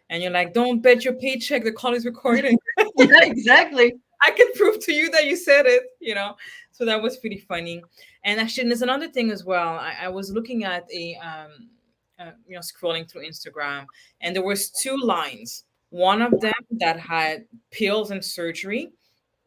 And you're like, don't bet your paycheck, the call is recording. yeah, exactly. I can prove to you that you said it. So that was pretty funny. And actually, there's another thing as well. I was looking at scrolling through Instagram, and there was two lines. One of them that had pills and surgery.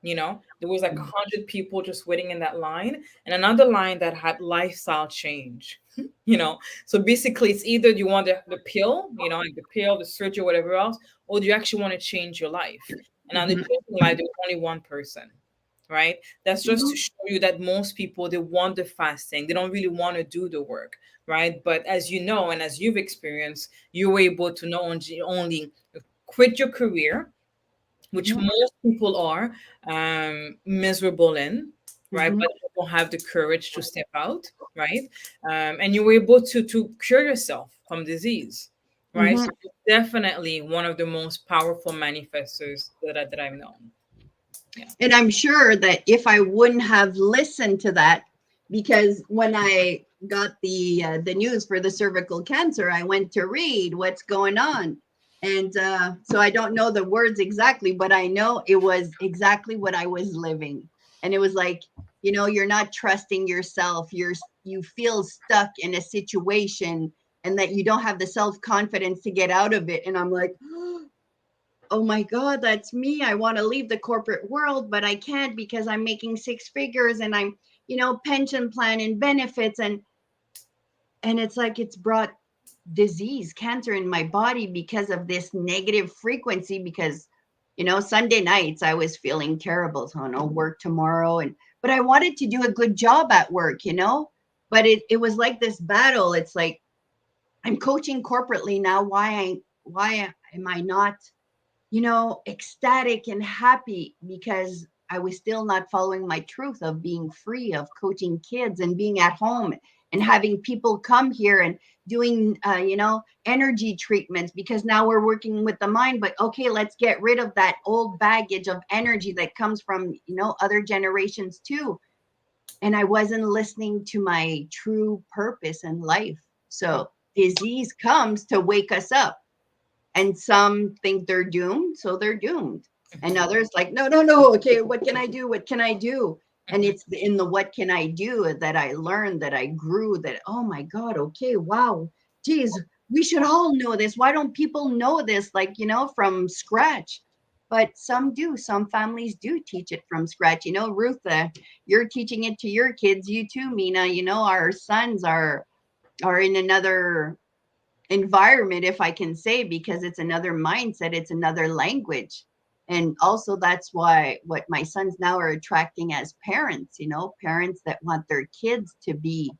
There was like 100 people just waiting in that line, and another line that had lifestyle change. you know, so basically, it's either you want the pill, like the pill, the surgery, whatever else, or do you actually want to change your life? And on the Mhm, chosen life, there was only one person, right? That's just to mhm, show you that most people, they want the fasting, they don't really want to do the work, right? But as you know, and as you've experienced, you were able to not only quit your career, which mhm, most people are miserable in, right? mhm, But they don't have the courage to step out, right? And you were able to cure yourself from disease, right? mhm. So definitely one of the most powerful manifestors that I've known. Yeah. And I'm sure that if I wouldn't have listened to that, because when I got the news for the cervical cancer, I went to read what's going on, and so I don't know the words exactly, but I know it was exactly what I was living, and it was like, you're not trusting yourself. You feel stuck in a situation, and that you don't have the self confidence to get out of it. And I'm like, oh my God, that's me. I want to leave the corporate world, but I can't because I'm making 6 figures and I'm, pension plan and benefits. And it's like it's brought disease, cancer in my body because of this negative frequency. Because, Sunday nights I was feeling terrible. So no work tomorrow. But I wanted to do a good job at work. But it was like this battle. It's like I'm coaching corporately now. why am I not, ecstatic and happy? Because I was still not following my truth of being free, of coaching kids and being at home and having people come here and doing, energy treatments, because now we're working with the mind. But okay, let's get rid of that old baggage of energy that comes from, other generations too. And I wasn't listening to my true purpose in life. So disease comes to wake us up, and some think they're doomed, so they're doomed, and others like, no, no, no, okay, what can I do, what can I do? And it's in the what can I do that I learned, that I grew, that, oh my god, okay, wow, geez, we should all know this. Why don't people know this, like, from scratch? But some do, some families do teach it from scratch. Ruth, you're teaching it to your kids. You too, Mina. Our sons are in another environment, if I can say, because it's another mindset, it's another language. And also that's why what my sons now are attracting as parents, parents that want their kids to be,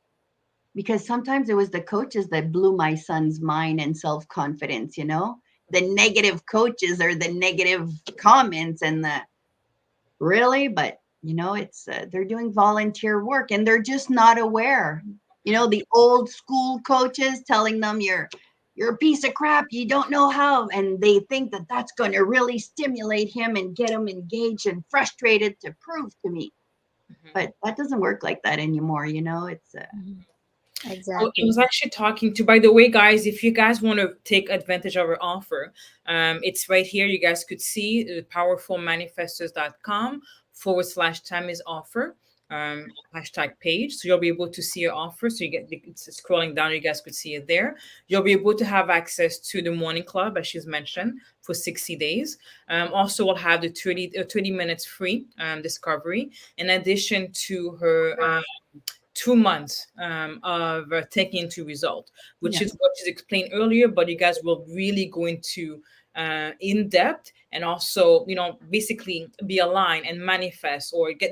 because sometimes it was the coaches that blew my son's mind and self-confidence, the negative coaches or the negative comments and the really. But it's they're doing volunteer work and they're just not aware. The old school coaches telling them you're a piece of crap, you don't know how, and they think that that's going to really stimulate him and get him engaged and frustrated to prove to me. But that doesn't work like that anymore. It's I Exactly. was actually talking to, by the way, guys, if you guys want to take advantage of our offer, it's right here. You guys could see powerfulmanifestors.com/ Tammy's offer, hashtag page. So you'll be able to see your offer. So it's scrolling down. You guys could see it there. You'll be able to have access to the morning club, as she's mentioned, for 60 days. Also, we'll have the 20 minutes free discovery, in addition to her 2 months of taking into result, which Yeah. is what she's explained earlier. But you guys will really go into in depth, and also, basically be aligned and manifest, or get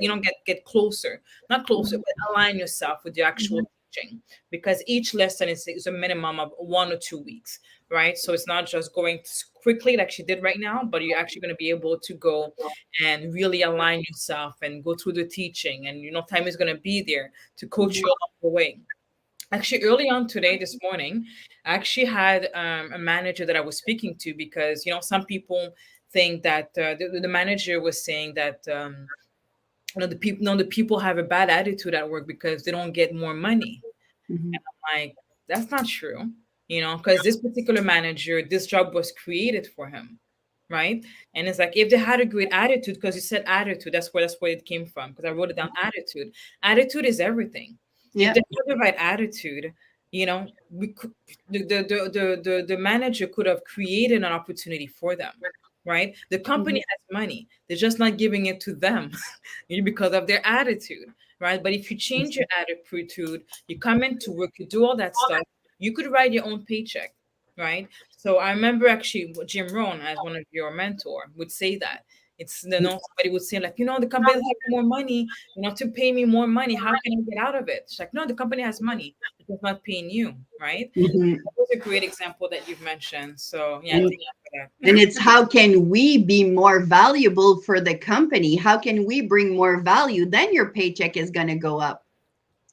closer, not closer, but align yourself with the actual Mhm. teaching, because each lesson is a minimum of 1 or 2 weeks, right? So it's not just going quickly like she did right now, but you're actually going to be able to go and really align yourself and go through the teaching, and time is going to be there to coach you along the way. Actually, early on today, this morning, I actually had a manager that I was speaking to, because some people think that the manager was saying that the people have a bad attitude at work because they don't get more money. mhm, Like, that's not true, because this particular manager, this job was created for him, right? And it's like, if they had a great attitude, because you said attitude, that's where it came from, because I wrote it down. Attitude is everything. If yeah, they had the right attitude, we could, the manager could have created an opportunity for them, right? The mhm, company has money, they're just not giving it to them because of their attitude, right? But if you change your attitude, you come into work, you do all that stuff, you could write your own paycheck, right? So I remember actually Jim Rohn, as one of your mentor, would say that. It's, somebody would say, like, the company has more money, to pay me more money. How can I get out of it? It's like, no, the company has money. It's just not paying you, right? mhm. That was a great example that you've mentioned. So yeah, and thank you for and that. it's how can we be more valuable for the company? How can we bring more value? Then your paycheck is going to go up.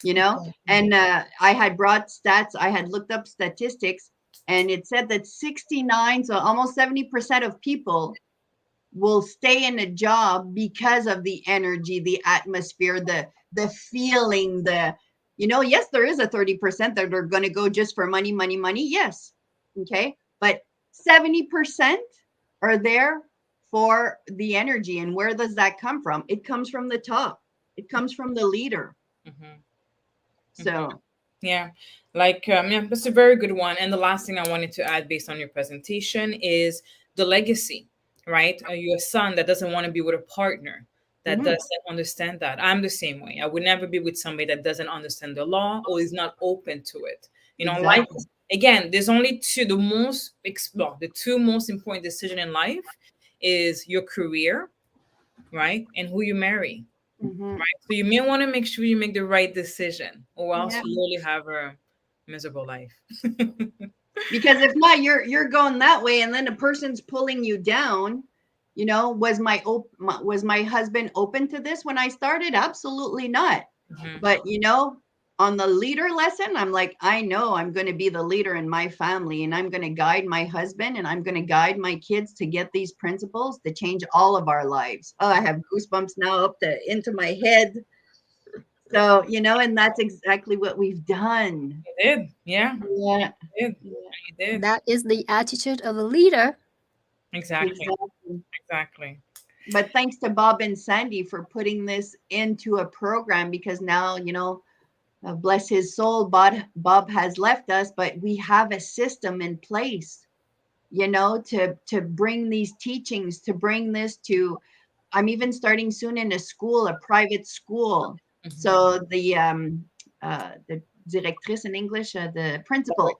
Exactly. And I had brought stats, I had looked up statistics, and it said that 69, so almost 70% of people will stay in a job because of the energy, the atmosphere, the feeling, yes, there is a 30% that are going to go just for money, money, money, yes, okay, but 70% are there for the energy. And where does that come from? It comes from the top, it comes from the leader. Hmm. Hmm. So Yeah, like, yeah, that's a very good one. And the last thing I wanted to add, based on your presentation, is the legacy, right? Your son that doesn't want to be with a partner that mhm, doesn't understand that. I'm the same way. I would never be with somebody that doesn't understand the law or is not open to it. Life, exactly. again, there's only two, well, the two most important decision in life is your career, right? And who you marry, Mhm. right? So you may want to make sure you make the right decision, or else Yeah. you really have a miserable life. Because if not, you're going that way, and then the person's pulling you down. Was my husband open to this when I started? Absolutely not. Mhm. But on the leader lesson, I'm like, I know I'm going to be the leader in my family, and I'm going to guide my husband, and I'm going to guide my kids to get these principles to change all of our lives. Oh, I have goosebumps now up to into my head. So, and that's exactly what we've done. You did. Yeah. Yeah. You did. Yeah. You did. That is the attitude of a leader. Exactly. Exactly. Exactly. But thanks to Bob and Sandy for putting this into a program, because now, bless his soul, Bob has left us, but we have a system in place, to bring these teachings, to bring this to. I'm even starting soon in a school, a private school. Mhm. So the directrice in English, the Principle.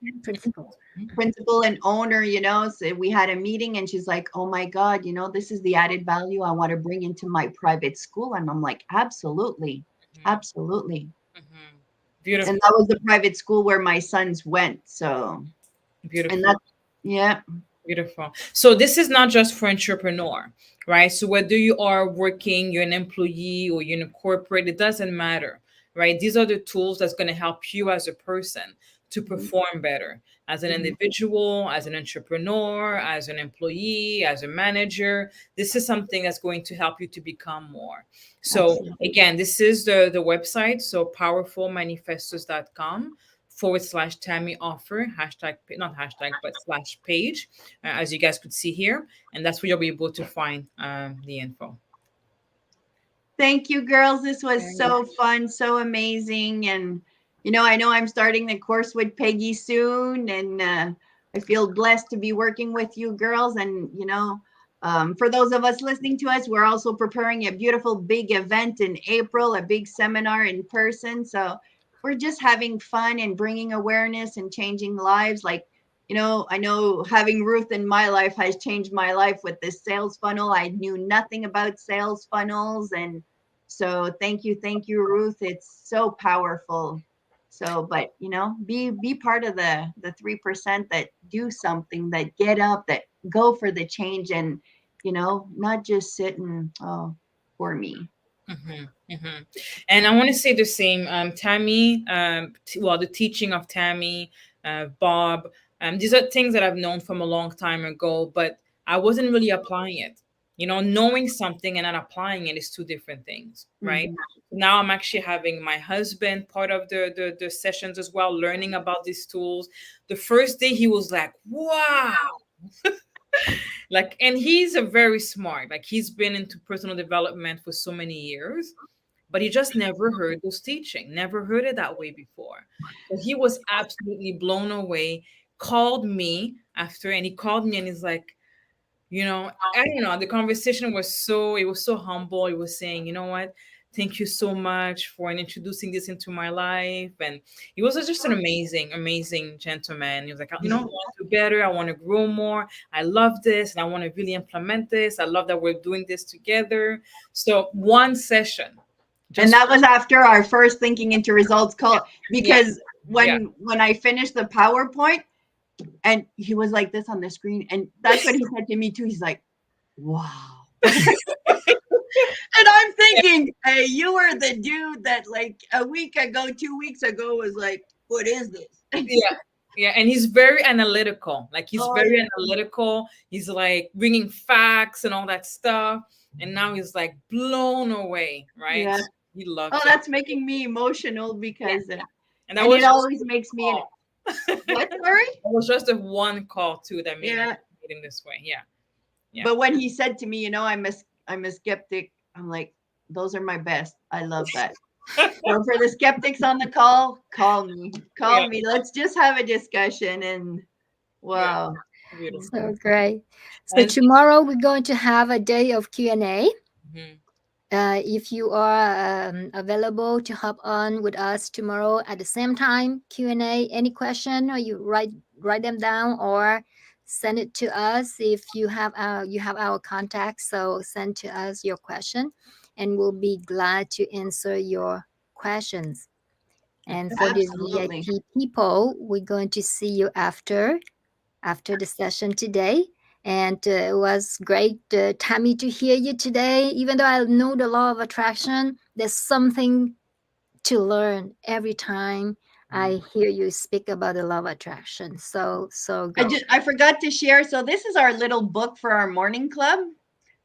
principal and owner, so we had a meeting, and she's like, oh my God, this is the added value I want to bring into my private school. And I'm like, absolutely, Mhm. absolutely. Mhm. And Beautiful. that was the private school where my sons went. So, and Beautiful. that's, yeah. Beautiful. So this is not just for entrepreneur, right? So whether you are working, you're an employee, or you're in a corporate, it doesn't matter, right? These are the tools that's going to help you as a person to Mhm, perform better as an mhm, individual, as an entrepreneur, as an employee, as a manager. This is something that's going to help you to become more. So absolutely. again, this is the website. So powerfulmanifestos.com/. Tammy offer hashtag, not hashtag, but slash page, as you guys could see here. And that's where you'll be able to find the info. Thank you, girls. This was And so fun, so amazing. And, I know I'm starting the course with Peggy soon, and I feel blessed to be working with you girls. And, for those of us listening to us, we're also preparing a beautiful big event in April, a big seminar in person. So we're just having fun and bringing awareness and changing lives. Like, I know having Ruth in my life has changed my life with this sales funnel. I knew nothing about sales funnels, and so thank you, Ruth. It's so powerful. So, but be part of the 3% that do something, that get up, that go for the change, and not just sit and, oh, for me. hmm hmm And I want to say the same. Tammy, well, the teaching of Tammy, Bob, these are things that I've known from a long time ago, but I wasn't really applying it. Knowing something and not applying it is two different things, right? Mhm. Now I'm actually having my husband part of the sessions as well, learning about these tools. The first day he was like, wow. Like, and he's a very smart, like he's been into personal development for so many years, but he just never heard those teaching, never heard it that way before. So he was absolutely blown away, called me after, and he called me and he's like, I don't know, the conversation was so, it was so humble. He was saying, you know what, thank you so much for introducing this into my life. And he was just an amazing, amazing gentleman. He was like, I want to do better, I want to grow more, I love this, and I want to really implement this. I love that we're doing this together. So one session, And just that was after our first thinking into results yeah, call, yeah, because yeah. when I finished the PowerPoint, and he was like this on the screen, and that's what he said to me too. He's like, wow. And I'm thinking, hey, you were the dude that like a week ago, 2 weeks ago was like, what is this? Yeah. Yeah, and he's very analytical. Like he's Oh very yeah, analytical. He's like bringing facts and all that stuff. And now he's like blown away, right? yeah. He Oh, loves it. that's making me emotional, Yeah. because, And that and was it just always makes me in call. it. What? Sorry? It was just a one call too that Yeah. made him this way. Yeah. Yeah. But when he said to me, I'm a skeptic, I'm like, those are my best. I love that. So for the skeptics on the call me. Yeah. Call me. Let's just have a discussion. And Yeah. wow. Beautiful. So great. So And tomorrow we're going to have a day of Q&A. mhm. If you are available to hop on with us tomorrow at the same time, Q&A, any question, or you write them down or send it to us. If you have our contact, so send to us your question, and we'll be glad to answer your questions. And for the Absolutely. VIP people, we're going to see you after the session today. And it was great, Tammy, to hear you today. Even though I know the law of attraction, there's something to learn every time I hear you speak about the law of attraction. So great. I forgot to share. So this is our little book for our morning club.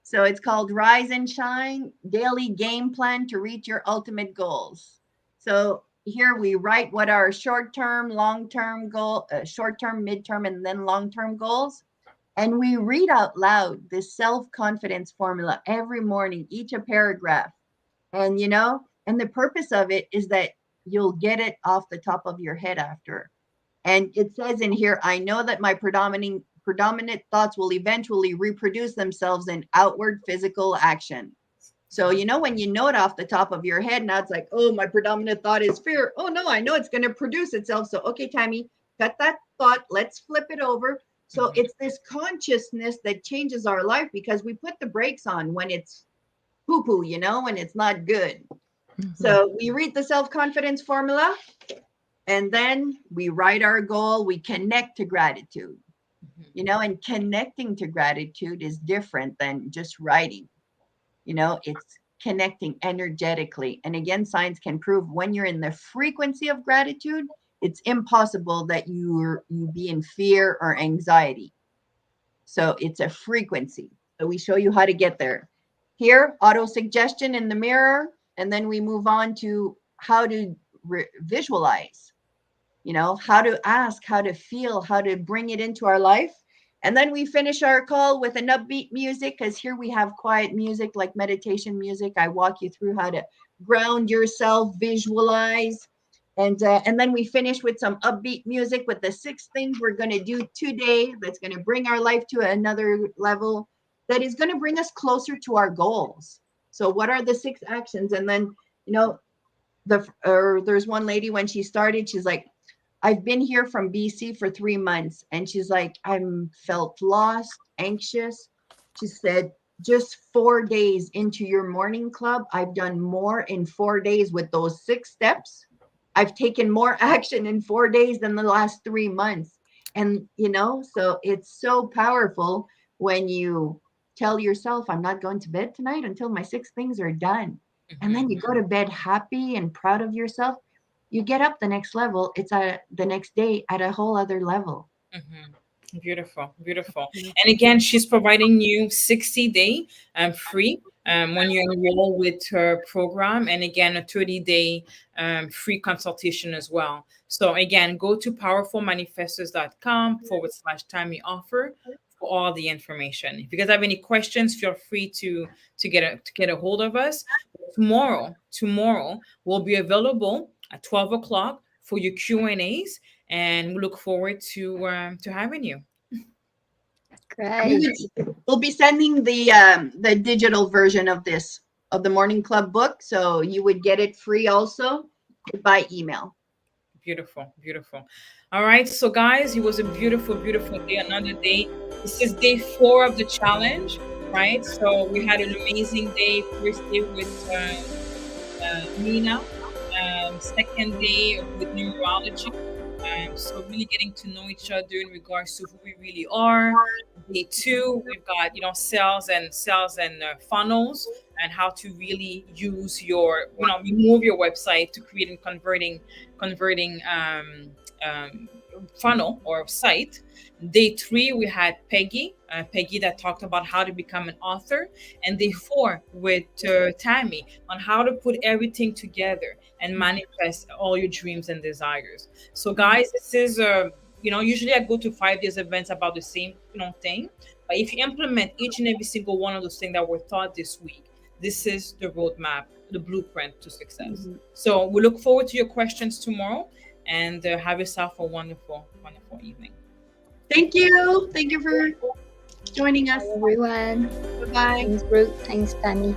So it's called Rise and Shine Daily Game Plan to Reach Your Ultimate Goals. So here we write what our short-term, long-term goal, short-term, mid-term, and then long-term goals. And we read out loud this self-confidence formula every morning, each a paragraph. And and the purpose of it is that you'll get it off the top of your head after. And it says in here, I know that my predominant thoughts will eventually reproduce themselves in outward physical action. So, when you know it off the top of your head, now it's like, oh, my predominant thought is fear. Oh, no, I know it's going to produce itself. So, okay, Tammy, cut that thought. Let's flip it over. So it's this consciousness that changes our life because we put the brakes on when it's poo-poo, when it's not good. Mhm. So we read the self-confidence formula. And then we write our goal, we connect to gratitude, and connecting to gratitude is different than just writing, it's connecting energetically. And again, science can prove when you're in the frequency of gratitude, it's impossible that you be in fear or anxiety. So it's a frequency. So we show you how to get there. Here, auto suggestion in the mirror, and then we move on to how to visualize. How to ask, how to feel, how to bring it into our life. And then we finish our call with an upbeat music because here we have quiet music like meditation music. I walk you through how to ground yourself, visualize. And then we finish with some upbeat music with the 6 things we're going to do today that's going to bring our life to another level, that is going to bring us closer to our goals. So what are the 6 actions? And then, there's one lady when she started, she's like, I've been here from BC for 3 months. And she's like, I'm felt lost, anxious. She said, just 4 days into your morning club, I've done more in 4 days with those 6 steps. I've taken more action in 4 days than the last 3 months. And, so it's so powerful when you tell yourself, I'm not going to bed tonight until my 6 things are done. And then you go to bed happy and proud of yourself. You get up the next level. It's the next day at a whole other level. Beautiful, beautiful. And again, she's providing you 60-day free when you enroll with her program, and again a 30-day free consultation as well. So again, go to powerfulmanifestors.com/Tammy offer for all the information. If you guys have any questions, feel free to get a hold of us. Tomorrow we'll be available at 12 o'clock for your Q&As, and we look forward to having you. Great. We'll be sending the digital version of the Morning Club book, so you would get it free also by email. Beautiful, beautiful. All right, so guys, it was a beautiful, beautiful day. Another day. This is day 4 of the challenge, right? So we had an amazing day. First day with Mina, second day with numerology. So really getting to know each other in regards to who we really are. Day 2, we've got sales and funnels, and how to really use your remove your website to create and converting funnel or site. Day 3, we had Peggy that talked about how to become an author, and day 4 with Tammy on how to put everything together and manifest all your dreams and desires. So guys, this is usually I go to 5 days events about the same thing, but if you implement each and every single one of those things that were taught this week, this is the roadmap, the blueprint to success. So we look forward to your questions tomorrow, and have yourself a wonderful, wonderful evening. Thank you for joining us, everyone. Bye. Thanks, Ruth. Thanks, Tammy.